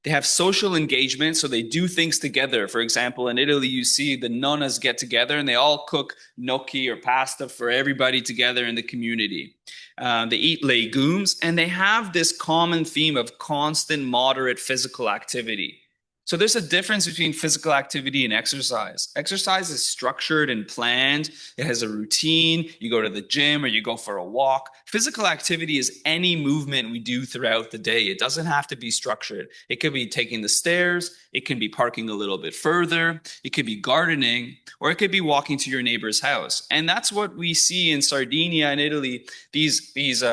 They have social engagement, so they do things together. For example, in Italy, you see the nonnas get together and they all cook gnocchi or pasta for everybody together in the community. They eat legumes, and they have this common theme of constant, moderate physical activity. So there's a difference between physical activity and exercise. Exercise is structured and planned. It has a routine. You go to the gym or you go for a walk. Physical activity is any movement we do throughout the day. It doesn't have to be structured. It could be taking the stairs. It can be parking a little bit further. It could be gardening, or it could be walking to your neighbor's house. And that's what we see in Sardinia and Italy. These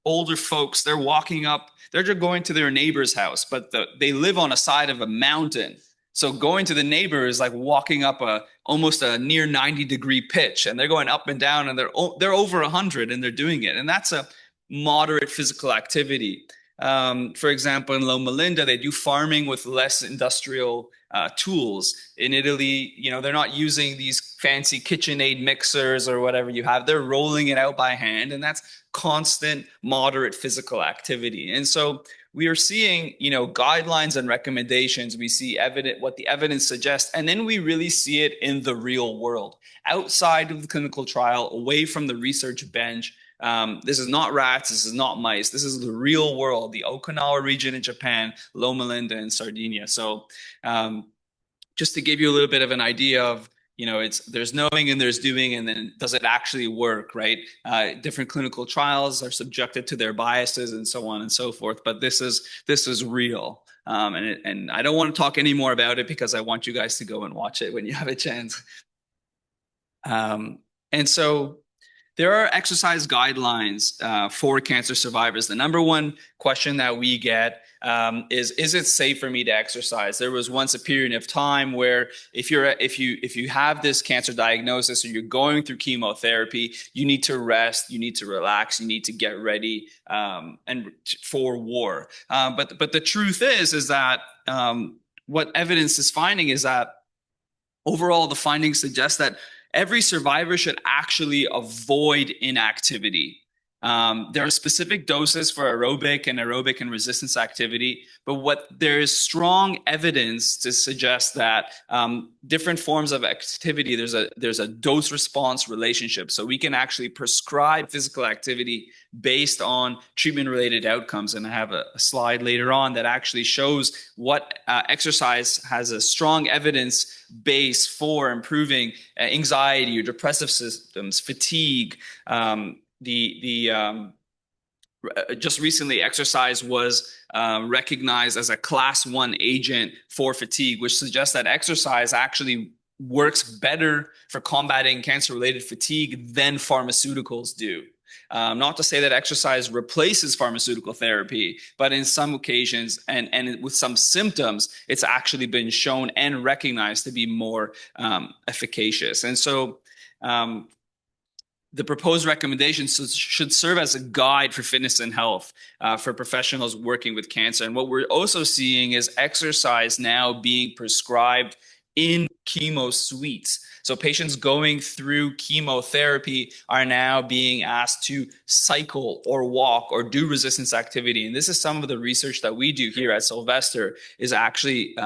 older folks, they're walking up. They're just going to their neighbor's house, but they live on a side of a mountain. So going to the neighbor is like walking up almost a near 90-degree pitch, and they're going up and down, and they're over 100, and they're doing it. And that's a moderate physical activity. For example, in Loma Linda, they do farming with less industrial tools. In Italy, they're not using these fancy KitchenAid mixers or whatever you have. They're rolling it out by hand, and that's constant, moderate physical activity. And so we are seeing, guidelines and recommendations. We see what the evidence suggests, and then we really see it in the real world, outside of the clinical trial, away from the research bench. This is not rats. This is not mice. This is the real world, the Okinawa region in Japan, Loma Linda and Sardinia. So just to give you a little bit of an idea of there's knowing and there's doing, and then does it actually work, right? Different clinical trials are subjected to their biases and so on and so forth, but this is real. And I don't want to talk any more about it because I want you guys to go and watch it when you have a chance. And so there are exercise guidelines for cancer survivors. The number one question that we get is it safe for me to exercise? There was once a period of time where if you have this cancer diagnosis or you're going through chemotherapy, you need to rest, you need to relax, you need to get ready and for war. But the truth is that what evidence is finding is that overall the findings suggest that every survivor should actually avoid inactivity. There are specific doses for aerobic and resistance activity, but there is strong evidence to suggest that different forms of activity, there's a dose response relationship. So we can actually prescribe physical activity based on treatment related outcomes. And I have a slide later on that actually shows what exercise has a strong evidence base for improving anxiety or depressive symptoms, fatigue. Just recently, exercise was recognized as a class 1 agent for fatigue, which suggests that exercise actually works better for combating cancer-related fatigue than pharmaceuticals do. Not to say that exercise replaces pharmaceutical therapy, but in some occasions and with some symptoms, it's actually been shown and recognized to be more efficacious. And so the proposed recommendations should serve as a guide for fitness and health for professionals working with cancer. And what we're also seeing is exercise now being prescribed in chemo suites. So patients going through chemotherapy are now being asked to cycle or walk or do resistance activity. And this is some of the research that we do here at Sylvester, is actually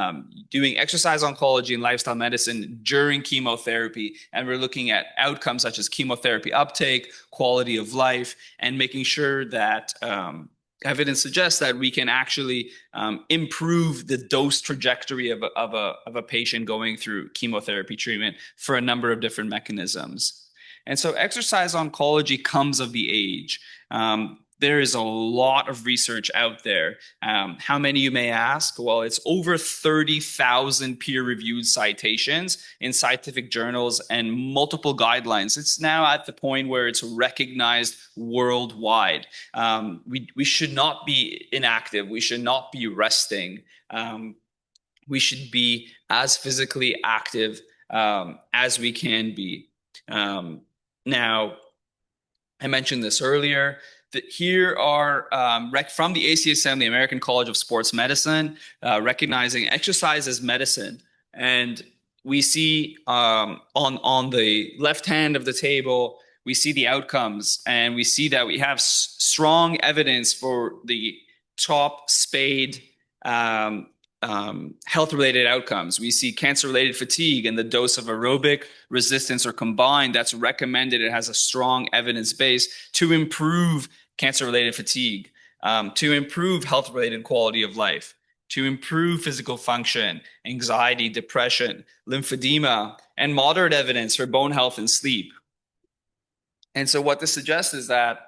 doing exercise oncology and lifestyle medicine during chemotherapy. And we're looking at outcomes such as chemotherapy uptake, quality of life, and making sure that evidence suggests that we can actually improve the dose trajectory of a patient going through chemotherapy treatment for a number of different mechanisms. And so exercise oncology comes of the age. There is a lot of research out there. How many, you may ask? Well, it's over 30,000 peer-reviewed citations in scientific journals and multiple guidelines. It's now at the point where it's recognized worldwide. We should not be inactive. We should not be resting. We should be as physically active as we can be. Now, I mentioned this earlier, that here are from the ACSM, the American College of Sports Medicine, recognizing exercise as medicine. And we see on the left hand of the table, we see the outcomes, and we see that we have strong evidence for the top SPADE health-related outcomes. We see cancer-related fatigue, and the dose of aerobic, resistance, or combined that's recommended. It has a strong evidence base to improve cancer-related fatigue, to improve health-related quality of life, to improve physical function, anxiety, depression, lymphedema, and moderate evidence for bone health and sleep. And so what this suggests is that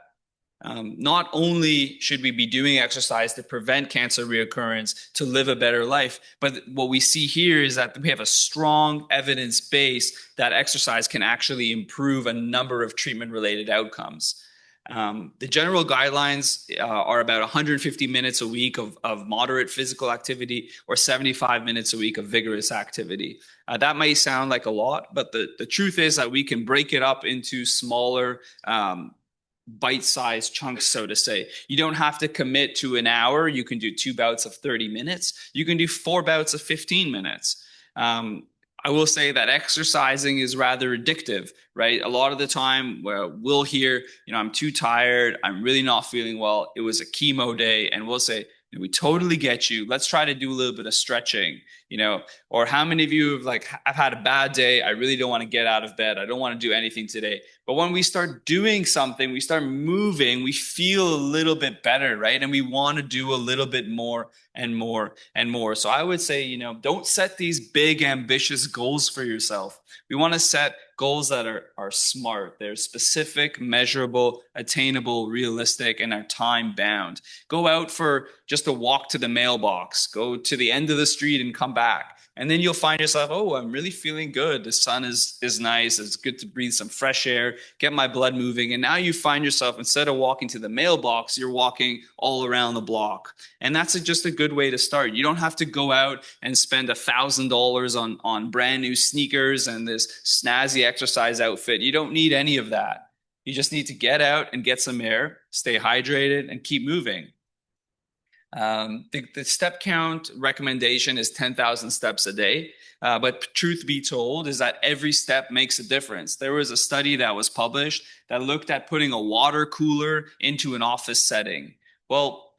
not only should we be doing exercise to prevent cancer reoccurrence, to live a better life, but what we see here is that we have a strong evidence base that exercise can actually improve a number of treatment-related outcomes. The general guidelines are about 150 minutes a week of moderate physical activity or 75 minutes a week of vigorous activity. That may sound like a lot, but the truth is that we can break it up into smaller bite-sized chunks, so to say. You don't have to commit to an hour. You can do 2 bouts of 30 minutes. You can do 4 bouts of 15 minutes. I will say that exercising is rather addictive, right? A lot of the time we'll hear, I'm too tired. I'm really not feeling well. It was a chemo day. And we'll say, we totally get you. Let's try to do a little bit of stretching, or how many of you have I've had a bad day. I really don't want to get out of bed. I don't want to do anything today. But when we start doing something, we start moving, we feel a little bit better, right? And we want to do a little bit more and more and more. So I would say, don't set these big, ambitious goals for yourself. We want to set goals that are smart. They're specific, measurable, attainable, realistic, and are time bound. Go out for just a walk to the mailbox. Go to the end of the street and come back. And then you'll find yourself, oh, I'm really feeling good. The sun is nice. It's good to breathe some fresh air, get my blood moving. And now you find yourself, instead of walking to the mailbox, you're walking all around the block. And that's just a good way to start. You don't have to go out and spend $1,000 on brand new sneakers and this snazzy exercise outfit. You don't need any of that. You just need to get out and get some air, stay hydrated, and keep moving. The step count recommendation is 10,000 steps a day. But truth be told is that every step makes a difference. There was a study that was published that looked at putting a water cooler into an office setting. Well,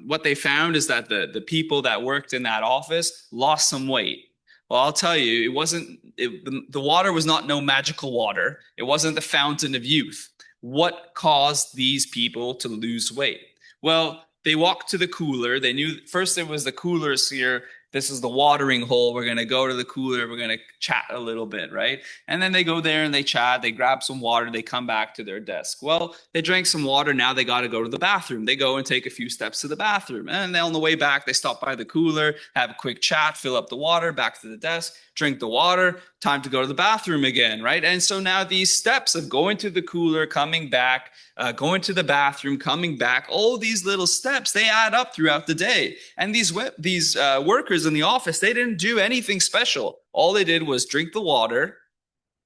what they found is that the people that worked in that office lost some weight. Well, I'll tell you, the water was not no magical water. It wasn't the fountain of youth. What caused these people to lose weight? Well, they walked to the cooler. They knew first it was the coolers here. This is the watering hole. We're going to go to the cooler. We're going to chat a little bit, right? And then they go there and they chat. They grab some water. They come back to their desk. Well, they drank some water. Now they got to go to the bathroom. They go and take a few steps to the bathroom. And then on the way back, they stop by the cooler, have a quick chat, fill up the water, back to the desk, drink the water, time to go to the bathroom again, right? And so now these steps of going to the cooler, coming back, going to the bathroom, coming back, all these little steps, they add up throughout the day. And these workers in the office, they didn't do anything special. All they did was drink the water,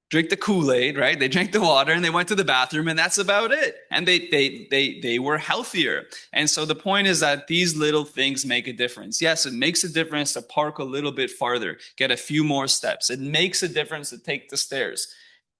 drink the Kool-Aid, right? They drank the water and they went to the bathroom, and that's about it. And they were healthier. And so the point is that these little things make a difference. Yes, it makes a difference to park a little bit farther, get a few more steps. It makes a difference to take the stairs.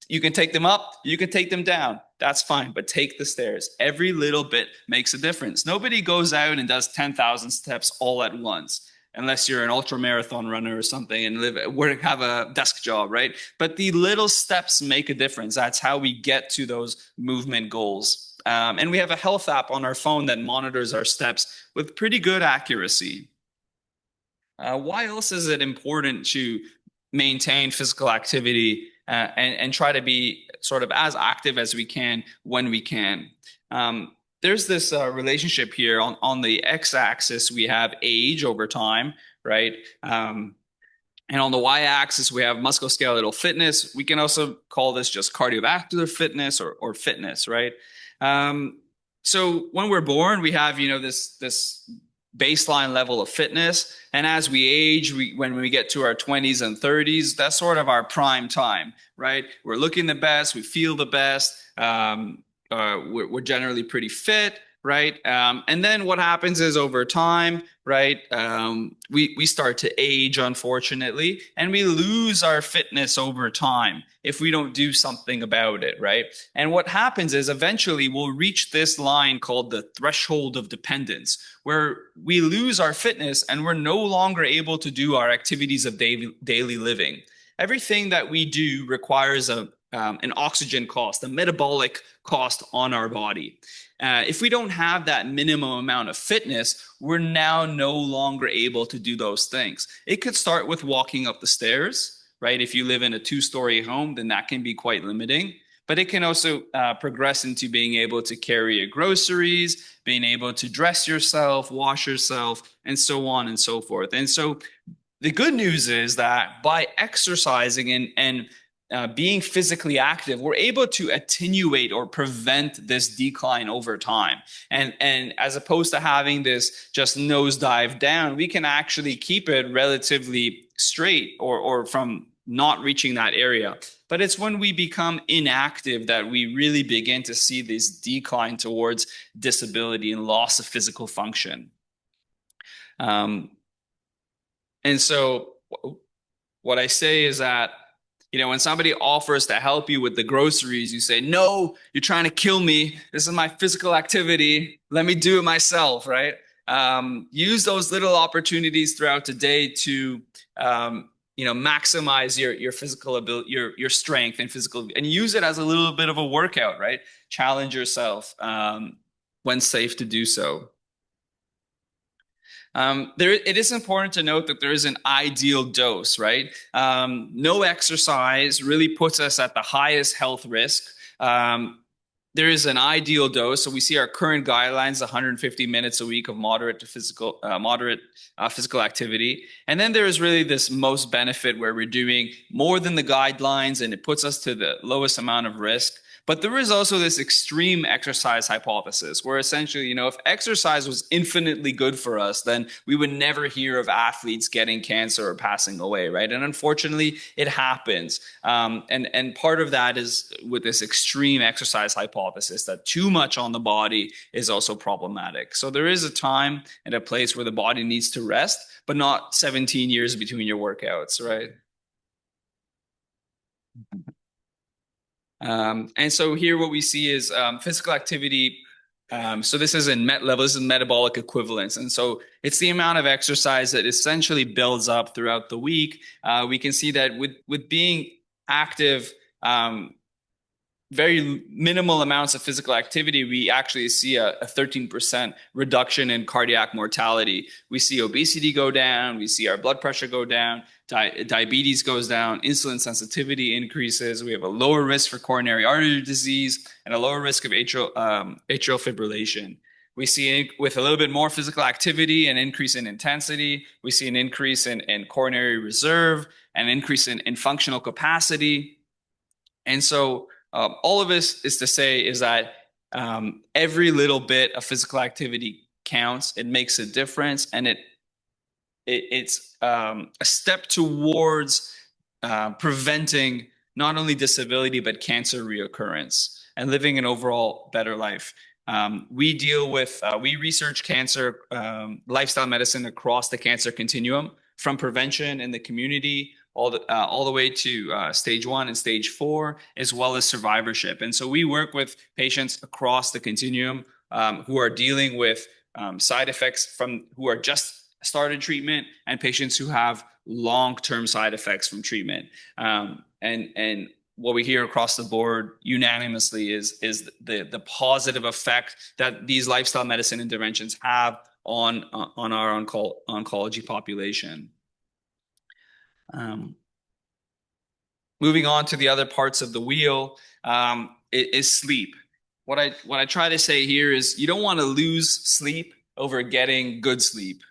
You can take them up, you can take them down. That's fine, but take the stairs. Every little bit makes a difference. Nobody goes out and does 10,000 steps all at once, unless you're an ultra marathon runner or something and have a desk job, right? But the little steps make a difference. That's how we get to those movement goals. And we have a health app on our phone that monitors our steps with pretty good accuracy. Why else is it important to maintain physical activity and try to be sort of as active as we can when we can? There's this relationship here on the x-axis. We have age over time, right? And on the y-axis, we have musculoskeletal fitness. We can also call this just cardiovascular fitness or fitness, right? So when we're born, we have, this baseline level of fitness. And as we age, when we get to our 20s and 30s, that's sort of our prime time, right? We're looking the best, we feel the best, we're generally pretty fit, right? And then what happens is over time, right, we start to age, unfortunately, and we lose our fitness over time if we don't do something about it, right? And what happens is eventually we'll reach this line called the threshold of dependence, where we lose our fitness and we're no longer able to do our activities of daily living. Everything that we do requires an oxygen cost, a metabolic cost on our body. If we don't have that minimum amount of fitness, we're now no longer able to do those things. It could start with walking up the stairs, right? If you live in a 2-story home, then that can be quite limiting. But it can also progress into being able to carry your groceries, being able to dress yourself, wash yourself, and so on and so forth. And so the good news is that by exercising and being physically active, we're able to attenuate or prevent this decline over time. And as opposed to having this just nosedive down, we can actually keep it relatively straight or from not reaching that area. But it's when we become inactive that we really begin to see this decline towards disability and loss of physical function. And so what I say is that, when somebody offers to help you with the groceries, you say, no, you're trying to kill me. This is my physical activity. Let me do it myself, right? Use those little opportunities throughout the day to, maximize your physical ability, your strength and physical, and use it as a little bit of a workout, right? Challenge yourself when safe to do so. It is important to note that there is an ideal dose, right? No exercise really puts us at the highest health risk. There is an ideal dose. So we see our current guidelines, 150 minutes a week of moderate physical activity. And then there is really this most benefit where we're doing more than the guidelines and it puts us to the lowest amount of risk. But there is also this extreme exercise hypothesis where essentially, if exercise was infinitely good for us, then we would never hear of athletes getting cancer or passing away, right? And unfortunately, it happens. And part of that is with this extreme exercise hypothesis that too much on the body is also problematic. So there is a time and a place where the body needs to rest, but not 17 years between your workouts, right? And so here what we see is physical activity. So this is in MET level, this is metabolic equivalence. And so it's the amount of exercise that essentially builds up throughout the week. We can see that with being active, very minimal amounts of physical activity, we actually see a 13% reduction in cardiac mortality. We see obesity go down, we see our blood pressure go down, diabetes goes down, insulin sensitivity increases, we have a lower risk for coronary artery disease, and a lower risk of atrial fibrillation. We see with a little bit more physical activity, an increase in intensity. We see an increase in coronary reserve, an increase in functional capacity. And so all of this is to say is that every little bit of physical activity counts. It makes a difference, and it's a step towards preventing not only disability but cancer reoccurrence and living an overall better life. We research cancer, lifestyle medicine across the cancer continuum, from prevention in the community all the way to stage 1 and stage 4, as well as survivorship. And so we work with patients across the continuum who are dealing with side effects who are just started treatment, and patients who have long-term side effects from treatment. And what we hear across the board unanimously is the positive effect that these lifestyle medicine interventions have on our oncology population. Moving on to the other parts of the wheel is sleep. What I try to say here is you don't want to lose sleep over getting good sleep.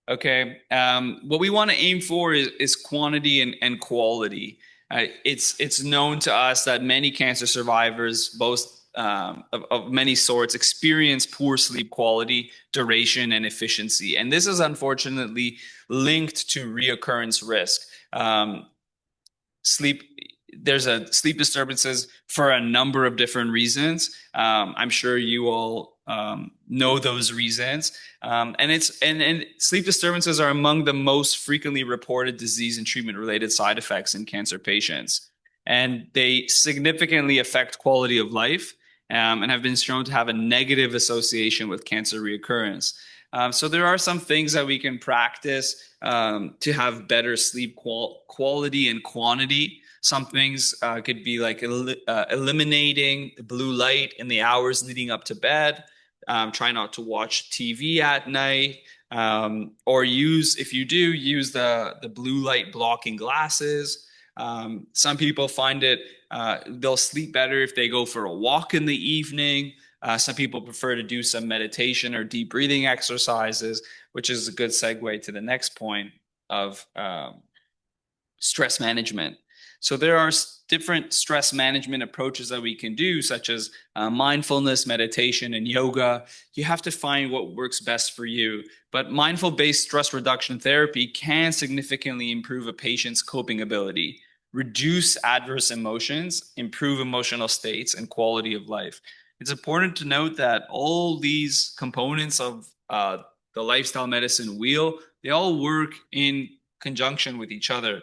Okay. What we want to aim for is quantity and quality. It's known to us that many cancer survivors, both of many sorts, experience poor sleep quality, duration, and efficiency. And this is unfortunately linked to reoccurrence risk. There's sleep disturbances for a number of different reasons. I'm sure you all know those reasons. And sleep disturbances are among the most frequently reported disease and treatment-related side effects in cancer patients. And they significantly affect quality of life and have been shown to have a negative association with cancer reoccurrence. So there are some things that we can practice to have better sleep quality and quantity. Some things could be like eliminating the blue light in the hours leading up to bed. Try not to watch TV at night, or if you do, use the blue light blocking glasses. Some people find they'll sleep better if they go for a walk in the evening. Some people prefer to do some meditation or deep breathing exercises, which is a good segue to the next point of stress management. So there are different stress management approaches that we can do, such as mindfulness, meditation, and yoga. You have to find what works best for you. But mindful-based stress reduction therapy can significantly improve a patient's coping ability, reduce adverse emotions, improve emotional states, and quality of life. It's important to note that all these components of the lifestyle medicine wheel, they all work in conjunction with each other.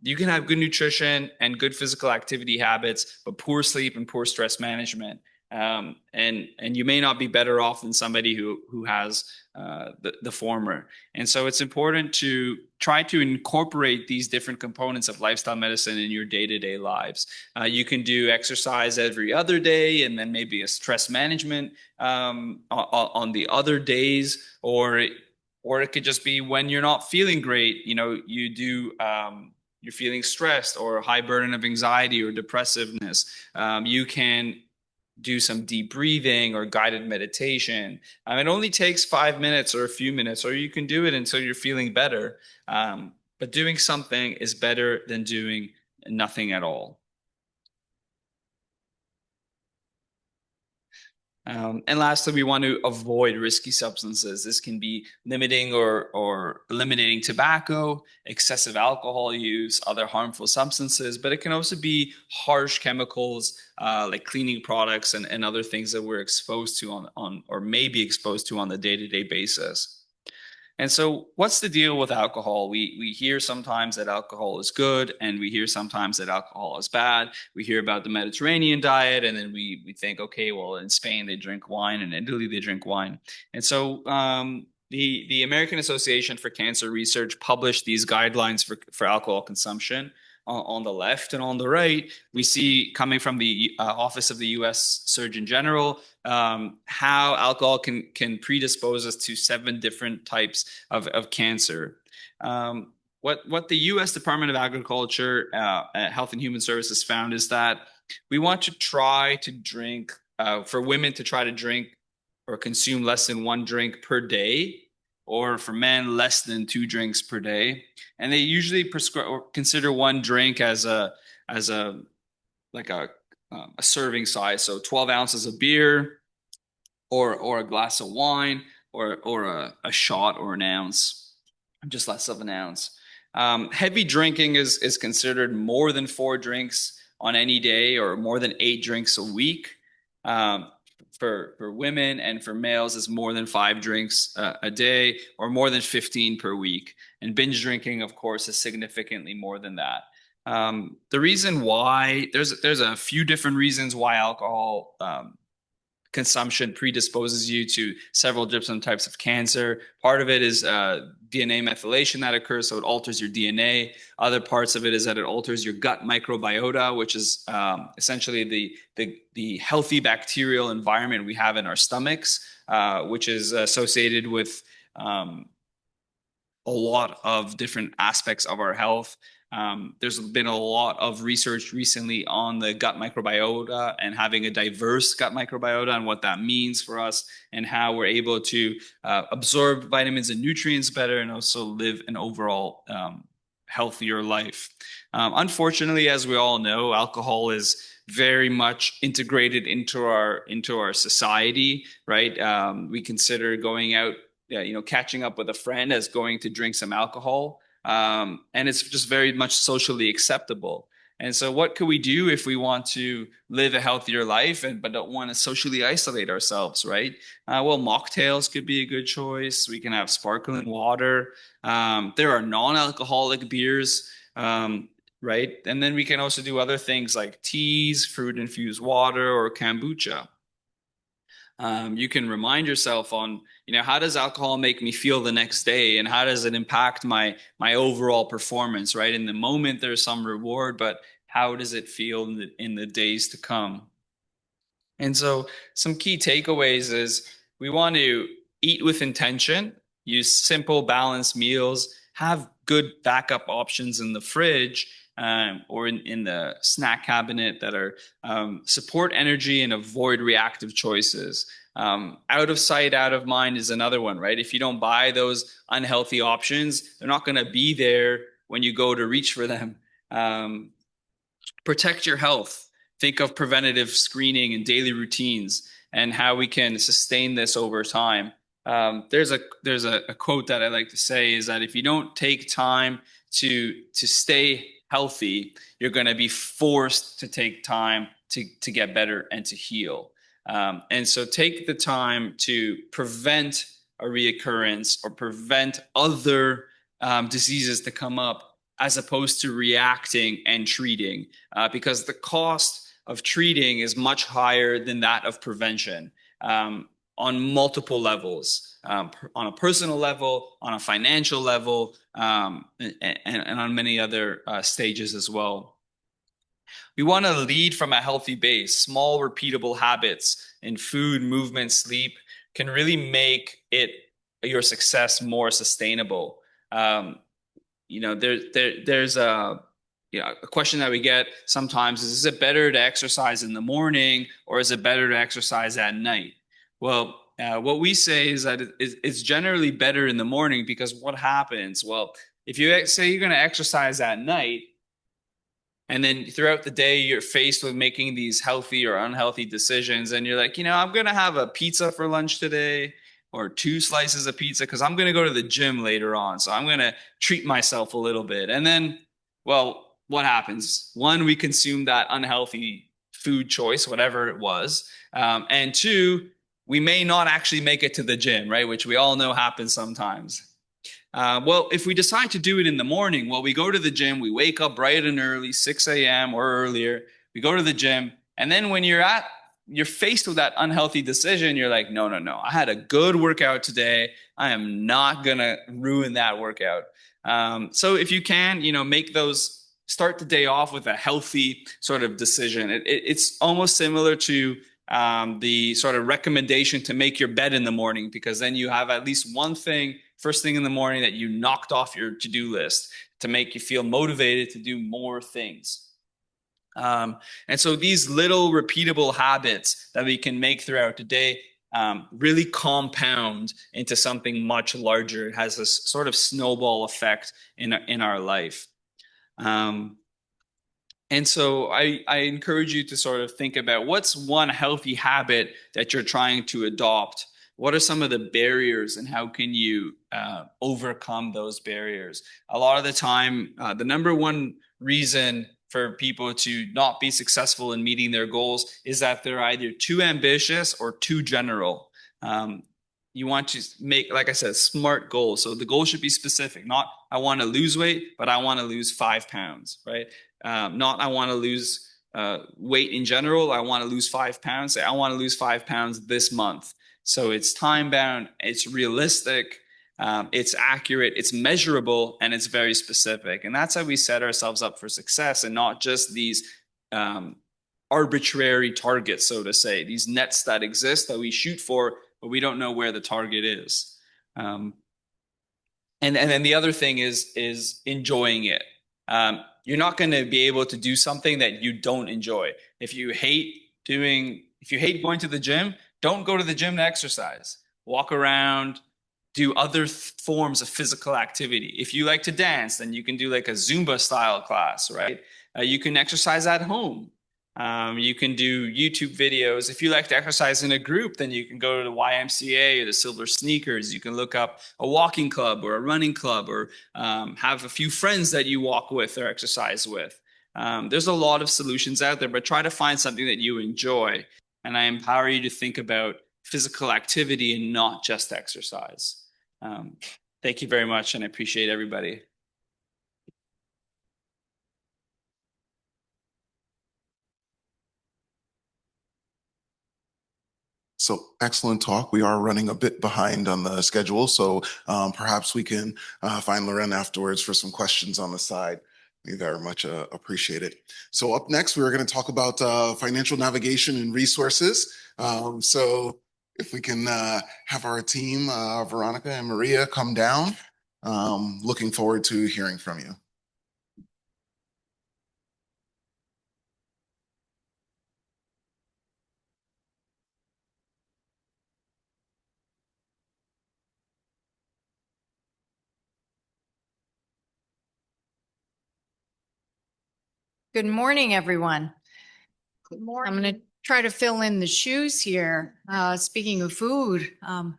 You can have good nutrition and good physical activity habits, but poor sleep and poor stress management And you may not be better off than somebody who has the former. And so it's important to try to incorporate these different components of lifestyle medicine in your day-to-day lives. You can do exercise every other day, and then maybe a stress management on the other days, or it could just be when you're not feeling great, you do you're feeling stressed or a high burden of anxiety or depressiveness. You can do some deep breathing or guided meditation. It only takes 5 minutes or a few minutes, or you can do it until you're feeling better. But doing something is better than doing nothing at all. And lastly, we want to avoid risky substances. This can be limiting or eliminating tobacco, excessive alcohol use, other harmful substances, but it can also be harsh chemicals like cleaning products and other things that we're exposed to on or may be exposed to on the day-to-day basis. And so what's the deal with alcohol? We hear sometimes that alcohol is good, and we hear sometimes that alcohol is bad. We hear about the Mediterranean diet, and then we think, okay, well, in Spain they drink wine, and in Italy they drink wine. And so the American Association for Cancer Research published these guidelines for alcohol consumption. On the left, and on the right, we see, coming from the Office of the U.S. Surgeon General, how alcohol can predispose us to 7 different types of cancer. What the U.S. Department of Agriculture, Health and Human Services found is that we want to try to drink, for women to try to drink or consume less than 1 drink per day, or for men, less than 2 drinks per day. And they usually prescribe or consider 1 drink as a serving size. So 12 ounces of beer, or a glass of wine, or a shot or an ounce, just less of an ounce. Heavy drinking is considered more than 4 drinks on any day, or more than 8 drinks a week. For women, and for males is more than 5 drinks a day, or more than 15 per week. And binge drinking, of course, is significantly more than that. The reason why, there's a few different reasons why alcohol consumption predisposes you to several different types of cancer. Part of it is DNA methylation that occurs, so it alters your DNA. Other parts of it is that it alters your gut microbiota, which is essentially the healthy bacterial environment we have in our stomachs, which is associated with a lot of different aspects of our health. There's been a lot of research recently on the gut microbiota and having a diverse gut microbiota and what that means for us, and how we're able to absorb vitamins and nutrients better, and also live an overall healthier life. Unfortunately, as we all know, alcohol is very much integrated into our society, right? We consider going out, catching up with a friend as going to drink some alcohol. And it's just very much socially acceptable. And so what could we do if we want to live a healthier life but don't want to socially isolate ourselves, right? Well, mocktails could be a good choice. We can have sparkling water. There are non-alcoholic beers, right? And then we can also do other things like teas, fruit-infused water, or kombucha. You can remind yourself on, how does alcohol make me feel the next day, and how does it impact my overall performance, right? In the moment, there's some reward, but how does it feel in the days to come? And so some key takeaways is we want to eat with intention, use simple, balanced meals, have good backup options in the fridge, or in the snack cabinet that are support energy and avoid reactive choices. Out of sight, out of mind is another one, right? If you don't buy those unhealthy options, they're not going to be there when you go to reach for them. Protect your health. Think of preventative screening and daily routines, and how we can sustain this over time. There's a quote that I like to say is that if you don't take time to stay healthy, you're going to be forced to take time to get better and to heal. And so take the time to prevent a reoccurrence or prevent other diseases to come up, as opposed to reacting and treating, because the cost of treating is much higher than that of prevention, on multiple levels, on a personal level, on a financial level, and on many other stages as well. We want to lead from a healthy base. Small, repeatable habits in food, movement, sleep can really make your success more sustainable. There's a question that we get sometimes is it better to exercise in the morning or is it better to exercise at night? Well, what we say is that it's generally better in the morning, because what happens? Well, if you say you're going to exercise at night, and then throughout the day, you're faced with making these healthy or unhealthy decisions, and you're like, I'm going to have a pizza for lunch today, or 2 slices of pizza, because I'm going to go to the gym later on. So I'm going to treat myself a little bit. And then, well, what happens? 1, we consume that unhealthy food choice, whatever it was. And 2, we may not actually make it to the gym, right? Which we all know happens sometimes. Well, if we decide to do it in the morning, well, we go to the gym, we wake up bright and early, 6 a.m. or earlier, we go to the gym, and then when you're faced with that unhealthy decision, you're like, no, I had a good workout today. I am not gonna ruin that workout. So if you can, start the day off with a healthy sort of decision. It's almost similar to the sort of recommendation to make your bed in the morning, because then you have at least one thing first thing in the morning that you knocked off your to-do list to make you feel motivated to do more things. And so these little repeatable habits that we can make throughout the day really compound into something much larger. It has this sort of snowball effect in our life. And so I encourage you to sort of think about what's one healthy habit that you're trying to adopt. What are some of the barriers, and how can you overcome those barriers? A lot of the time, the number one reason for people to not be successful in meeting their goals is that they're either too ambitious or too general. You want to make, like I said, smart goals. So the goal should be specific, not I want to lose weight, but I want to lose 5 pounds, right? Not I want to lose weight in general. I want to lose 5 pounds. Say I want to lose 5 pounds this month. So it's time bound, it's realistic, it's accurate, it's measurable, and it's very specific. And that's how we set ourselves up for success, and not just these arbitrary targets, so to say, these nets that exist that we shoot for, but we don't know where the target is. And then the other thing is enjoying it. You're not going to be able to do something that you don't enjoy. If you hate going to the gym, don't go to the gym to exercise. Walk around, do other forms of physical activity. If you like to dance, then you can do like a Zumba style class, right? You can exercise at home. You can do YouTube videos. If you like to exercise in a group, then you can go to the YMCA or the Silver Sneakers. You can look up a walking club or a running club, or have a few friends that you walk with or exercise with. There's a lot of solutions out there, but try to find something that you enjoy. And I empower you to think about physical activity and not just exercise. Thank you very much, and I appreciate everybody. So excellent talk. We are running a bit behind on the schedule, so perhaps we can find Loren afterwards for some questions on the side. We very much appreciate it. So up next, we're going to talk about financial navigation and resources. So if we can have our team, Veronica and Maria, come down. Looking forward to hearing from you. Good morning, everyone. Good morning. I'm going to try to fill in the shoes here. Speaking of food,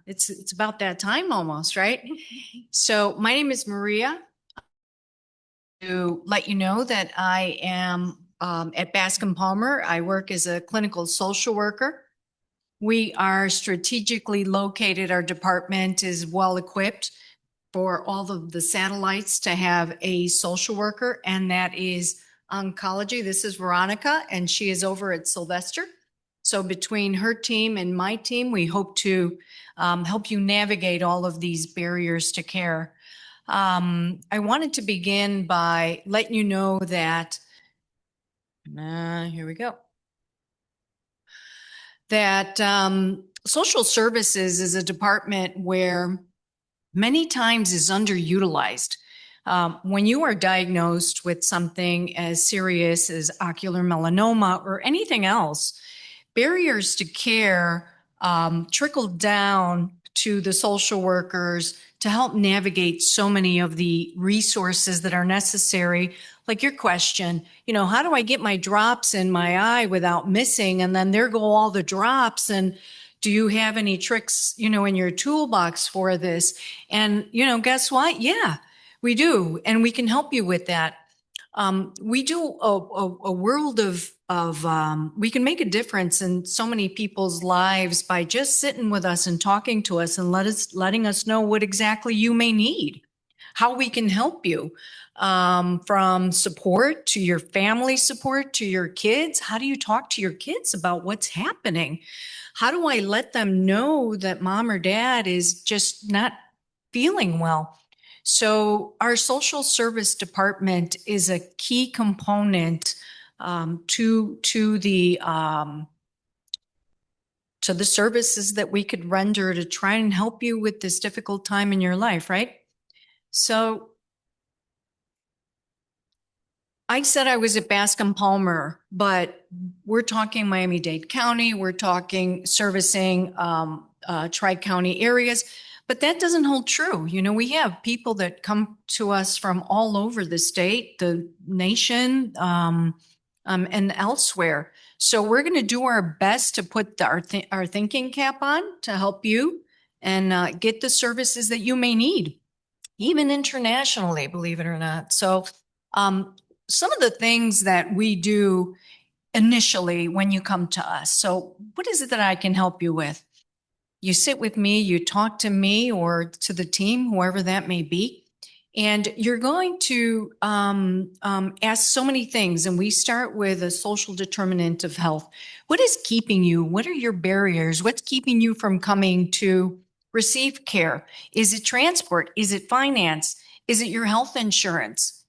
it's about that time almost, right? So my name is Maria. To let you know that I am at Bascom Palmer. I work as a clinical social worker. We are strategically located. Our department is well equipped for all of the satellites to have a social worker, and that is oncology. This is Veronica, and she is over at Sylvester. So between her team and my team, we hope to help you navigate all of these barriers to care. I wanted to begin by letting you know that, here we go, that social services is a department where many times is underutilized. When you are diagnosed with something as serious as ocular melanoma or anything else, barriers to care trickle down to the social workers to help navigate so many of the resources that are necessary. Like your question, how do I get my drops in my eye without missing? And then there go all the drops. And do you have any tricks, in your toolbox for this? And, guess what? Yeah, we do. And we can help you with that. We do a world of we can make a difference in so many people's lives by just sitting with us and talking to us and letting us know what exactly you may need, how we can help you, from support to your family support to your kids. How do you talk to your kids about what's happening? How do I let them know that mom or dad is just not feeling well? So our social service department is a key component to the services that we could render to try and help you with this difficult time in your life, right? So I said I was at Bascom Palmer, but we're talking Miami-Dade County. We're talking servicing tri-county areas. But that doesn't hold true. We have people that come to us from all over the state, the nation, and elsewhere. So we're going to do our best to put our thinking cap on to help you and get the services that you may need, even internationally, believe it or not. So some of the things that we do initially when you come to us. So what is it that I can help you with? You sit with me, you talk to me or to the team, whoever that may be, and you're going to ask so many things. And we start with a social determinant of health. What is keeping you? What are your barriers? What's keeping you from coming to receive care? Is it transport? Is it finance? Is it your health insurance?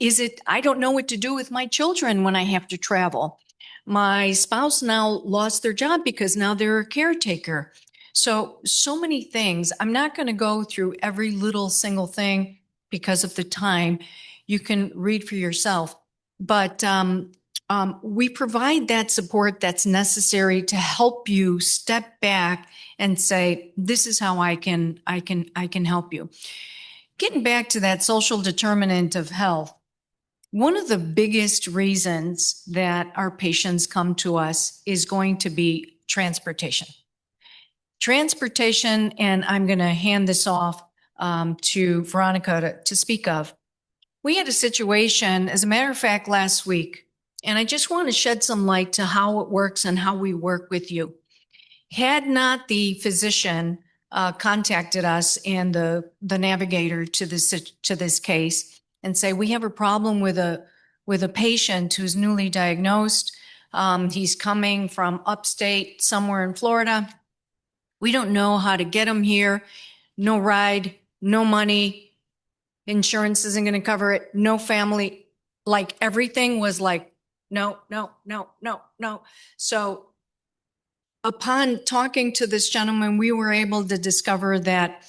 Is it, I don't know what to do with my children when I have to travel? My spouse now lost their job because now they're a caretaker. So many things. I'm not going to go through every little single thing because of the time. You can read for yourself. But we provide that support that's necessary to help you step back and say, this is how I can help you. Getting back to that social determinant of health, one of the biggest reasons that our patients come to us is going to be transportation. Transportation, and I'm going to hand this off to Veronica to speak of. We had a situation, as a matter of fact, last week, and I just want to shed some light to how it works and how we work with you. Had not the physician contacted us and the navigator to this case, and say, we have a problem with a patient who's newly diagnosed. He's coming from upstate somewhere in Florida. We don't know how to get him here. No ride, no money. Insurance isn't going to cover it. No family. Like everything was like, no. So upon talking to this gentleman, we were able to discover that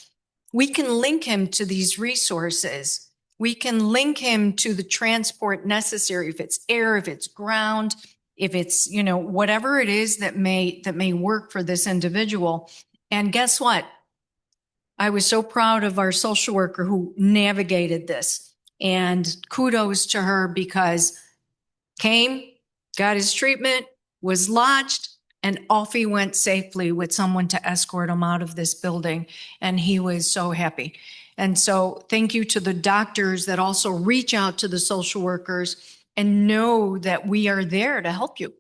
we can link him to these resources. We can link him to the transport necessary, if it's air, if it's ground, if it's, whatever it is that may work for this individual. And guess what? I was so proud of our social worker who navigated this, and kudos to her, because came, got his treatment, was lodged, and off he went safely with someone to escort him out of this building. And he was so happy. And so thank you to the doctors that also reach out to the social workers and know that we are there to help you.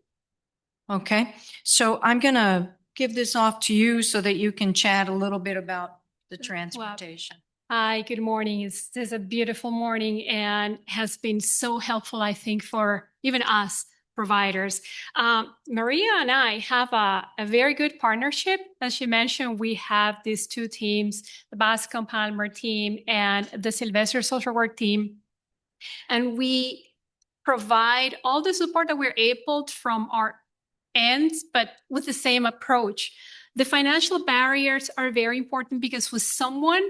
Okay. So I'm going to give this off to you so that you can chat a little bit about the transportation. Hi, good morning. It's a beautiful morning and has been so helpful, I think, for even us providers. Maria and I have a very good partnership. As you mentioned, we have these two teams, the Bascom Palmer team and the Sylvester social work team. And we provide all the support that we're able from our ends, but with the same approach. The financial barriers are very important because with someone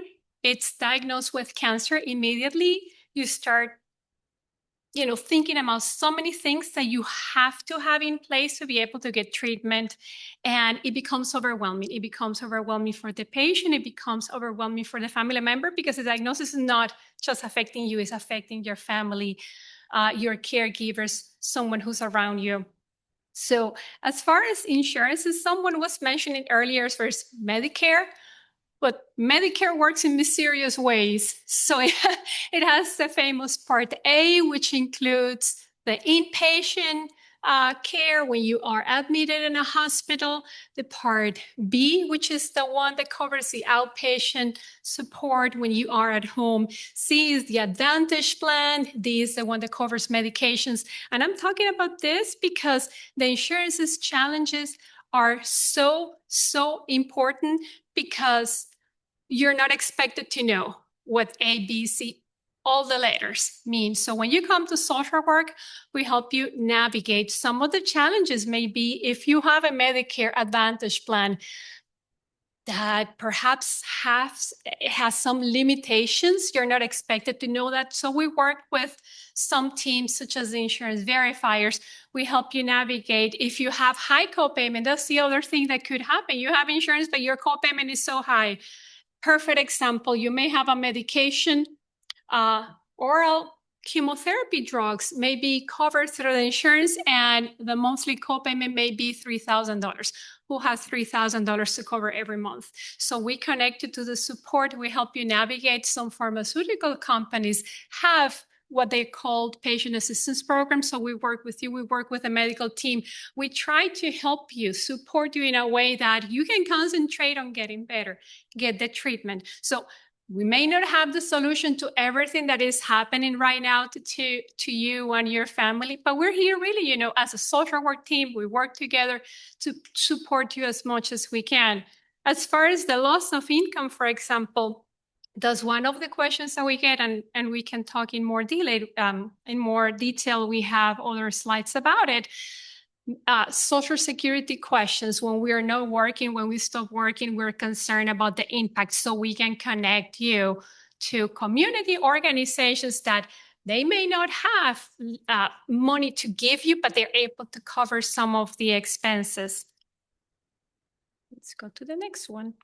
it's diagnosed with cancer, immediately you start thinking about so many things that you have to have in place to be able to get treatment. And it becomes overwhelming. It becomes overwhelming for the patient. It becomes overwhelming for the family member because the diagnosis is not just affecting you, it's affecting your family, your caregivers, someone who's around you. So as far as insurances, someone was mentioning earlier versus Medicare, but Medicare works in mysterious ways. So it has the famous Part A, which includes the inpatient care when you are admitted in a hospital, the Part B, which is the one that covers the outpatient support when you are at home. C is the Advantage plan. D is the one that covers medications. And I'm talking about this because the insurance's challenges are so important because you're not expected to know what A, B, C, all the letters mean. So when you come to social work, we help you navigate some of the challenges. Maybe if you have a Medicare Advantage plan that perhaps has some limitations, you're not expected to know that. So we work with some teams such as the insurance verifiers. We help you navigate. If you have high copayment, that's the other thing that could happen. You have insurance, but your copayment is so high. Perfect example, you may have a medication, oral chemotherapy drugs may be covered through the insurance and the monthly copayment may be $3,000. Who has $3,000 to cover every month? So we connect you to the support. We help you navigate. Some pharmaceutical companies have what they called patient assistance programs. So we work with you. We work with a medical team. We try to help you, support you in a way that you can concentrate on getting better, get the treatment. So we may not have the solution to everything that is happening right now to you and your family, but we're here really, as a social work team, we work together to support you as much as we can. As far as the loss of income, for example, that's one of the questions that we get, and we can talk in more detail. We have other slides about it. Social security questions. When we are not working, when we stop working, we're concerned about the impact. So we can connect you to community organizations that they may not have money to give you, but they're able to cover some of the expenses. Let's go to the next one.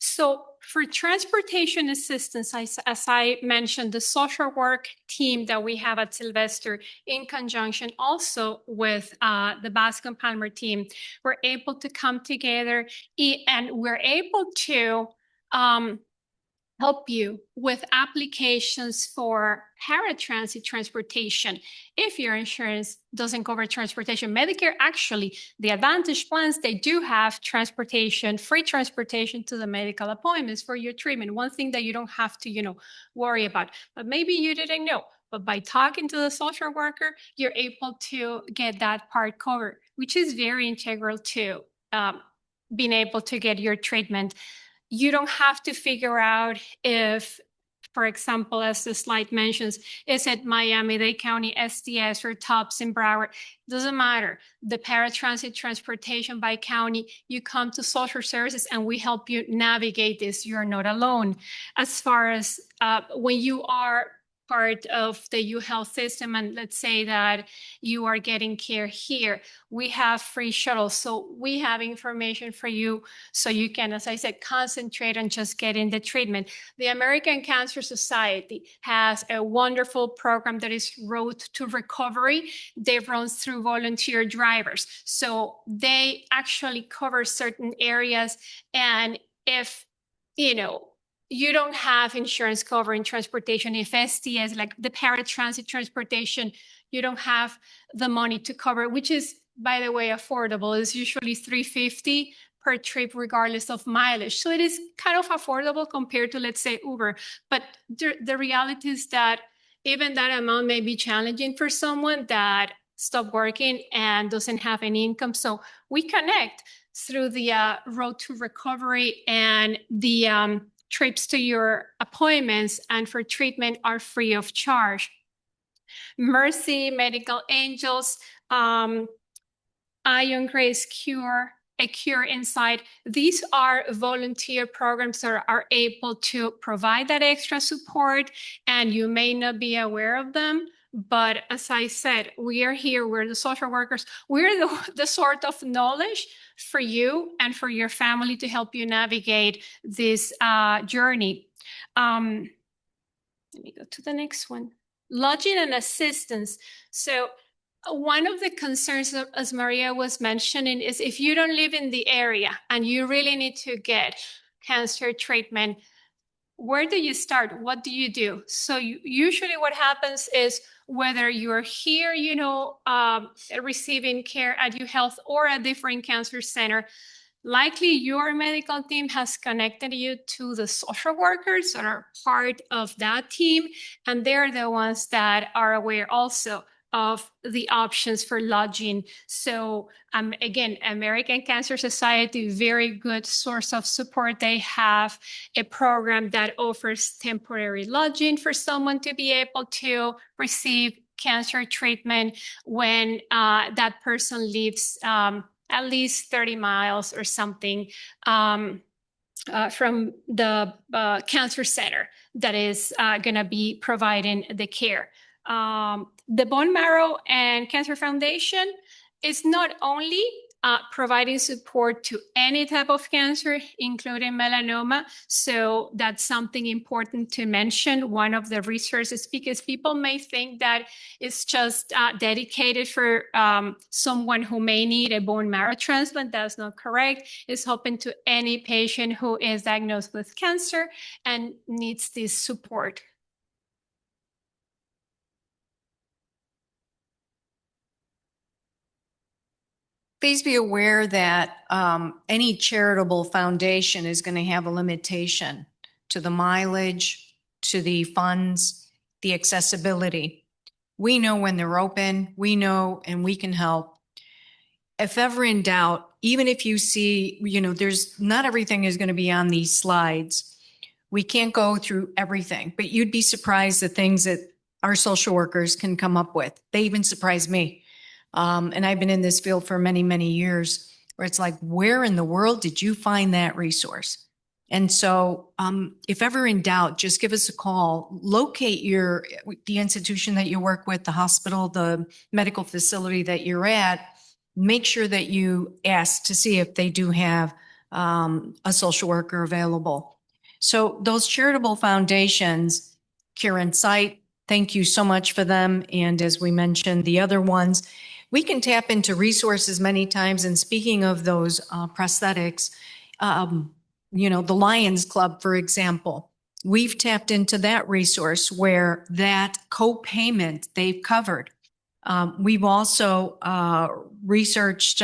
So for transportation assistance, as I mentioned, the social work team that we have at Sylvester, in conjunction also with the Bascom Palmer team, we're able to come together and we're able to help you with applications for paratransit transportation. If your insurance doesn't cover transportation, Medicare, actually, the Advantage plans, they do have transportation, free transportation to the medical appointments for your treatment. One thing that you don't have to, worry about, but maybe you didn't know. But by talking to the social worker, you're able to get that part covered, which is very integral to being able to get your treatment. You don't have to figure out if, for example, as the slide mentions, is it Miami-Dade County SDS or TOPS in Broward? Doesn't matter. The paratransit transportation by county, you come to social services and we help you navigate this. You're not alone. As far as when you are part of the UHealth system, and let's say that you are getting care here, we have free shuttles. So we have information for you so you can, as I said, concentrate on just getting the treatment. The American Cancer Society has a wonderful program that is Road to Recovery. They run through volunteer drivers. So they actually cover certain areas. And if, you don't have insurance covering transportation, if SDS, like the paratransit transportation, you don't have the money to cover, which is, by the way, affordable. It's usually $350 per trip, regardless of mileage. So it is kind of affordable compared to, let's say, Uber. But the reality is that even that amount may be challenging for someone that stopped working and doesn't have any income. So we connect through the road to recovery, and the trips to your appointments and for treatment are free of charge. Mercy, Medical Angels, Ion Grace Cure, A Cure Inside. These are volunteer programs that are able to provide that extra support, and you may not be aware of them. But as I said, we are here, we're the social workers, we're the sort of knowledge for you and for your family to help you navigate this journey. Let me go to the next one. Lodging and assistance. So one of the concerns, as Maria was mentioning, is if you don't live in the area and you really need to get cancer treatment, where do you start? What do you do? So usually what happens is whether you're here, receiving care at UHealth or a different cancer center, likely your medical team has connected you to the social workers that are part of that team, and they're the ones that are aware also of the options for lodging. So again, American Cancer Society, very good source of support. They have a program that offers temporary lodging for someone to be able to receive cancer treatment when that person lives at least 30 miles or something from the cancer center that is going to be providing the care. The Bone Marrow and Cancer Foundation is not only providing support to any type of cancer, including melanoma. So that's something important to mention. One of the resources, because people may think that it's just dedicated for someone who may need a bone marrow transplant. That's not correct. It's open to any patient who is diagnosed with cancer and needs this support. Please be aware that any charitable foundation is going to have a limitation to the mileage, to the funds, the accessibility. We know when they're open, we know, and we can help. If ever in doubt, even if you see, there's not everything is going to be on these slides. We can't go through everything, but you'd be surprised the things that our social workers can come up with. They even surprise me. And I've been in this field for many, many years, where it's like, where in the world did you find that resource? And so if ever in doubt, just give us a call, locate the institution that you work with, the hospital, the medical facility that you're at, make sure that you ask to see if they do have a social worker available. So those charitable foundations, Cure in Sight, thank you so much for them. And as we mentioned, the other ones, we can tap into resources many times. And speaking of those prosthetics, the Lions Club, for example, we've tapped into that resource where that co-payment they've covered. We've also researched,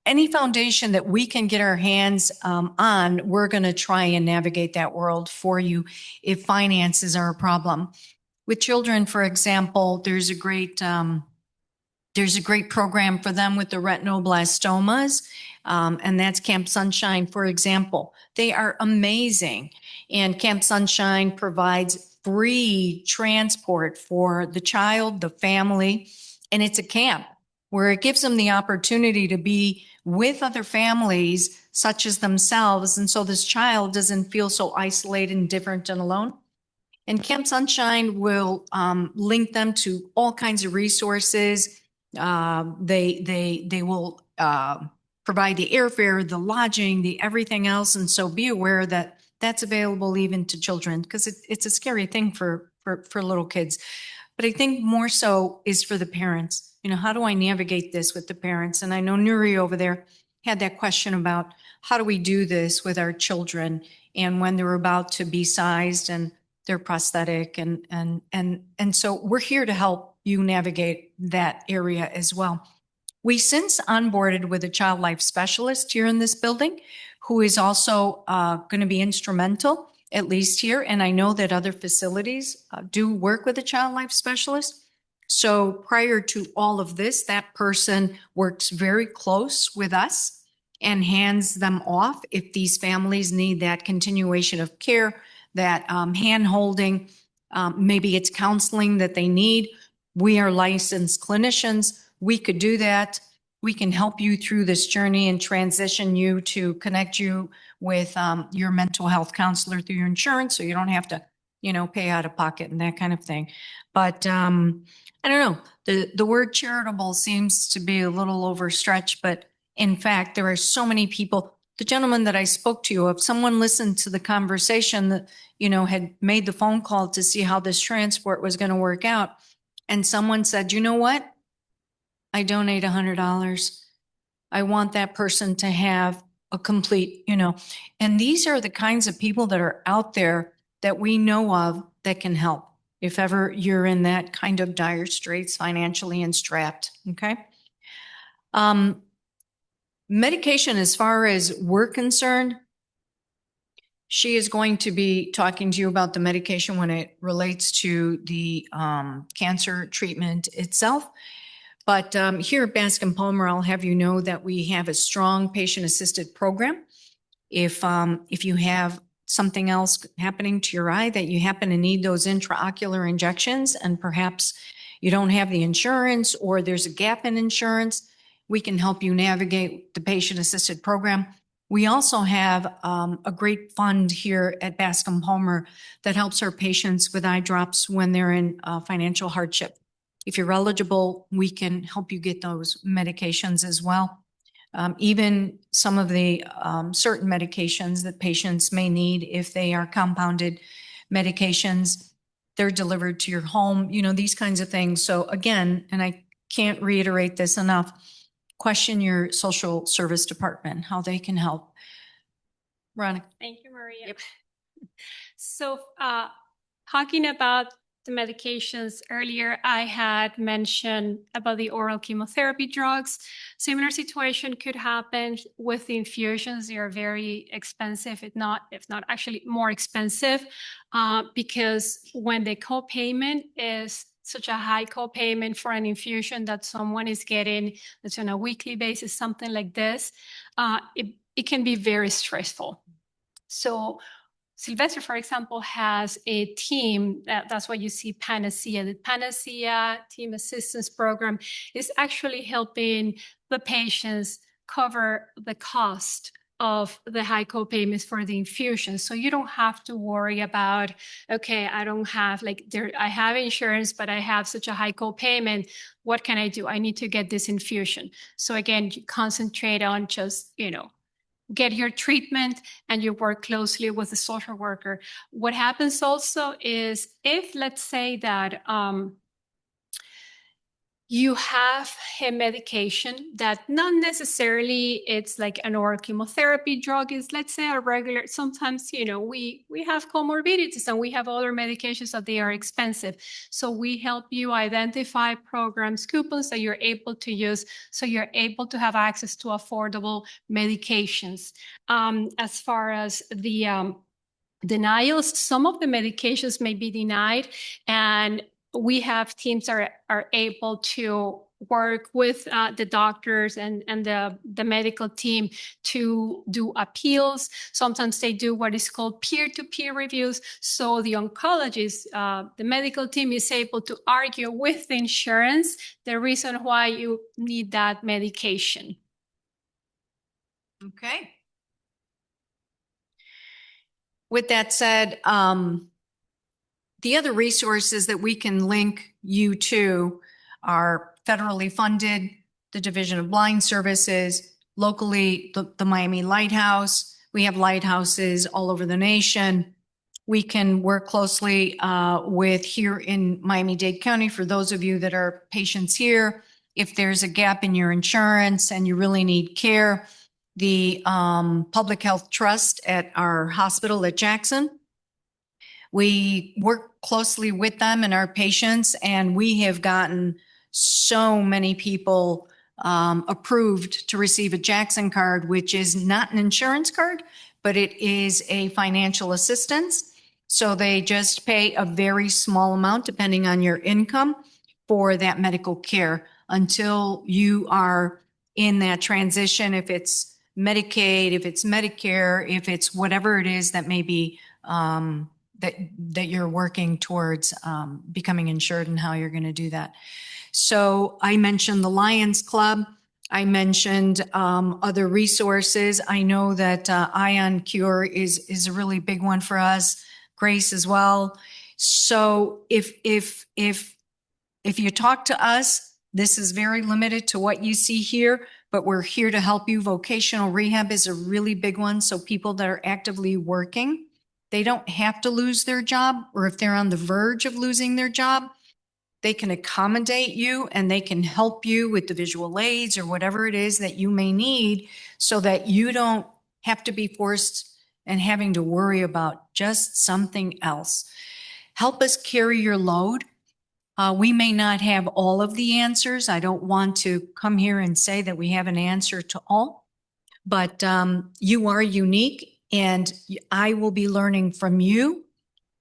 any foundation that we can get our hands on, we're going to try and navigate that world for you if finances are a problem. With children, for example, there's a great program for them with the retinoblastomas, and that's Camp Sunshine, for example. They are amazing, and Camp Sunshine provides free transport for the child, the family, and it's a camp where it gives them the opportunity to be with other families such as themselves, and so this child doesn't feel so isolated and different and alone. And Camp Sunshine will link them to all kinds of resources. They will provide the airfare, the lodging, the everything else. And so be aware that that's available even to children, because it's a scary thing for little kids. But I think more so is for the parents. How do I navigate this with the parents? And I know Nuri over there had that question about how do we do this with our children and when they're about to be sized and they're prosthetic. And so we're here to help you navigate that area as well. We since onboarded with a child life specialist here in this building who is also going to be instrumental, at least here. And I know that other facilities do work with a child life specialist. So prior to all of this, that person works very close with us and hands them off if these families need that continuation of care, that hand holding, maybe it's counseling that they need. We are licensed clinicians. We could do that. We can help you through this journey and transition you to connect you with your mental health counselor through your insurance, so you don't have to, pay out of pocket and that kind of thing. But I don't know, the word charitable seems to be a little overstretched, but in fact, there are so many people. The gentleman that I spoke to you, if someone listened to the conversation that, had made the phone call to see how this transport was going to work out, and someone said, you know what? I donate $100. I want that person to have a complete, and these are the kinds of people that are out there that we know of that can help if ever you're in that kind of dire straits financially and strapped. Okay. Medication, as far as we're concerned, she is going to be talking to you about the medication when it relates to the cancer treatment itself. But here at Bascom Palmer, I'll have you know that we have a strong patient-assisted program. If you have something else happening to your eye that you happen to need those intraocular injections and perhaps you don't have the insurance or there's a gap in insurance, we can help you navigate the patient-assisted program. We also have a great fund here at Bascom Palmer that helps our patients with eye drops when they're in financial hardship. If you're eligible, we can help you get those medications as well. Even some of the certain medications that patients may need, if they are compounded medications, they're delivered to your home, these kinds of things. So again, and I can't reiterate this enough, question your social service department, how they can help. Veronica. Thank you, Maria. Yep. So talking about the medications earlier, I had mentioned about the oral chemotherapy drugs. Similar situation could happen with the infusions. They are very expensive, if not actually more expensive, because when the copayment is such a high copayment for an infusion that someone is getting that's on a weekly basis, something like this, it can be very stressful. So Sylvester, for example, has a team, that's why you see Panacea. The Panacea Team Assistance Program is actually helping the patients cover the cost of the high co-payments for the infusion. So you don't have to worry about, okay, I don't have I have insurance, but I have such a high co-payment. What can I do? I need to get this infusion. So again, you concentrate on just, get your treatment and you work closely with the social worker. What happens also is if, let's say that you have a medication that not necessarily it's like an oral chemotherapy drug, is let's say a regular, sometimes, we have comorbidities and we have other medications that they are expensive. So we help you identify programs, coupons that you're able to use so you're able to have access to affordable medications. As far as the denials, some of the medications may be denied, and we have teams that are able to work with the doctors and the medical team to do appeals. Sometimes they do what is called peer-to-peer reviews. So the oncologist, the medical team is able to argue with the insurance the reason why you need that medication. Okay. With that said, the other resources that we can link you to are federally funded, the Division of Blind Services, locally, the Miami Lighthouse. We have lighthouses all over the nation. We can work closely with here in Miami-Dade County for those of you that are patients here. If there's a gap in your insurance and you really need care, the Public Health Trust at our hospital at Jackson, we work closely with them and our patients, and we have gotten so many people approved to receive a Jackson card, which is not an insurance card, but it is a financial assistance. So they just pay a very small amount, depending on your income, for that medical care until you are in that transition. If it's Medicaid, if it's Medicare, if it's whatever it is that may be that you're working towards becoming insured and how you're going to do that. So I mentioned the Lions Club. I mentioned other resources. I know that Ion Cure is a really big one for us. Grace as well. So if you talk to us, this is very limited to what you see here, but we're here to help you. Vocational rehab is a really big one. So people that are actively working, they don't have to lose their job, or if they're on the verge of losing their job, they can accommodate you and they can help you with the visual aids or whatever it is that you may need so that you don't have to be forced and having to worry about just something else. Help us carry your load. We may not have all of the answers. I don't want to come here and say that we have an answer to all, but you are unique, and I will be learning from you.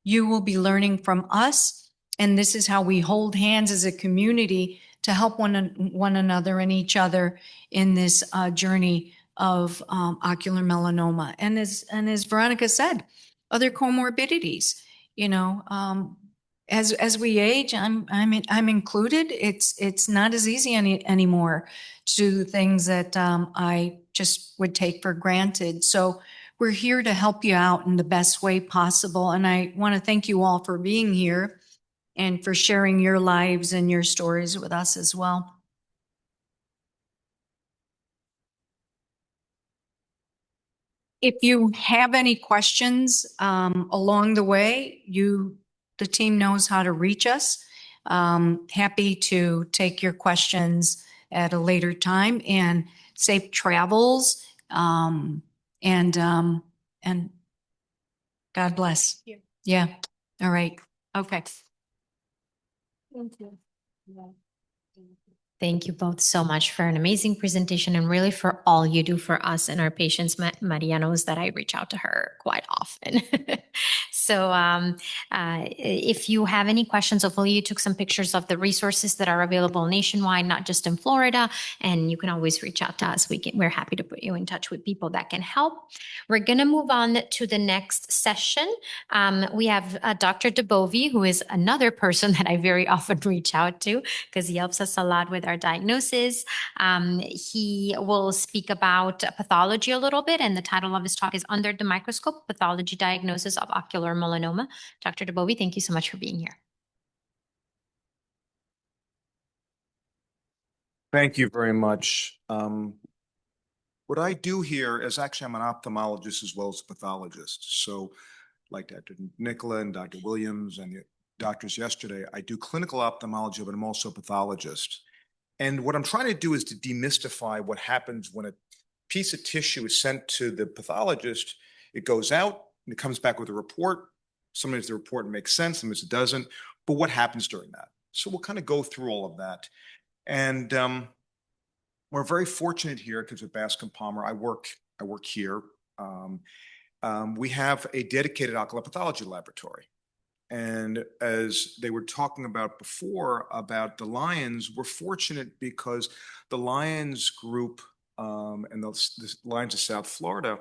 You will be learning from us. And this is how we hold hands as a community to help one another and each other in this journey of ocular melanoma. And as Veronica said, other comorbidities. You know, as we age, I'm included. It's not as easy anymore to do the things that I just would take for granted. So we're here to help you out in the best way possible. And I want to thank you all for being here and for sharing your lives and your stories with us as well. If you have any questions along the way, the team knows how to reach us. Happy to take your questions at a later time, and safe travels. And God bless. Yeah. All right. Okay. Thank you. Thank you both so much for an amazing presentation and really for all you do for us and our patients. Maria knows that I reach out to her quite often. So if you have any questions, hopefully you took some pictures of the resources that are available nationwide, not just in Florida, and you can always reach out to us. We're happy to put you in touch with people that can help. We're going to move on to the next session. We have Dr. DeBovie, who is another person that I very often reach out to because he helps us a lot with our diagnosis. He will speak about pathology a little bit, and the title of his talk is Under the Microscope, Pathology Diagnosis of Ocular Melanoma. Dr. DeBovie, thank you so much for being here. Thank you very much. What I do here is actually I'm an ophthalmologist as well as a pathologist. So like Dr. Nicola and Dr. Williams and the doctors yesterday, I do clinical ophthalmology, but I'm also a pathologist. And what I'm trying to do is to demystify what happens when a piece of tissue is sent to the pathologist. It goes out and it comes back with a report. Sometimes the report makes sense, sometimes it doesn't. But what happens during that? So we'll kind of go through all of that. And we're very fortunate here because at Bascom Palmer, I work here. We have a dedicated ocular pathology laboratory. And as they were talking about before about the Lions, we're fortunate because the Lions group and the Lions of South Florida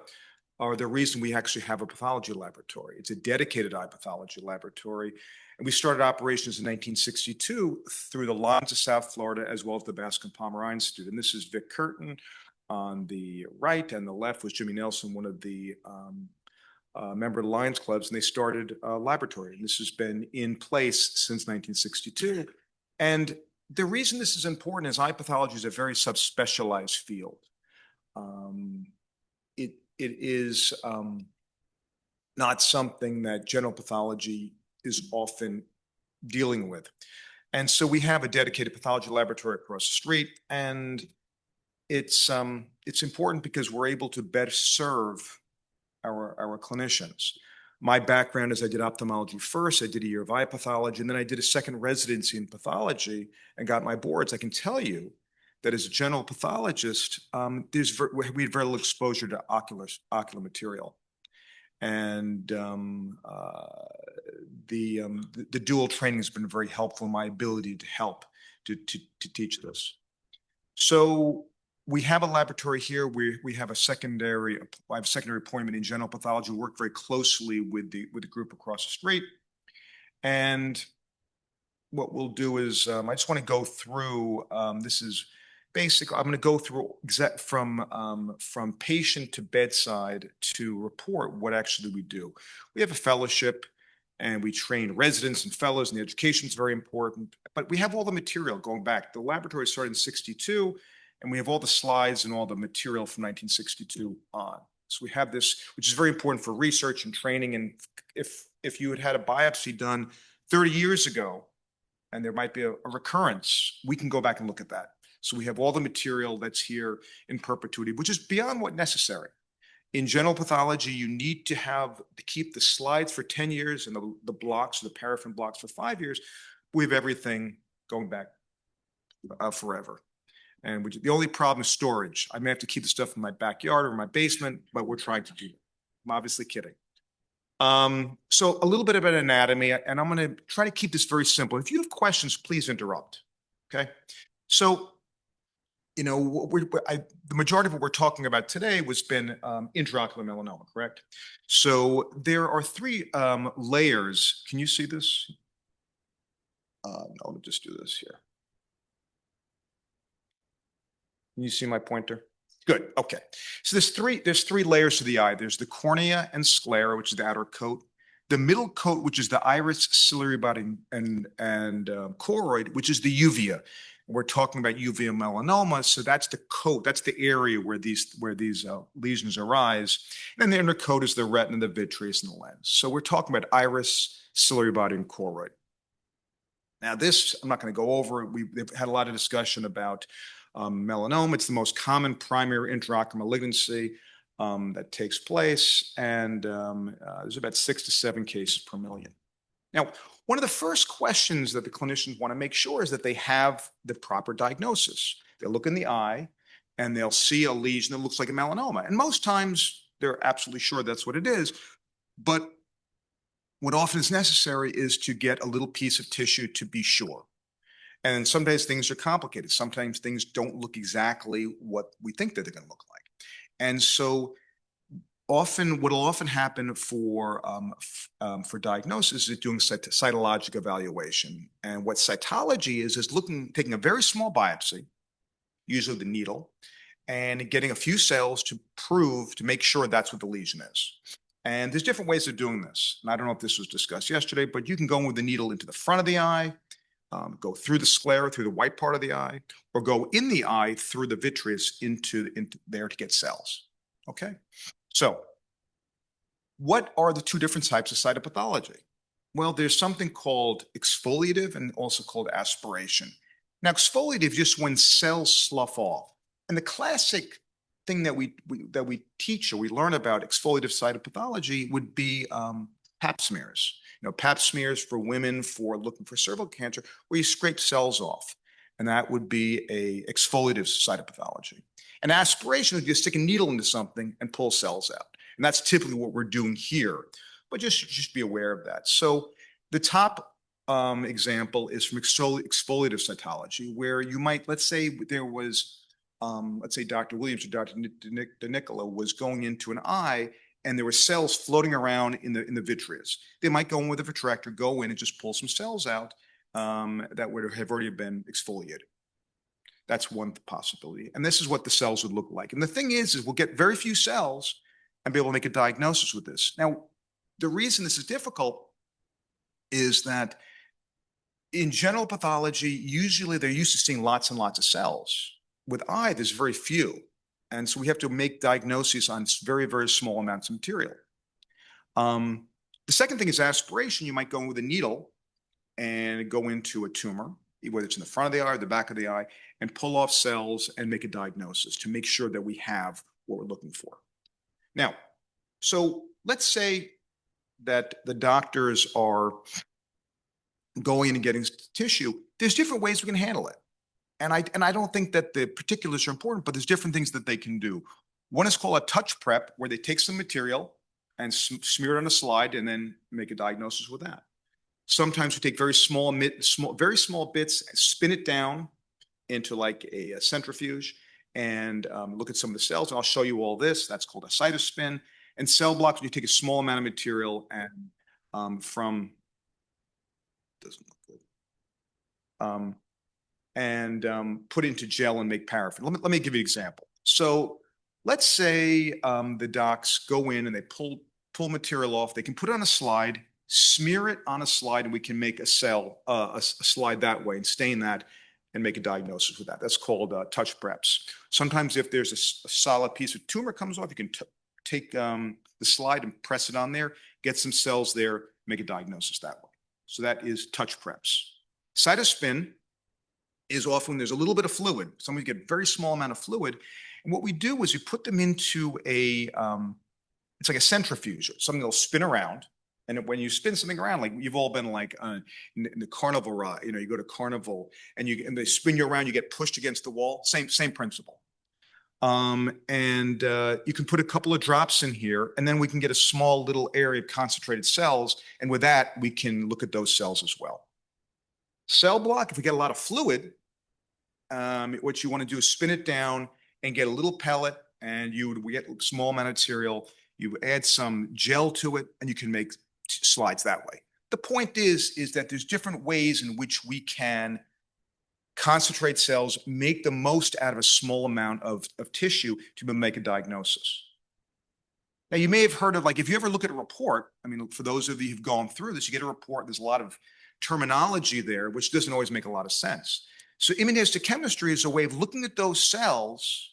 are the reason we actually have a pathology laboratory. It's a dedicated eye pathology laboratory. And we started operations in 1962 through the Lions of South Florida as well as the Bascom Palmer Eye Institute. And this is Vic Curtin on the right, and the left was Jimmy Nelson, one of the member of the Lions clubs, and they started a laboratory. And this has been in place since 1962. And the reason this is important is eye pathology is a very subspecialized field. It is not something that general pathology is often dealing with. And so we have a dedicated pathology laboratory across the street, and it's important because we're able to better serve our clinicians. My background is I did ophthalmology first. I did a year of eye pathology, and then I did a second residency in pathology and got my boards. I can tell you that as a general pathologist, we had very little exposure to ocular material. And the dual training has been very helpful in my ability to help to teach this. So we have a laboratory here. We have a secondary appointment in general pathology. We work very closely with the group across the street. And what we'll do is, I just want to go through, this is basically, I'm going to go through from patient to bedside to report what actually we do. We have a fellowship and we train residents and fellows, and the education is very important, but we have all the material going back. The laboratory started in 62, and we have all the slides and all the material from 1962 on. So we have this, which is very important for research and training. And if you had a biopsy done 30 years ago, and there might be a recurrence, we can go back and look at that. So we have all the material that's here in perpetuity, which is beyond what necessary. In general pathology, you need to keep the slides for 10 years and the blocks, the paraffin blocks for 5 years. We have everything going back forever. And the only problem is storage. I may have to keep the stuff in my backyard or my basement, but we're trying to do it. I'm obviously kidding. So a little bit about anatomy, and I'm going to try to keep this very simple. If you have questions, please interrupt. Okay. So, you know, the majority of what we're talking about today was been intraocular melanoma, correct? So there are 3 layers. Can you see this? No, let me just do this here. Can you see my pointer? Good. Okay. So there's three layers to the eye. There's the cornea and sclera, which is the outer coat. The middle coat, which is the iris, ciliary body, and choroid, which is the uvea. We're talking about uvea melanoma, so that's the coat. That's the area where these lesions arise. And the inner coat is the retina, the vitreous, and the lens. So we're talking about iris, ciliary body, and choroid. Now, this I'm not going to go over. We've had a lot of discussion about melanoma. It's the most common primary intraocular malignancy that takes place, and there's about 6 to 7 cases per million. Now, one of the first questions that the clinicians want to make sure is that they have the proper diagnosis. They look in the eye and they'll see a lesion that looks like a melanoma. And most times they're absolutely sure that's what it is. But what often is necessary is to get a little piece of tissue to be sure. And sometimes things are complicated. Sometimes things don't look exactly what we think that they're going to look like. And so often, what will often happen for diagnosis is doing cytologic evaluation. And what cytology is taking a very small biopsy, usually the needle, and getting a few cells to make sure that's what the lesion is. And there's different ways of doing this. And I don't know if this was discussed yesterday, but you can go with the needle into the front of the eye, go through the sclera, through the white part of the eye, or go in the eye through the vitreous into there to get cells. Okay? So what are the 2 different types of cytopathology? Well, there's something called exfoliative and also called aspiration. Now, exfoliative is just when cells slough off. And the classic thing that we teach or we learn about exfoliative cytopathology would be pap smears. You know, pap smears for women for looking for cervical cancer, where you scrape cells off. And that would be a exfoliative cytopathology. And aspiration would be to stick a needle into something and pull cells out. And that's typically what we're doing here. But just be aware of that. So the top example is from exfoliative cytology, where you might, let's say there was, let's say Dr. Williams or Dr. Nicola was going into an eye and there were cells floating around in the vitreous. They might go in with a retractor, go in and just pull some cells out that would have already been exfoliated. That's one possibility. And this is what the cells would look like. And the thing is we'll get very few cells and be able to make a diagnosis with this. Now, the reason this is difficult is that in general pathology, usually they're used to seeing lots and lots of cells. With eye, there's very few. And so we have to make diagnoses on very, very small amounts of material. The second thing is aspiration. You might go in with a needle and go into a tumor, whether it's in the front of the eye or the back of the eye, and pull off cells and make a diagnosis to make sure that we have what we're looking for. Now, so let's say that the doctors are going in and getting tissue. There's different ways we can handle it. And I don't think that the particulars are important, but there's different things that they can do. One is called a touch prep, where they take some material and smear it on a slide and then make a diagnosis with that. Sometimes we take very small bits, spin it down into like a centrifuge and look at some of the cells. And I'll show you all this. That's called a cytospin. And cell blocks, you take a small amount of material and doesn't look good. Put into gel and make paraffin. Let me give you an example. So let's say the docs go in and they pull material off. They can put it on a slide, smear it on a slide, and we can make a slide that way and stain that and make a diagnosis with that. That's called touch preps. Sometimes if there's a solid piece of tumor comes off, you can take the slide and press it on there, get some cells there, make a diagnosis that way. So that is touch preps. Cytospin is often there's a little bit of fluid. Sometimes you get a very small amount of fluid. And what we do is you put them into it's like a centrifuge, something that'll spin around. And when you spin something around, like you've all been like in the carnival ride, you go to carnival and they spin you around, you get pushed against the wall. Same principle. You can put a couple of drops in here, and then we can get a small little area of concentrated cells. And with that, we can look at those cells as well. Cell block, if we get a lot of fluid, what you want to do is spin it down and get a little pellet, and we get a small amount of material. You add some gel to it, and you can make slides that way. The point is that there's different ways in which we can concentrate cells, make the most out of a small amount of tissue to make a diagnosis. Now, you may have heard of, like, if you ever look at a report, I mean, for those of you who've gone through this, you get a report, there's a lot of terminology there, which doesn't always make a lot of sense. So immunohistochemistry is a way of looking at those cells.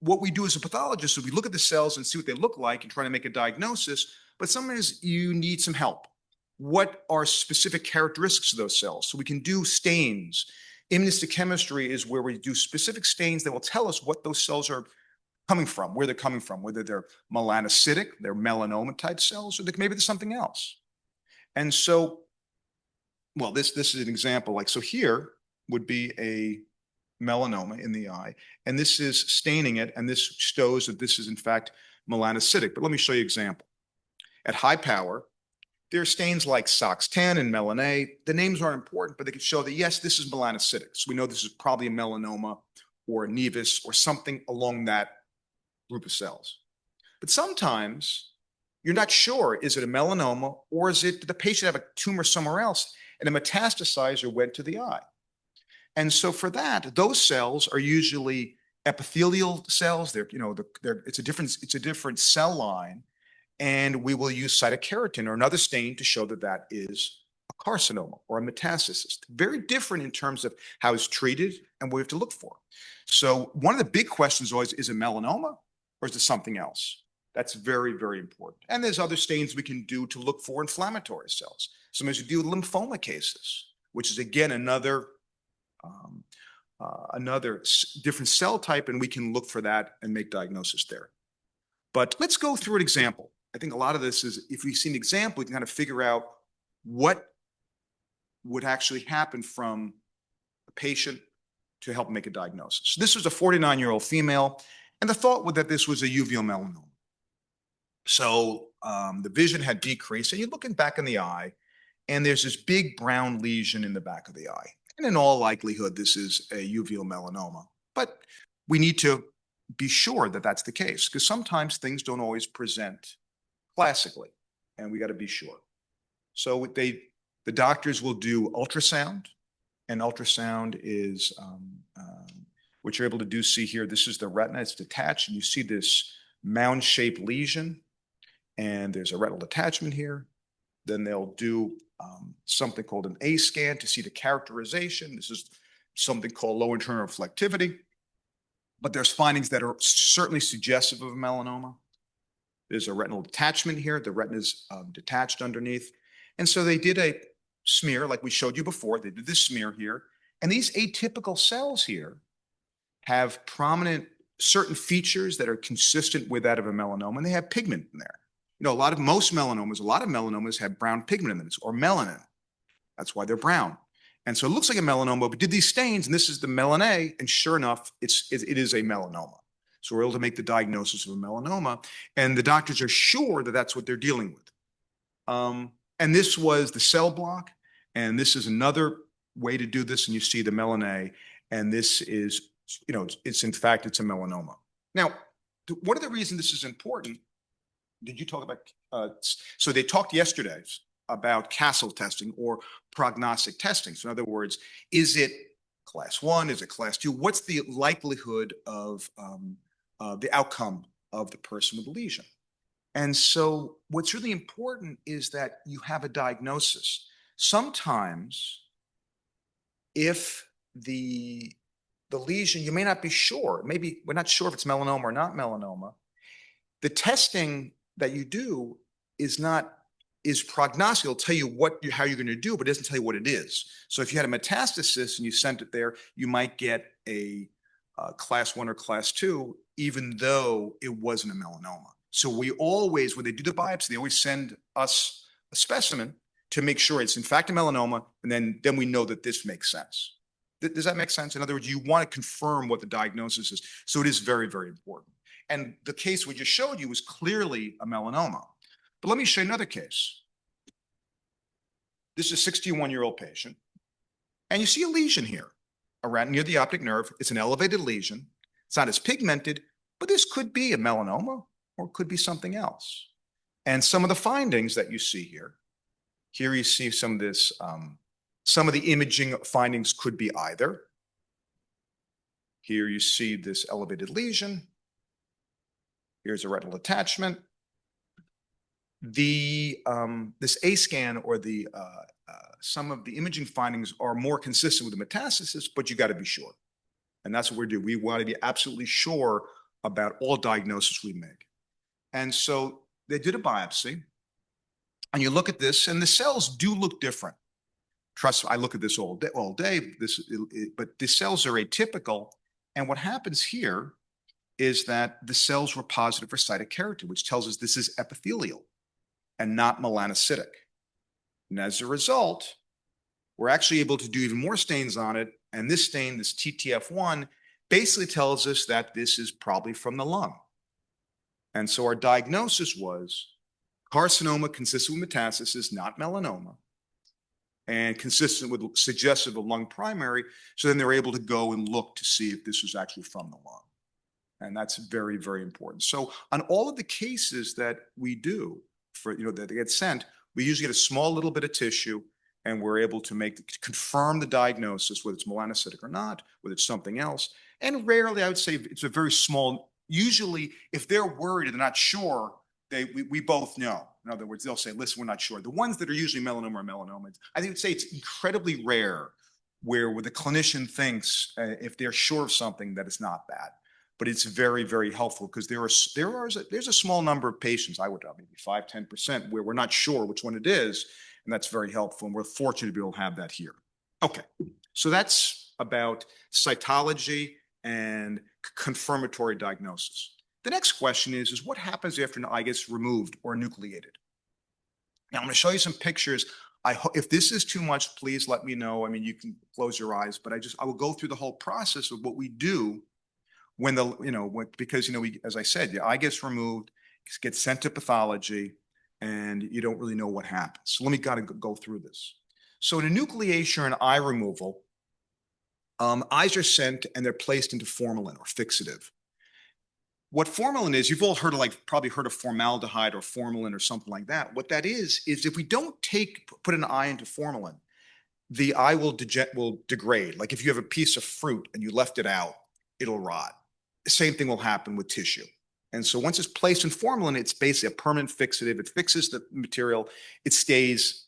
What we do as a pathologist is we look at the cells and see what they look like and try to make a diagnosis, but sometimes you need some help. What are specific characteristics of those cells? So we can do stains. Immunohistochemistry is where we do specific stains that will tell us what those cells are coming from, where they're coming from, whether they're melanocytic, they're melanoma type cells, or maybe there's something else. And so, well, this is an example. Like, so here would be a melanoma in the eye, and this is staining it, and this shows that this is in fact melanocytic. But let me show you an example. At high power, there are stains like SOX10 and melan-A. The names aren't important, but they can show that, yes, this is melanocytic. So we know this is probably a melanoma or a nevus or something along that group of cells. But sometimes you're not sure, is it a melanoma or did the patient have a tumor somewhere else and it metastasized or went to the eye? And so for that, those cells are usually epithelial cells. It's a different cell line. And we will use cytokeratin or another stain to show that that is a carcinoma or a metastasis. Very different in terms of how it's treated and what we have to look for. So one of the big questions always is it melanoma or is it something else? That's very, very important. And there's other stains we can do to look for inflammatory cells. Sometimes we do lymphoma cases, which is again another different cell type, and we can look for that and make diagnosis there. But let's go through an example. I think a lot of this is, if we see an example, we can kind of figure out what would actually happen from a patient to help make a diagnosis. This was a 49-year-old female, and the thought was that this was a uveal melanoma. So the vision had decreased, and you're looking back in the eye, and there's this big brown lesion in the back of the eye. And in all likelihood, this is a uveal melanoma. But we need to be sure that that's the case, because sometimes things don't always present classically, and we got to be sure. So the doctors will do ultrasound, and ultrasound is what you're able to do. See here, this is the retina. It's detached, and you see this mound-shaped lesion, and there's a retinal detachment here. Then they'll do something called an A scan to see the characterization. This is something called low internal reflectivity. But there's findings that are certainly suggestive of a melanoma. There's a retinal detachment here. The retina is detached underneath. And so they did a smear like we showed you before. They did this smear here. And these atypical cells here have prominent certain features that are consistent with that of a melanoma, and they have pigment in there. A lot of melanomas have brown pigment in them, or melanin. That's why they're brown. And so it looks like a melanoma, but did these stains, and this is the melanoma, and sure enough, it is a melanoma. So we're able to make the diagnosis of a melanoma, and the doctors are sure that that's what they're dealing with. And this was the cell block, and this is another way to do this, and you see the melanoma, and this is, it's in fact, it's a melanoma. Now, one of the reasons this is important, did you talk about, so they talked yesterday about Castle testing or prognostic testing. So in other words, is it class 1? Is it class 2? What's the likelihood of the outcome of the person with the lesion? And so what's really important is that you have a diagnosis. Sometimes if the lesion, you may not be sure, maybe we're not sure if it's melanoma or not melanoma. The testing that you do is prognostic. It'll tell you how you're going to do, but it doesn't tell you what it is. So if you had a metastasis and you sent it there, you might get a class 1 or class 2, even though it wasn't a melanoma. So we always, when they do the biopsy, they always send us a specimen to make sure it's in fact a melanoma, and then we know that this makes sense. Does that make sense? In other words, you want to confirm what the diagnosis is. So it is very, very important. And the case we just showed you was clearly a melanoma. But let me show you another case. This is a 61-year-old patient, and you see a lesion here around near the optic nerve. It's an elevated lesion. It's not as pigmented, but this could be a melanoma or it could be something else. And some of the findings that you see here you see some of this, some of the imaging findings could be either. Here you see this elevated lesion. Here's a retinal attachment. This A scan or some of the imaging findings are more consistent with the metastasis, but you got to be sure. And that's what we do. We want to be absolutely sure about all diagnoses we make. And so they did a biopsy, and you look at this, and the cells do look different. Trust me, I look at this all day. But the cells are atypical. And what happens here is that the cells were positive for cytokeratin, which tells us this is epithelial and not melanocytic. And as a result, we're actually able to do even more stains on it. And this stain, this TTF1, basically tells us that this is probably from the lung. And so our diagnosis was carcinoma consistent with metastasis, not melanoma, and consistent with suggestive of lung primary. So then they're able to go and look to see if this was actually from the lung. And that's very, very important. So on all of the cases that we do that they get sent, we usually get a small little bit of tissue, and we're able to confirm the diagnosis, whether it's melanocytic or not, whether it's something else. And rarely, I would say it's a very small, usually if they're worried and they're not sure, we both know. In other words, they'll say, listen, we're not sure. The ones that are usually melanoma are melanoma. I would say it's incredibly rare where the clinician thinks if they're sure of something that it's not that. But it's very, very helpful because there's a small number of patients, I would maybe 5–10%, where we're not sure which one it is, and that's very helpful. And we're fortunate to be able to have that here. Okay, so that's about cytology and confirmatory diagnosis. The next question is what happens after an eye gets removed or nucleated? Now I'm going to show you some pictures. If this is too much, please let me know. I mean, you can close your eyes, but I will go through the whole process of what we do because as I said, the eye gets removed, gets sent to pathology, and you don't really know what happens. So let me go through this. So in a nucleation or an eye removal, eyes are sent and they're placed into formalin or fixative. What formalin is, you've all probably heard of formaldehyde or formalin or something like that. What that is if we don't put an eye into formalin, the eye will degrade. Like if you have a piece of fruit and you left it out, it'll rot. The same thing will happen with tissue. And so once it's placed in formalin, it's basically a permanent fixative. It fixes the material. It stays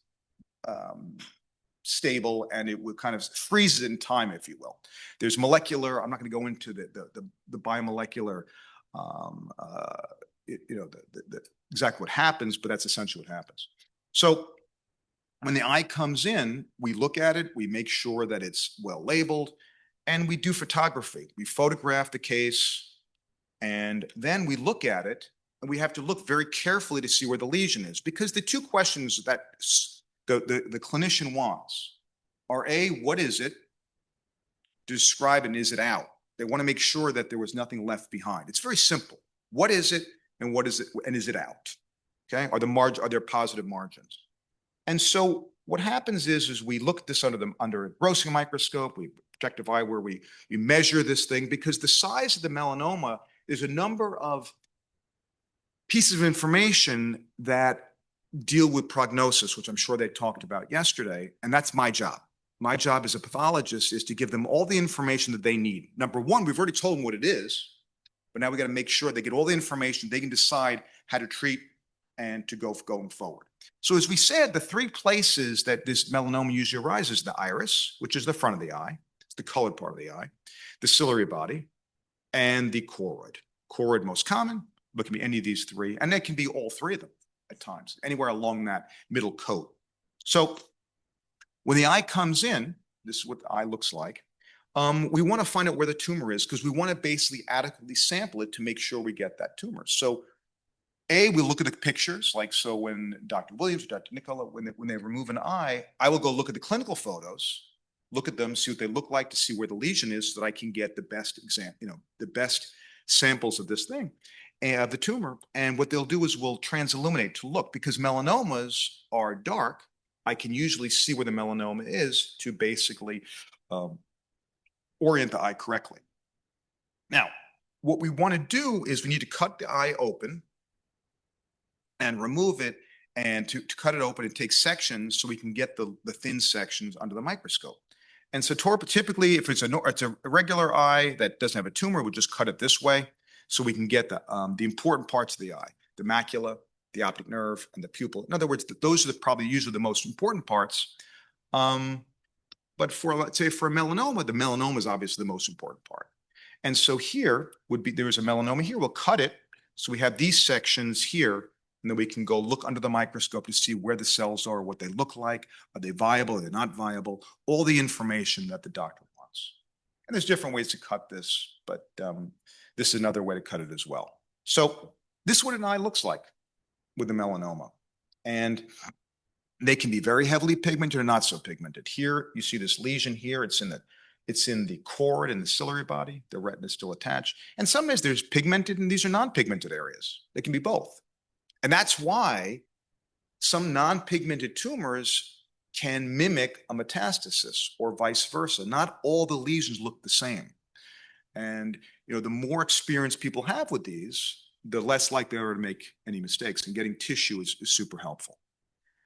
stable, and it will kind of freezes in time, if you will. There's molecular, I'm not going to go into the biomolecular, exactly what happens, but that's essentially what happens. So when the eye comes in, we look at it, we make sure that it's well labeled, and we do photography. We photograph the case, and then we look at it, and we have to look very carefully to see where the lesion is, because the two questions that the clinician wants are A, what is it? Describe and is it out? They want to make sure that there was nothing left behind. It's very simple. What is it and what is it and is it out? Okay, are there positive margins? And so what happens is we look at this under a grossing microscope, we protective eyewear, we measure this thing because the size of the melanoma, there's a number of pieces of information that deal with prognosis, which I'm sure they talked about yesterday, and that's my job. My job as a pathologist is to give them all the information that they need. Number one, we've already told them what it is, but now we got to make sure they get all the information, they can decide how to treat and to go going forward. So as we said, the three places that this melanoma usually arises, the iris, which is the front of the eye, it's the colored part of the eye, the ciliary body, and the choroid. Choroid most common, but can be any of these three, and they can be all three of them at times, anywhere along that middle coat. So when the eye comes in, this is what the eye looks like. We want to find out where the tumor is because we want to basically adequately sample it to make sure we get that tumor. So A, we look at the pictures, like so when Dr. Williams or Dr. Nicola, when they remove an eye, I will go look at the clinical photos, look at them, see what they look like to see where the lesion is so that I can get the best the best samples of this thing, of the tumor. And what they'll do is we'll transilluminate to look because melanomas are dark. I can usually see where the melanoma is to basically orient the eye correctly. Now, what we want to do is we need to cut the eye open and remove it, and to cut it open and take sections so we can get the thin sections under the microscope. And so typically, if it's a regular eye that doesn't have a tumor, we'll just cut it this way so we can get the important parts of the eye, the macula, the optic nerve, and the pupil. In other words, those are probably usually the most important parts. But let's say for a melanoma, the melanoma is obviously the most important part. And so here there is a melanoma here. We'll cut it. So we have these sections here, and then we can go look under the microscope to see where the cells are, what they look like. Are they viable? Are they not viable? All the information that the doctor wants. And there's different ways to cut this, but this is another way to cut it as well. So this is what an eye looks like with the melanoma. And they can be very heavily pigmented or not so pigmented. Here, you see this lesion here. It's in the choroid and the ciliary body. The retina is still attached. And sometimes there's pigmented and these are non-pigmented areas. They can be both. And that's why some non-pigmented tumors can mimic a metastasis or vice versa. Not all the lesions look the same. And the more experience people have with these, the less likely they are to make any mistakes, and getting tissue is super helpful.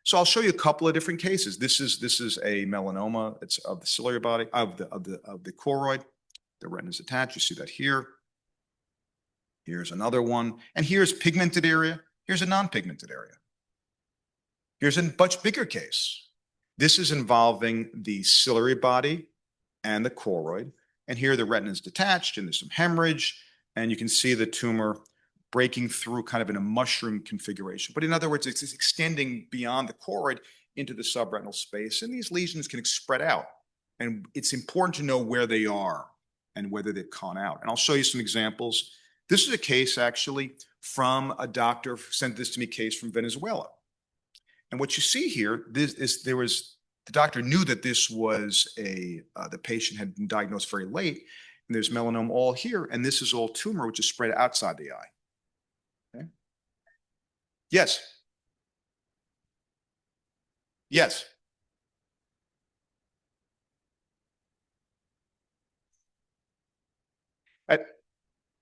So I'll show you a couple of different cases. This is a melanoma. It's of the ciliary body, of the choroid. The retina is attached. You see that here. Here's another one. And here's pigmented area. Here's a non-pigmented area. Here's a much bigger case. This is involving the ciliary body and the choroid. And here the retina is detached and there's some hemorrhage. And you can see the tumor breaking through kind of in a mushroom configuration. But in other words, it's extending beyond the choroid into the subretinal space. And these lesions can spread out. And it's important to know where they are and whether they've gone out. And I'll show you some examples. This is a case actually from a doctor who sent this to me, case from Venezuela. And what you see here, the doctor knew that this was the patient had been diagnosed very late, and there's melanoma all here, and this is all tumor, which is spread outside the eye. Okay. Yes. Yes.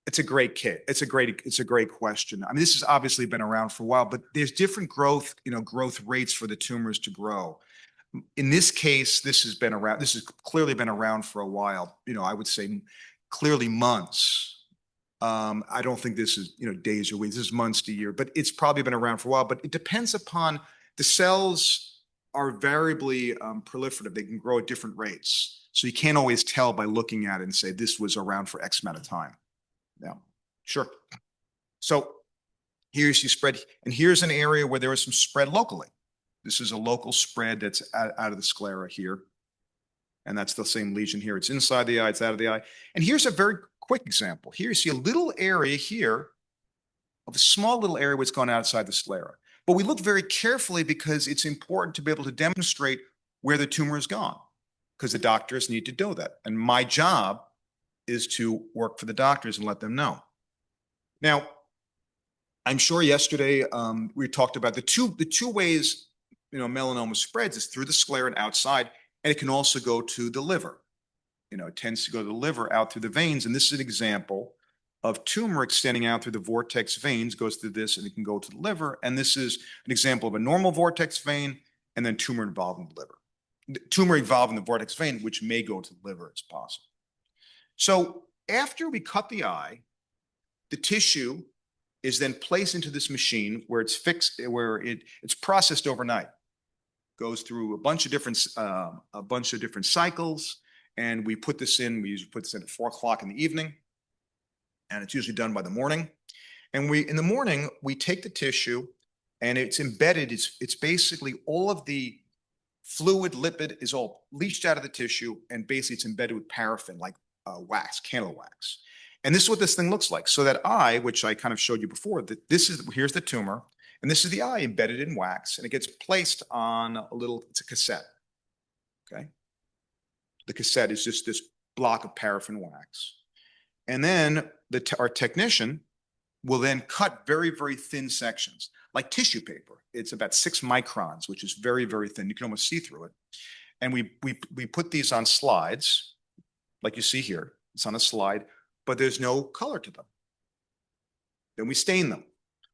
It's a great kit. It's a great question. I mean, this has obviously been around for a while, but there's different growth rates for the tumors to grow. In this case, this has clearly been around for a while. I would say clearly months. I don't think this is, days or weeks. This is months to year, but it's probably been around for a while. But it depends upon the cells are variably proliferative. They can grow at different rates. So you can't always tell by looking at it and say this was around for X amount of time. Yeah, sure. So here's you spread, and here's an area where there is some spread locally. This is a local spread that's out of the sclera here. And that's the same lesion here. It's inside the eye, it's out of the eye. And here's a very quick example. Here you see a little area here, of a small little area what's gone outside the sclera. But we look very carefully because it's important to be able to demonstrate where the tumor has gone. because the doctors need to know that. And my job is to work for the doctors and let them know. Now, I'm sure yesterday we talked about the two ways melanoma spreads is through the sclera and outside, and it can also go to the liver. It tends to go to the liver out through the veins, and this is an example of tumor extending out through the vortex veins, goes through this, and it can go to the liver. And this is an example of a normal vortex vein, and then tumor involved in the liver. Tumor involved in the vortex vein, which may go to the liver as possible. So after we cut the eye, the tissue is then placed into this machine where it's fixed, where it's processed overnight. Goes through a bunch of different cycles, and we put this in. We usually put this in at 4 o'clock in the evening, and it's usually done by the morning. And in the morning we take the tissue, and it's embedded. It's basically all of the fluid, lipid is all leached out of the tissue, and basically it's embedded with paraffin, like wax, candle wax. And this is what this thing looks like. So that eye, which I kind of showed you before, that here's the tumor, and this is the eye embedded in wax, and it gets placed on it's a cassette. Okay. The cassette is just this block of paraffin wax. And then our technician will then cut very, very thin sections, like tissue paper. It's about 6 microns, which is very, very thin. You can almost see through it. And we put these on slides, like you see here. It's on a slide, but there's no color to them. Then we stain them.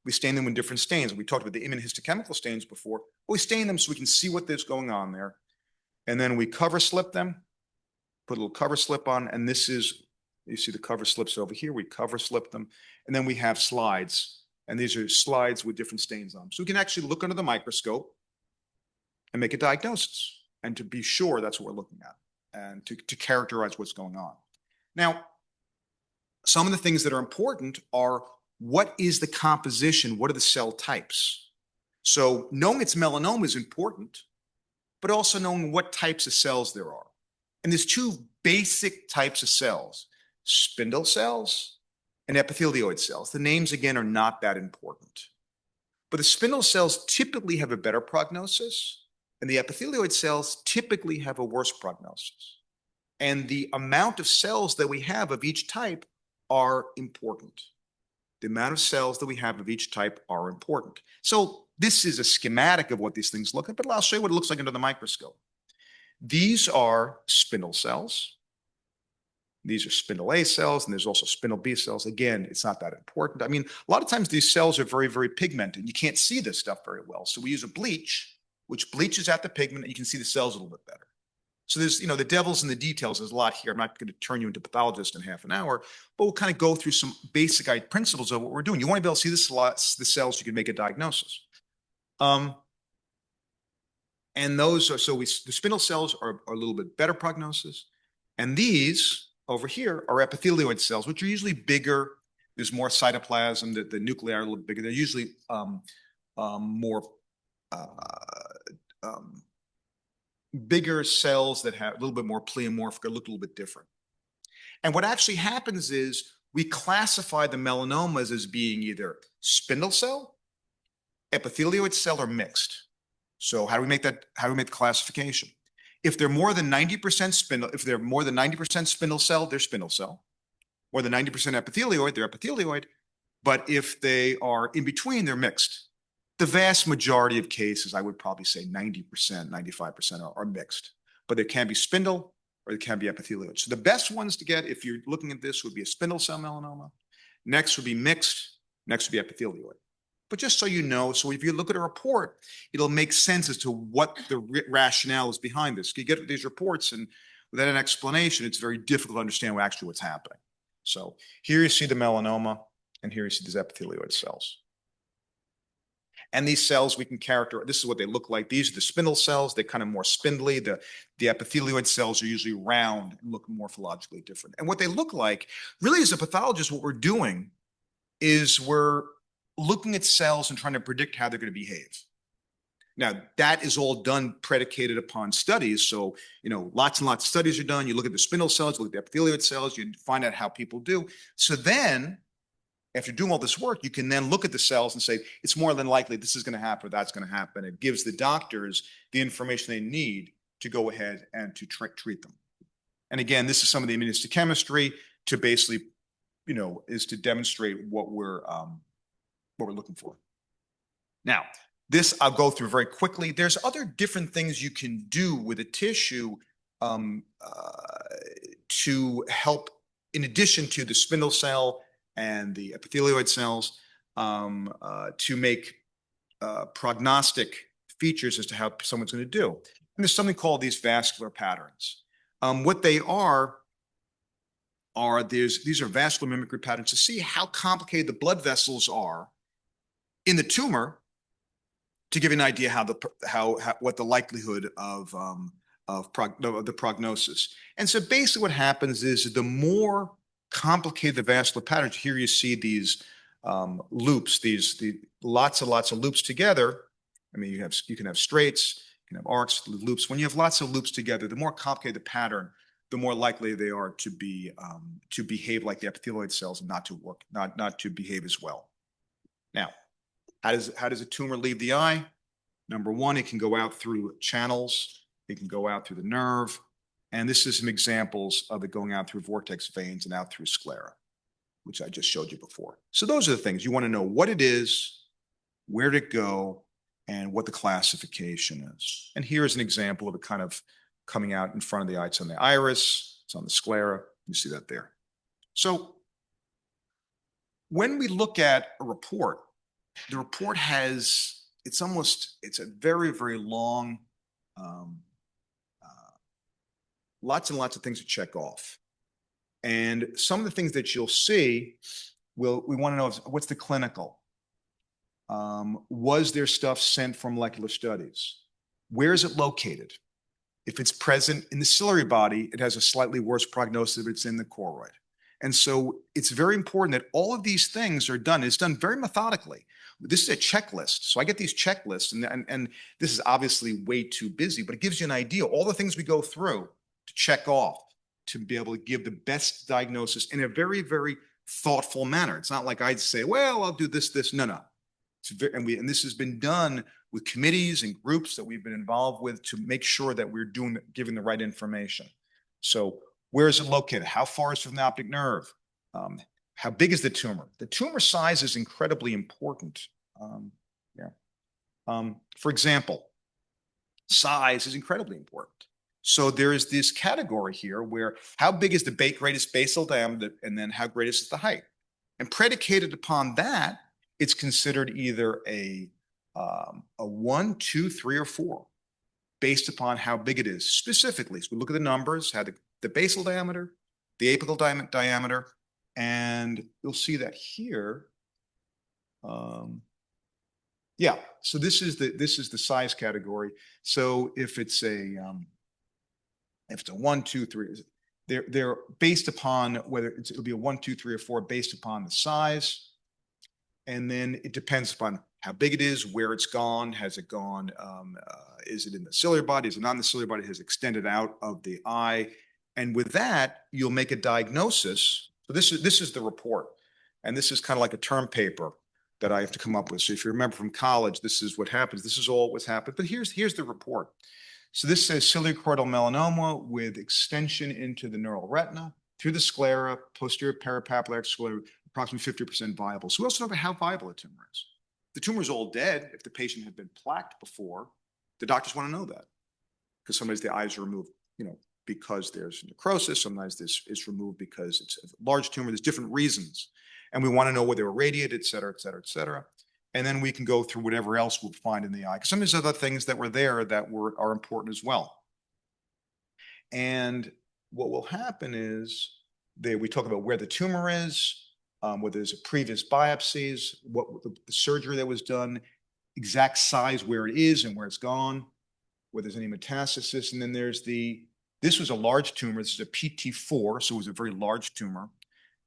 We stain them with different stains. We talked about the immunohistochemical stains before. We stain them so we can see what there's going on there. And then we cover slip them, put a little cover slip on, and this is, you see the cover slips over here. We cover slip them, and then we have slides, and these are slides with different stains on them. So we can actually look under the microscope and make a diagnosis, and to be sure that's what we're looking at, and to characterize what's going on. Now, some of the things that are important are, what is the composition? What are the cell types? So knowing it's melanoma is important, but also knowing what types of cells there are. And there's 2 basic types of cells, spindle cells and epithelioid cells. The names, again, are not that important. But the spindle cells typically have a better prognosis, and the epithelioid cells typically have a worse prognosis. And the amount of cells that we have of each type are important. The amount of cells that we have of each type are important. So this is a schematic of what these things look like, but I'll show you what it looks like under the microscope. These are spindle cells. These are spindle A cells, and there's also spindle B cells. Again, it's not that important. I mean, a lot of times these cells are very, very pigmented. You can't see this stuff very well. So we use a bleach, which bleaches out the pigment, and you can see the cells a little bit better. So there's, the devil's in the details. There's a lot here. I'm not going to turn you into a pathologist in half an hour, but we'll kind of go through some basic principles of what we're doing. You want to be able to see the cells, you can make a diagnosis. And those are, the spindle cells are a little bit better prognosis. And these over here are epithelioid cells, which are usually bigger. There's more cytoplasm. The nuclei are a little bigger. They're usually more bigger cells that have a little bit more pleomorphic, or look a little bit different. And what actually happens is we classify the melanomas as being either spindle cell, epithelioid cell, or mixed. So how do we make that? How do we make the classification? If they're more than 90% spindle, if they're more than 90% spindle cell, they're spindle cell. More than 90% epithelioid, they're epithelioid. But if they are in between, they're mixed. The vast majority of cases, I would probably say 90%, 95% are mixed. But there can be spindle or there can be epithelioid. So the best ones to get, if you're looking at this, would be a spindle cell melanoma. Next would be mixed. Next would be epithelioid. But just so you know, so if you look at a report, it'll make sense as to what the rationale is behind this. You get these reports, and without an explanation, it's very difficult to understand what's happening. So here you see the melanoma, and here you see these epithelioid cells. And these cells we can characterize. This is what they look like. These are the spindle cells. They're kind of more spindly. The epithelioid cells are usually round and look morphologically different. And what they look like, really as a pathologist, what we're doing is we're looking at cells and trying to predict how they're going to behave. Now, that is all done predicated upon studies. So, lots and lots of studies are done. You look at the spindle cells, you look at the epithelioid cells, you find out how people do. So then, after doing all this work, you can then look at the cells and say, it's more than likely this is going to happen or that's going to happen. It gives the doctors the information they need to go ahead and to treat them. And again, this is some of the immunohistochemistry to basically, is to demonstrate what we're looking for. Now, this I'll go through very quickly. There's other different things you can do with a tissue to help, in addition to the spindle cell and the epithelioid cells, to make prognostic features as to how someone's going to do. And there's something called these vascular patterns. What they are these are vascular mimicry patterns to see how complicated the blood vessels are in the tumor, to give you an idea what the likelihood of the prognosis. And so basically what happens is the more complicated the vascular patterns, here you see these loops, these lots and lots of loops together. I mean, you can have straights, you can have arcs, loops. When you have lots of loops together, the more complicated the pattern, the more likely they are to be to behave like the epithelioid cells and not to behave as well. Now, how does a tumor leave the eye? Number one, it can go out through channels. It can go out through the nerve. And this is some examples of it going out through vortex veins and out through sclera, which I just showed you before. So those are the things you want to know: what it is, where did it go, and what the classification is. And here's an example of it kind of coming out in front of the eye. It's on the iris, it's on the sclera. You see that there. So when we look at a report, the report has, it's a very, very long, lots and lots of things to check off. And some of the things that you'll see, we want to know what's the clinical. Was there stuff sent from molecular studies? Where is it located? If it's present in the ciliary body, it has a slightly worse prognosis if it's in the choroid. And so it's very important that all of these things are done. It's done very methodically. This is a checklist. So I get these checklists, and this is obviously way too busy, but it gives you an idea. All the things we go through to check off, to be able to give the best diagnosis in a very, very thoughtful manner. It's not like I'd say, well, I'll do this. No. And this has been done with committees and groups that we've been involved with to make sure that we're giving the right information. So where is it located? How far is it from the optic nerve? How big is the tumor? The tumor size is incredibly important. For example, size is incredibly important. So there is this category here where how big is the greatest basal diameter, and then how great is the height? And predicated upon that, it's considered either a 1, 2, 3, or 4, based upon how big it is specifically. So we look at the numbers, how the basal diameter, the apical diameter, and you'll see that here. Yeah, so this is the size category. So if it's a 1, 2, 3, they're based upon whether it'll be a 1, 2, 3, or 4 based upon the size. And then it depends upon how big it is, where it's gone. Has it gone? Is it in the ciliary body? Is it not in the ciliary body? Has it extended out of the eye? And with that, you'll make a diagnosis. So this is the report. And this is kind of like a term paper that I have to come up with. So if you remember from college, this is what happens. This is all what's happened. But here's the report. So this says ciliary choroidal melanoma with extension into the neural retina, through the sclera, posterior peripapillary sclera, approximately 50% viable. So we also know about how viable a tumor is. The tumor is all dead. If the patient had been plaqued before, the doctors want to know that, because sometimes the eyes are removed, because there's necrosis. Sometimes this is removed because it's a large tumor. There's different reasons. And we want to know whether they were radiated, et cetera, et cetera, et cetera. And then we can go through whatever else we'll find in the eye, because some of these other things that were there that are important as well. And what will happen is we talk about where the tumor is, whether there's a previous biopsies, what the surgery that was done, exact size where it is and where it's gone, whether there's any metastasis. And then this was a large tumor. This is a PT4, so it was a very large tumor.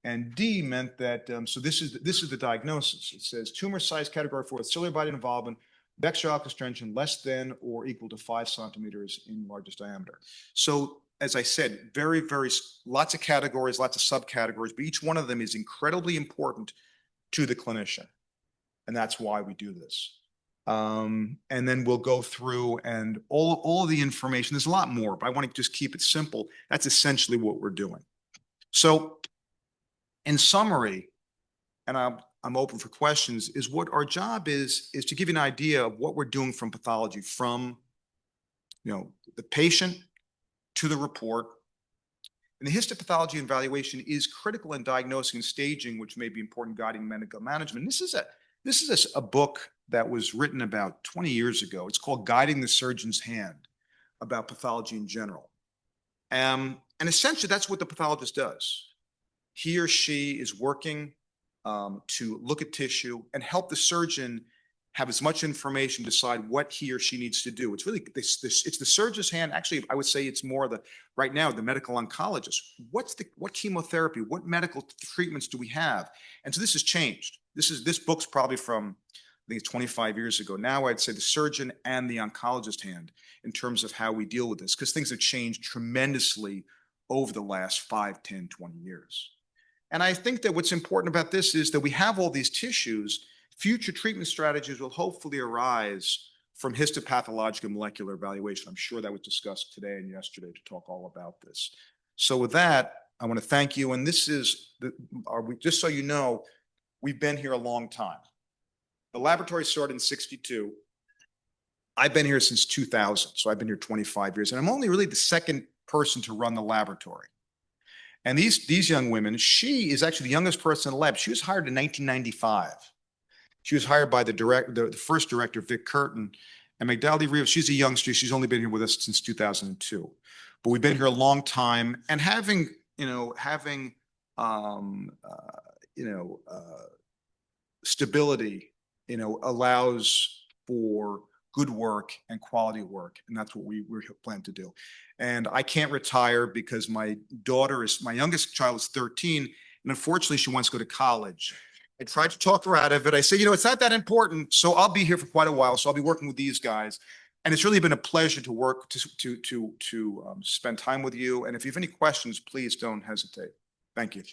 And D meant that, so this is the diagnosis. It says tumor size category 4, ciliary body involvement, vexillary extension less than or equal to 5 centimeters in largest diameter. So as I said, very, very, lots of categories, lots of subcategories, but each one of them is incredibly important to the clinician. And that's why we do this. And then we'll go through and all of the information. There's a lot more, but I want to just keep it simple. That's essentially what we're doing. So in summary, and I'm open for questions, is what our job is to give you an idea of what we're doing from pathology, from the patient to the report. And the histopathology and evaluation is critical in diagnosing and staging, which may be important guiding medical management. This is a book that was written about 20 years ago. It's called Guiding the Surgeon's Hand, about pathology in general. And essentially, that's what the pathologist does. He or she is working to look at tissue and help the surgeon have as much information, decide what he or she needs to do. It's really it's the surgeon's hand. Actually, I would say it's more right now the medical oncologist. What chemotherapy, what medical treatments do we have? And so this has changed. This book's probably from, I think it's 25 years ago. Now I'd say the surgeon and the oncologist hand in terms of how we deal with this, because things have changed tremendously over the last 5, 10, 20 years. And I think that what's important about this is that we have all these tissues. Future treatment strategies will hopefully arise from histopathologic and molecular evaluation. I'm sure that was discussed today and yesterday to talk all about this. So with that, I want to thank you. And this is, just so you know, we've been here a long time. The laboratory started in '62. I've been here since 2000, so I've been here 25 years. And I'm only really the second person to run the laboratory. And these young women, she is actually the youngest person in the lab. She was hired in 1995. She was hired by the first director, Vic Curtin, and Magdalene Rivas. She's a youngster. She's only been here with us since 2002. But we've been here a long time, and having stability, allows for good work and quality work, and that's what we plan to do. And I can't retire because my youngest child is 13, and unfortunately, she wants to go to college. I tried to talk her out of it. I said, it's not that important, so I'll be here for quite a while. So I'll be working with these guys, and it's really been a pleasure to work to spend time with you. And if you have any questions, please don't hesitate. Thank you.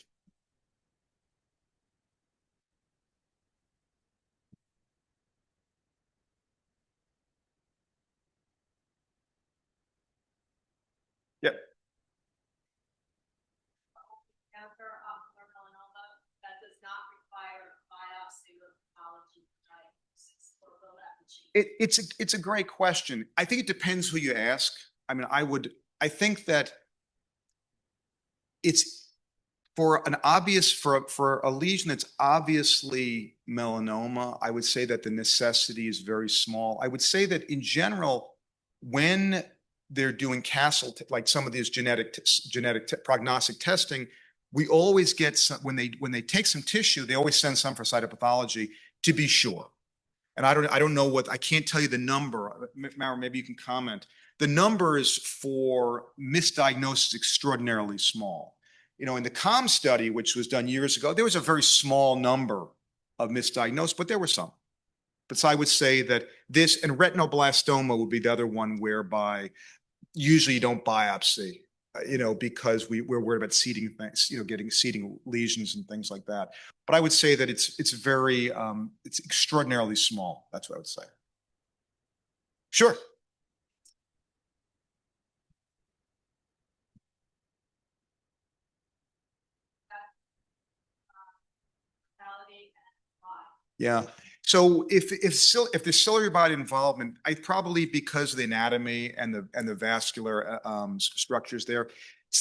Yep. After ocular melanoma, that does not require biopsy or pathology diagnosis, or will that be changed? It's a great question. I think it depends who you ask. I mean, I think that it's for a lesion that's obviously melanoma, I would say that the necessity is very small. I would say that in general, when they're doing Castle, like some of these genetic prognostic testing, we always get some, when they take some tissue, they always send some for cytopathology to be sure. And I don't know I can't tell you the number. Mara, maybe you can comment. The numbers for misdiagnosis extraordinarily small. In the COM study, which was done years ago, there was a very small number of misdiagnosed, but there were some. But so I would say that this, and retinoblastoma would be the other one whereby usually you don't biopsy, because we're worried about seeding things, getting seeding lesions and things like that. But I would say that it's extraordinarily small. That's what I would say. Sure. Yeah. So if the ciliary body involvement, probably because of the anatomy and the vascular structures there,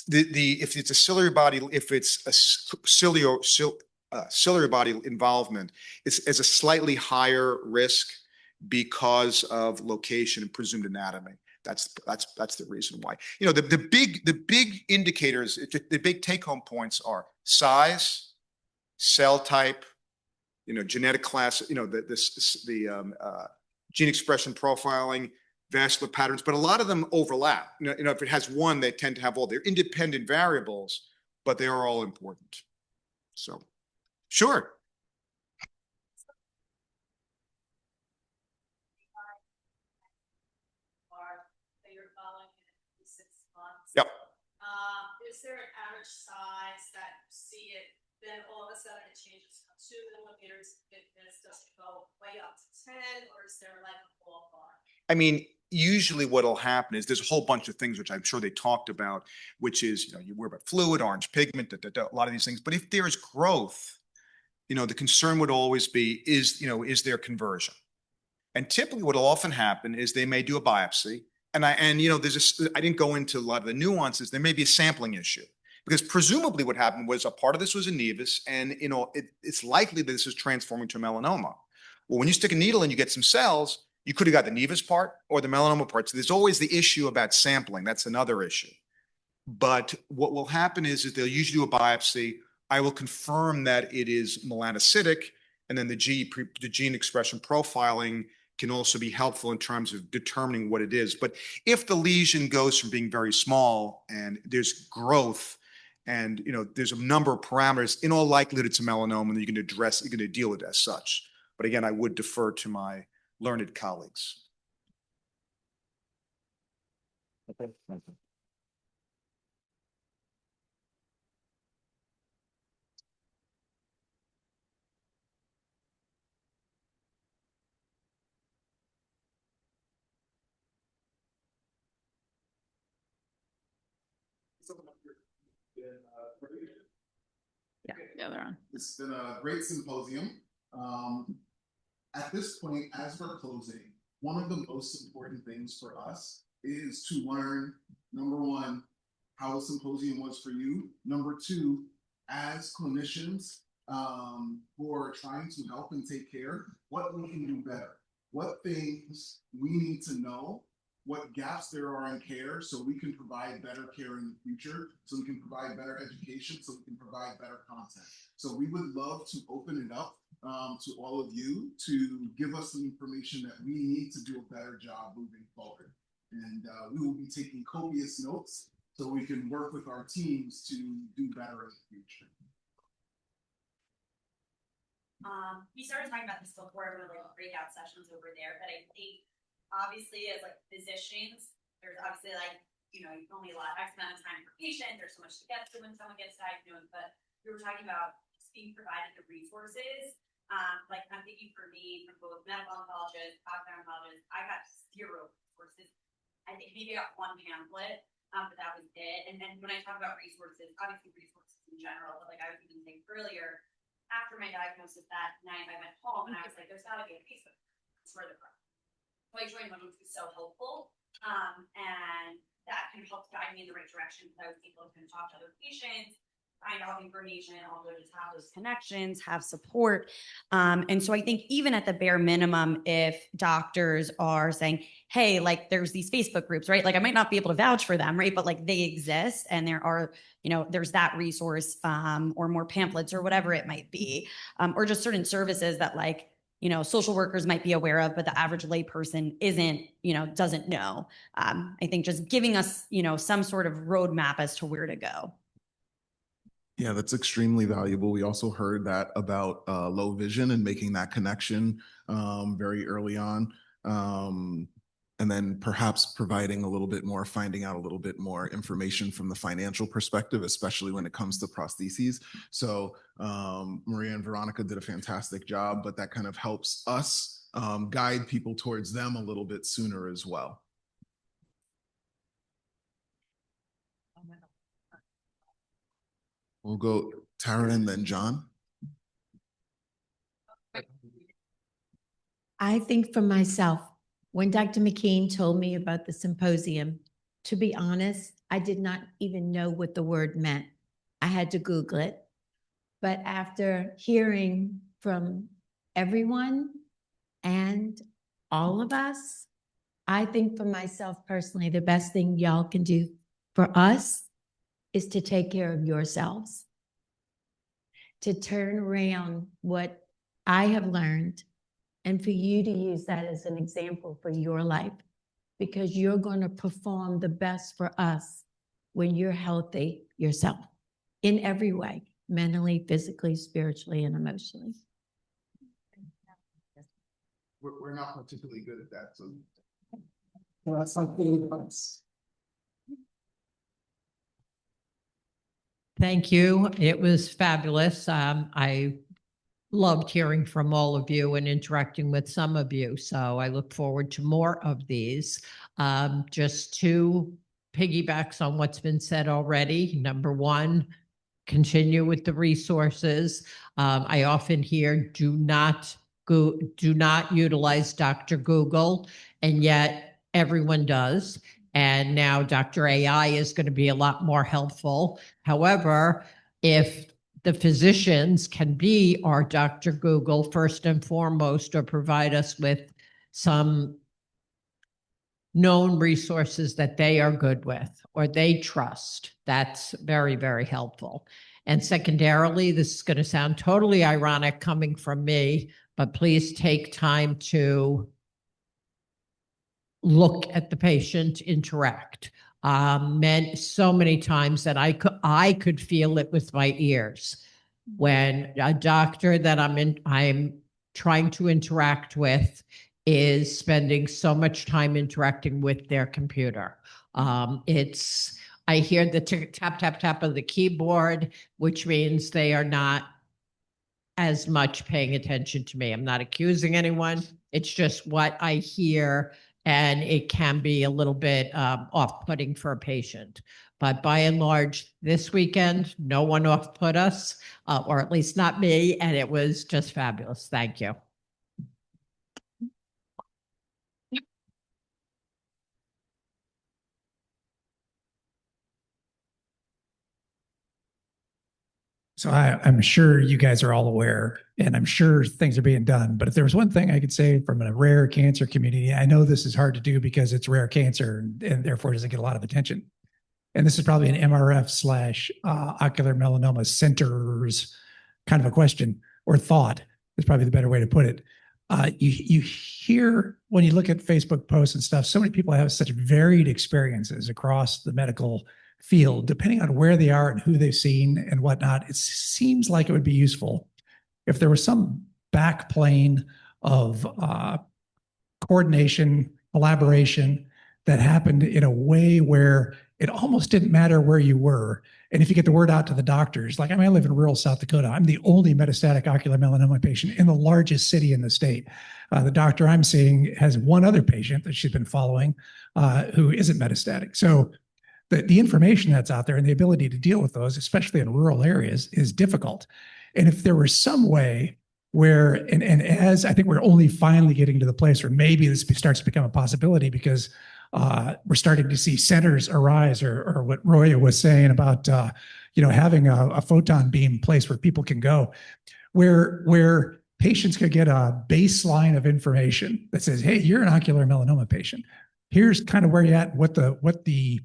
if it's a ciliary body, if it's a ciliary body involvement, it's a slightly higher risk because of location and presumed anatomy. That's the reason why. The big indicators, the big take home points are size, cell type, genetic class, the gene expression profiling, vascular patterns, but a lot of them overlap. If it has one, they tend to have all. They're independent variables, but they are all important. So, sure. Yep. Is there an average size that you see it then all of a sudden it changes from 2 millimeters thickness, does it go way up to 10, or is there like a ballpark? I mean, usually what'll happen is there's a whole bunch of things which I'm sure they talked about, which is, you worry about fluid, orange pigment, a lot of these things. But if there is growth, the concern would always be, is there conversion? And typically what will often happen is they may do a biopsy. I didn't go into a lot of the nuances. There may be a sampling issue because presumably what happened was a part of this was a nevus, and it's likely that this is transforming to melanoma. Well, when you stick a needle and you get some cells, you could have got the nevus part or the melanoma part. So there's always the issue about sampling. That's another issue. But what will happen is they'll usually do a biopsy. I will confirm that it is melanocytic, and then the gene expression profiling can also be helpful in terms of determining what it is. But if the lesion goes from being very small and there's growth and there's a number of parameters, in all likelihood it's a melanoma that you're going to deal with it as such. But again, I would defer to my learned colleagues. Okay. Thank you. Yeah, they're on. It's been a great symposium. At this point, as we're closing, one of the most important things for us is to learn, number one, how the symposium was for you. Number two, as clinicians who are trying to help and take care, what we can do better, what things we need to know, what gaps there are in care so we can provide better care in the future, so we can provide better education, so we can provide better content. So we would love to open it up to all of you to give us the information that we need to do a better job moving forward. And we will be taking copious notes so we can work with our teams to do better in the future. We started talking about this before with like breakout sessions over there, but I think obviously as like physicians, there's obviously like, you only allot X amount of time per patient. There's so much to get to when someone gets diagnosed, but we were talking about just being provided the resources. Like I'm thinking for me, from both medical oncologists, ocular oncologists, I got 0 resources. I think maybe I got 1 pamphlet, but that was it. And then when I talk about resources, obviously resources in general, but like I was even saying earlier, after my diagnosis that night, I went home and I was like, there's gotta be a Facebook further from. So I joined one, which was so helpful. And that kind of helped guide me in the right direction because I was able to kind of talk to other patients, find out information, also just have those connections, have support. And so I think even at the bare minimum, if doctors are saying, hey, like there's these Facebook groups, right? Like I might not be able to vouch for them, right? But like they exist and there are, there's that resource or more pamphlets or whatever it might be, or just certain services that like, social workers might be aware of, but the average layperson isn't, doesn't know. I think just giving us, some sort of roadmap as to where to go. Yeah, that's extremely valuable. We also heard that about low vision and making that connection very early on. And then perhaps providing a little bit more, finding out a little bit more information from the financial perspective, especially when it comes to prostheses. So Maria and Veronica did a fantastic job, but that kind of helps us guide people towards them a little bit sooner as well. We'll go Tara and then John. I think for myself, when Dr. McKean told me about the symposium, to be honest, I did not even know what the word meant. I had to Google it. But after hearing from everyone and all of us, I think for myself personally, the best thing y'all can do for us is to take care of yourselves, to turn around what I have learned and for you to use that as an example for your life, because you're going to perform the best for us when you're healthy yourself in every way, mentally, physically, spiritually, and emotionally. We're not particularly good at that, so. Well, that's something else. Thank you. It was fabulous. I loved hearing from all of you and interacting with some of you. So I look forward to more of these. Just two piggybacks on what's been said already. Number one, continue with the resources. I often hear do not utilize Dr. Google, and yet everyone does. And now Dr. AI is going to be a lot more helpful. However, if the physicians can be our Dr. Google first and foremost, or provide us with some known resources that they are good with or they trust, that's very, very helpful. And secondarily, this is going to sound totally ironic coming from me, but please take time to look at the patient, interact. So many times that I could feel it with my ears when a doctor that I'm trying to interact with is spending so much time interacting with their computer. I hear the tap, tap, tap of the keyboard, which means they are not as much paying attention to me. I'm not accusing anyone. It's just what I hear, and it can be a little bit off-putting for a patient. But by and large, this weekend, no one off-put us, or at least not me, and it was just fabulous. Thank you. So I'm sure you guys are all aware, and I'm sure things are being done. But if there was one thing I could say from a rare cancer community, I know this is hard to do because it's rare cancer and therefore doesn't get a lot of attention. And this is probably an MRF / ocular melanoma centers kind of a question or thought is probably the better way to put it. You hear when you look at Facebook posts and stuff, so many people have such varied experiences across the medical field, depending on where they are and who they've seen and whatnot. It seems like it would be useful if there was some backplane of coordination, collaboration that happened in a way where it almost didn't matter where you were. And if you get the word out to the doctors, like I live in rural South Dakota, I'm the only metastatic ocular melanoma patient in the largest city in the state. The doctor I'm seeing has one other patient that she's been following who isn't metastatic. So the information that's out there and the ability to deal with those, especially in rural areas, is difficult. And if there was some way where, and as I think we're only finally getting to the place where maybe this starts to become a possibility because we're starting to see centers arise, or what Roya was saying about, having a photon beam place where people can go, where patients could get a baseline of information that says, hey, you're an ocular melanoma patient. Here's kind of where you're at, what the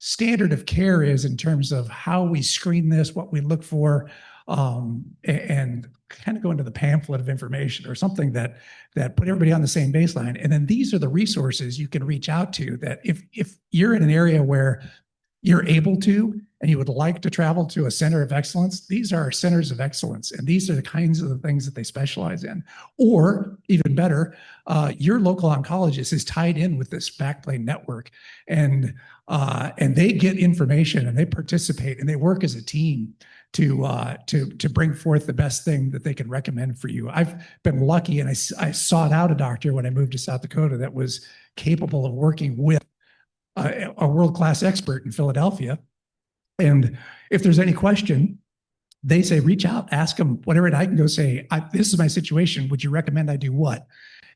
standard of care is in terms of how we screen this, what we look for, and kind of go into the pamphlet of information or something that put everybody on the same baseline. And then these are the resources you can reach out to, that if you're in an area where you're able to and you would like to travel to a center of excellence, these are centers of excellence, and these are the kinds of things that they specialize in. Or even better, your local oncologist is tied in with this backplane network, and they get information and they participate and they work as a team to bring forth the best thing that they can recommend for you. I've been lucky, and I sought out a doctor when I moved to South Dakota that was capable of working with a world-class expert in Philadelphia. And if there's any question, they say, reach out, ask them whatever, and I can go say, this is my situation. Would you recommend I do what?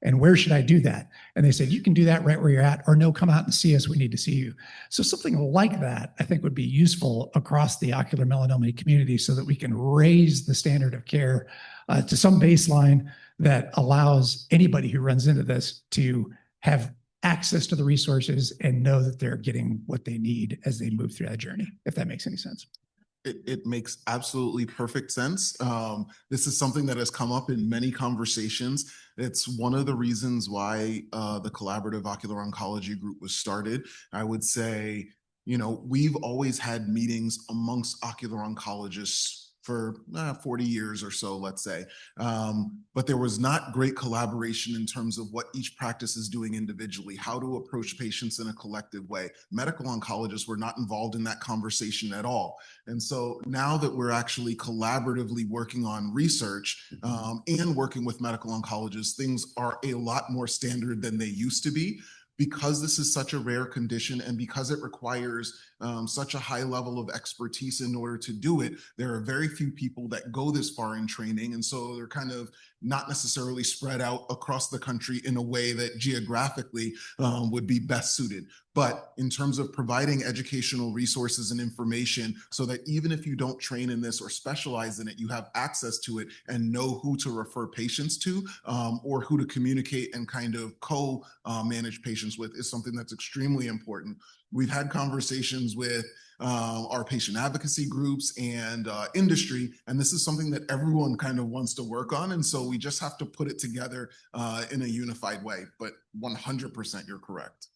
And where should I do that? And they said, you can do that right where you're at, or no, come out and see us. We need to see you. So something like that, I think, would be useful across the ocular melanoma community so that we can raise the standard of care to some baseline that allows anybody who runs into this to have access to the resources and know that they're getting what they need as they move through that journey, if that makes any sense. It makes absolutely perfect sense. This is something that has come up in many conversations. It's one of the reasons why the Collaborative Ocular Oncology Group was started. I would say, we've always had meetings amongst ocular oncologists for 40 years or so, let's say. But there was not great collaboration in terms of what each practice is doing individually, how to approach patients in a collective way. Medical oncologists were not involved in that conversation at all. And so now that we're actually collaboratively working on research and working with medical oncologists, things are a lot more standard than they used to be. Because this is such a rare condition and because it requires such a high level of expertise in order to do it, there are very few people that go this far in training. And so they're kind of not necessarily spread out across the country in a way that geographically would be best suited. But in terms of providing educational resources and information so that even if you don't train in this or specialize in it, you have access to it and know who to refer patients to or who to communicate and kind of co-manage patients with is something that's extremely important. We've had conversations with our patient advocacy groups and industry, and this is something that everyone kind of wants to work on. And so we just have to put it together in a unified way. But 100% you're correct.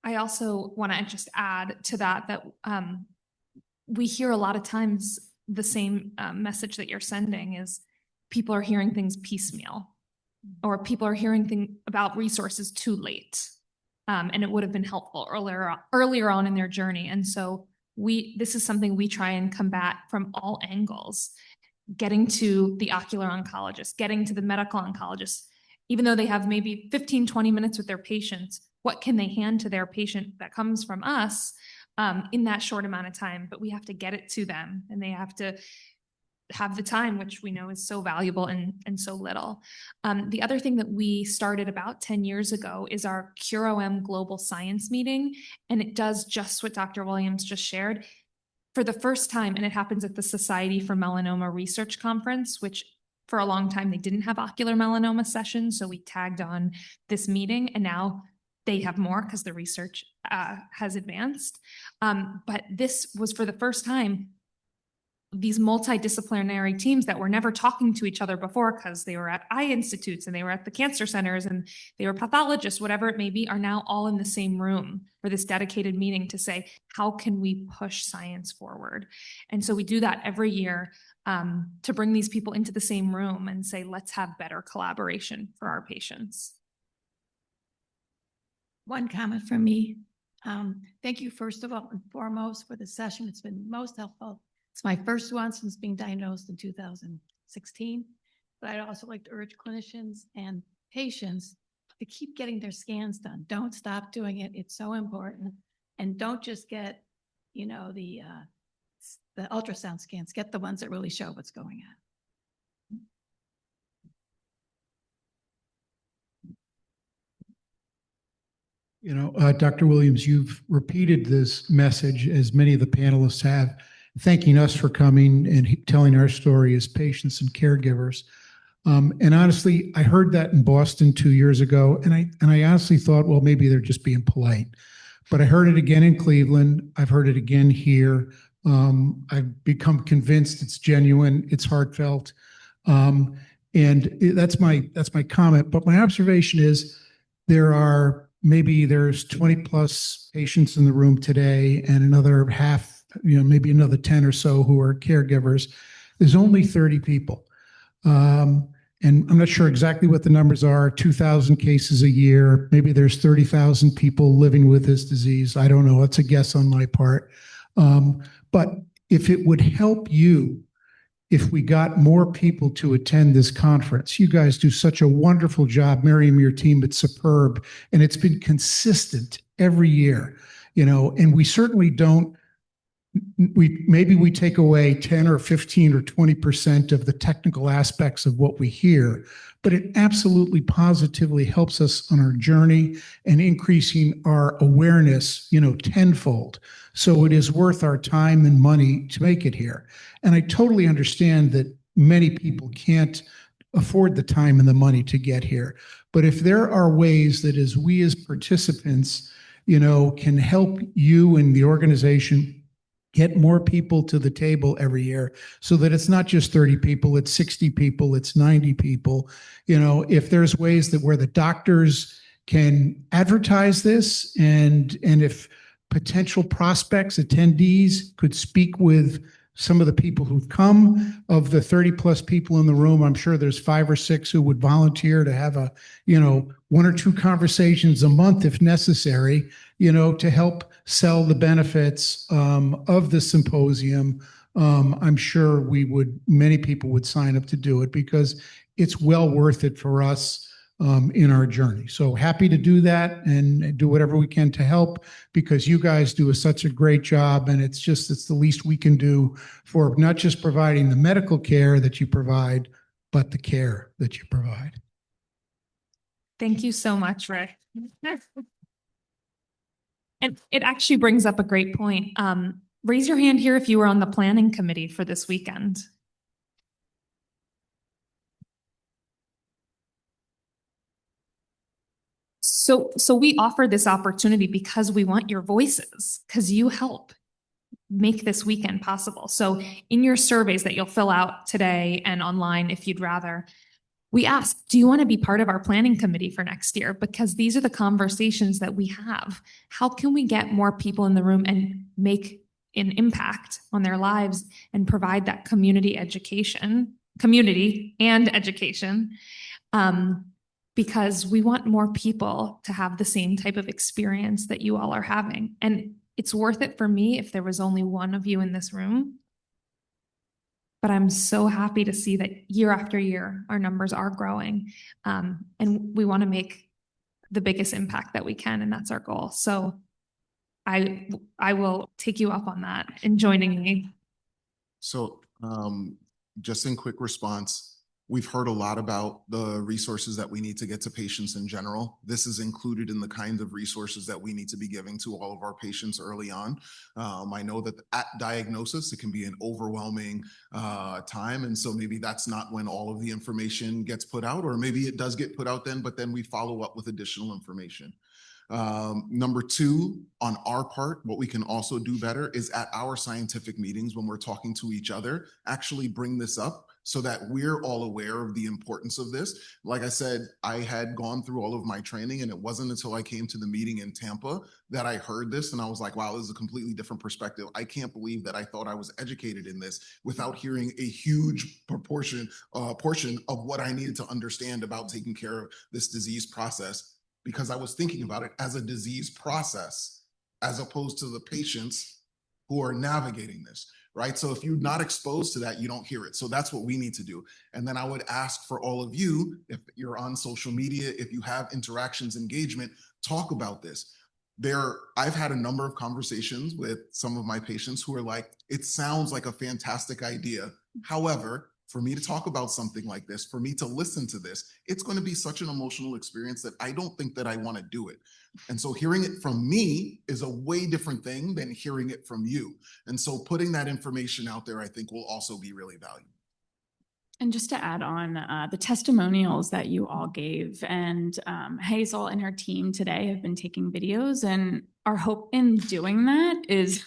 I also want to just add to that we hear a lot of times the same message that you're sending is people are hearing things piecemeal, or people are hearing things about resources too late. And it would have been helpful earlier on in their journey. And so this is something we try and combat from all angles, getting to the ocular oncologist, getting to the medical oncologist, even though they have maybe 15, 20 minutes with their patients, what can they hand to their patient that comes from us in that short amount of time? But we have to get it to them, and they have to have the time, which we know is so valuable and so little. The other thing that we started about 10 years ago is our CureOM Global Science Meeting, and it does just what Dr. Williams just shared. For the first time, and it happens at the Society for Melanoma Research Conference, which for a long time they didn't have ocular melanoma sessions, so we tagged on this meeting, and now they have more because the research has advanced. But this was for the first time these multidisciplinary teams that were never talking to each other before because they were at eye institutes and they were at the cancer centers and they were pathologists, whatever it may be, are now all in the same room for this dedicated meeting to say, how can we push science forward? And so we do that every year to bring these people into the same room and say, let's have better collaboration for our patients. One comment from me. Thank you, first of all and foremost, for the session. It's been most helpful. It's my first one since being diagnosed in 2016. But I'd also like to urge clinicians and patients to keep getting their scans done. Don't stop doing it. It's so important. And don't just get, the ultrasound scans. Get the ones that really show what's going on. Dr. Williams, you've repeated this message, as many of the panelists have, thanking us for coming and telling our story as patients and caregivers. And honestly, I heard that in Boston 2 years ago, and I honestly thought, well, maybe they're just being polite. But I heard it again in Cleveland. I've heard it again here. I've become convinced it's genuine, it's heartfelt, and that's my comment. But my observation is there's 20 plus patients in the room today, and another half, maybe another 10 or so who are caregivers. There's only 30 people. And I'm not sure exactly what the numbers are, 2,000 cases a year. Maybe there's 30,000 people living with this disease. I don't know. It's a guess on my part. But if it would help you, if we got more people to attend this conference, you guys do such a wonderful job. Miriam, your team, it's superb. And it's been consistent every year, and we certainly don't, maybe we take away 10 or 15 or 20% of the technical aspects of what we hear, but it absolutely positively helps us on our journey and increasing our awareness, tenfold. So it is worth our time and money to make it here. And I totally understand that many people can't afford the time and the money to get here. But if there are ways that as we as participants, can help you and the organization get more people to the table every year so that it's not just 30 people, it's 60 people, it's 90 people. If there's ways that where the doctors can advertise this and if potential prospects, attendees could speak with some of the people who've come. Of the 30+ people in the room, I'm sure there's 5 or 6 who would volunteer to have 1 or 2 conversations a month if necessary, to help sell the benefits of the symposium. I'm sure many people would sign up to do it because it's well worth it for us in our journey. So happy to do that and do whatever we can to help, because you guys do such a great job, and it's the least we can do for not just providing the medical care that you provide, but the care that you provide. Thank you so much, Ray. And it actually brings up a great point. Raise your hand here if you were on the planning committee for this weekend. So we offer this opportunity because we want your voices, because you help make this weekend possible. So in your surveys that you'll fill out today and online, if you'd rather, we ask, do you want to be part of our planning committee for next year? Because these are the conversations that we have. How can we get more people in the room and make an impact on their lives and provide that community and education? Because we want more people to have the same type of experience that you all are having. And it's worth it for me if there was only one of you in this room. But I'm so happy to see that year after year, our numbers are growing. And we want to make the biggest impact that we can, and that's our goal. So I will take you up on that in joining me. So just in quick response, we've heard a lot about the resources that we need to get to patients in general. This is included in the kind of resources that we need to be giving to all of our patients early on. I know that at diagnosis, it can be an overwhelming time. And so maybe that's not when all of the information gets put out, or maybe it does get put out then, but then we follow up with additional information. Number 2, on our part, what we can also do better is at our scientific meetings, when we're talking to each other, actually bring this up so that we're all aware of the importance of this. Like I said, I had gone through all of my training, and it wasn't until I came to the meeting in Tampa that I heard this, and I was like, wow, this is a completely different perspective. I can't believe that I thought I was educated in this without hearing a huge portion of what I needed to understand about taking care of this disease process, because I was thinking about it as a disease process as opposed to the patients who are navigating this, right? So if you're not exposed to that, you don't hear it. So that's what we need to do. And then I would ask for all of you, if you're on social media, if you have interactions, engagement, talk about this. I've had a number of conversations with some of my patients who are like, it sounds like a fantastic idea. However, for me to talk about something like this, for me to listen to this, it's going to be such an emotional experience that I don't think that I want to do it. And so hearing it from me is a way different thing than hearing it from you. And so putting that information out there, I think, will also be really valuable. And just to add on the testimonials that you all gave, and Hazel and her team today have been taking videos, and our hope in doing that is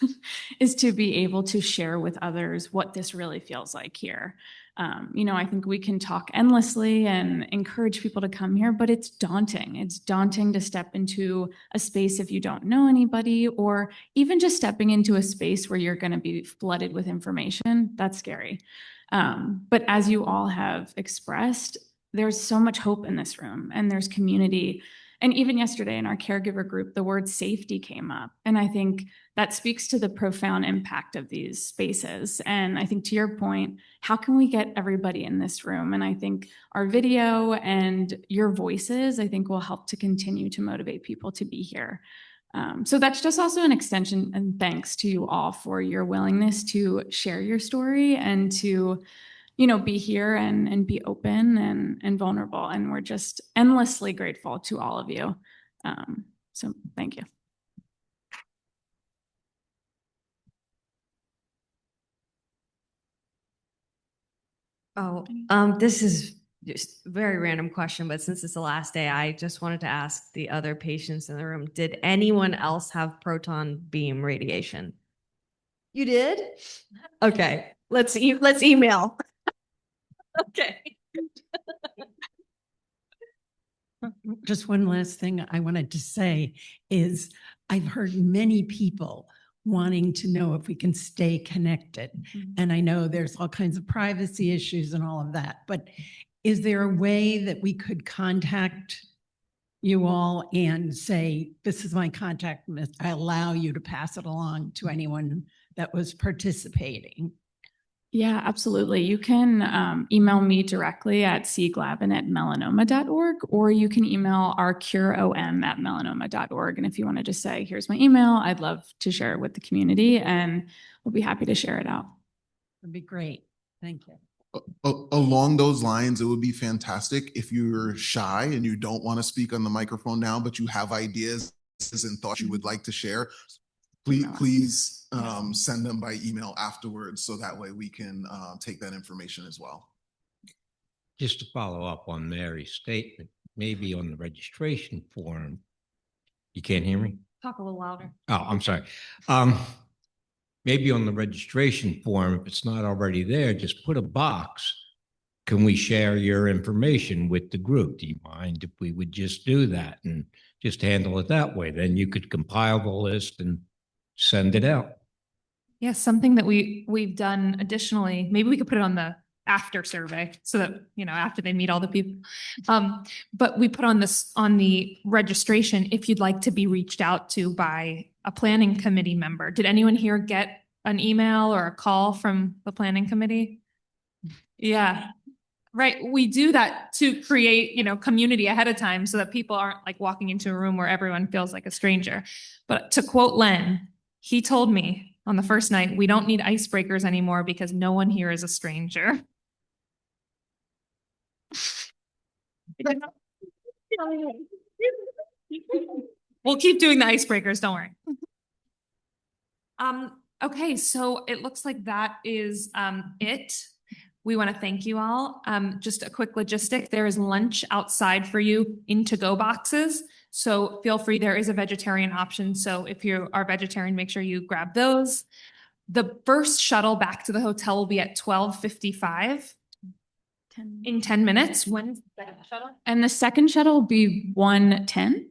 to be able to share with others what this really feels like here. I think we can talk endlessly and encourage people to come here, but it's daunting. It's daunting to step into a space if you don't know anybody, or even just stepping into a space where you're going to be flooded with information. That's scary. But as you all have expressed, there's so much hope in this room, and there's community. And even yesterday in our caregiver group, the word safety came up. And I think that speaks to the profound impact of these spaces. And I think, to your point, how can we get everybody in this room? And I think our video and your voices, I think, will help to continue to motivate people to be here. So that's just also an extension, and thanks to you all for your willingness to share your story and to, be here and be open and vulnerable. And we're just endlessly grateful to all of you. So thank you. This is just a very random question, but since it's the last day, I just wanted to ask the other patients in the room, did anyone else have proton beam radiation? You did? Okay, let's email. Okay. Just one last thing I wanted to say is I've heard many people wanting to know if we can stay connected. And I know there's all kinds of privacy issues and all of that, but is there a way that we could contact you all and say, this is my contact list, I allow you to pass it along to anyone that was participating? Yeah, absolutely. You can email me directly at cglavin@melanoma.org, or you can email our cureom@melanoma.org. And if you want to just say, here's my email, I'd love to share it with the community, and we'll be happy to share it out. That'd be great. Thank you. Along those lines, it would be fantastic if you're shy and you don't want to speak on the microphone now, but you have ideas and thoughts you would like to share. Please send them by email afterwards, so that way we can take that information as well. Just to follow up on Mary's statement, maybe on the registration form, you can't hear me? Talk a little louder. Oh, I'm sorry. Maybe on the registration form, if it's not already there, just put a box. Can we share your information with the group? Do you mind if we would just do that and just handle it that way? Then you could compile the list and send it out. Yeah, something that we've done additionally, maybe we could put it on the after survey so that, after they meet all the people. But we put on the registration, if you'd like to be reached out to by a planning committee member. Did anyone here get an email or a call from the planning committee? Yeah. Right. We do that to create, community ahead of time so that people aren't like walking into a room where everyone feels like a stranger. But to quote Len, he told me on the first night, we don't need icebreakers anymore because no one here is a stranger. We'll keep doing the icebreakers, don't worry. Okay, so it looks like that is it. We want to thank you all. Just a quick logistic. There is lunch outside for you in to-go boxes. So feel free, there is a vegetarian option. So if you are vegetarian, make sure you grab those. The first shuttle back to the hotel will be at 12:55. In 10 minutes. When's the shuttle? And the second shuttle will be 1:10.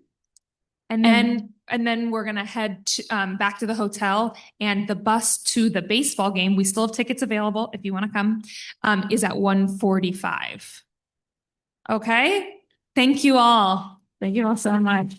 And then we're going to head back to the hotel, and the bus to the baseball game, we still have tickets available if you want to come, is at 1:45. Okay. Thank you all. Thank you all so much.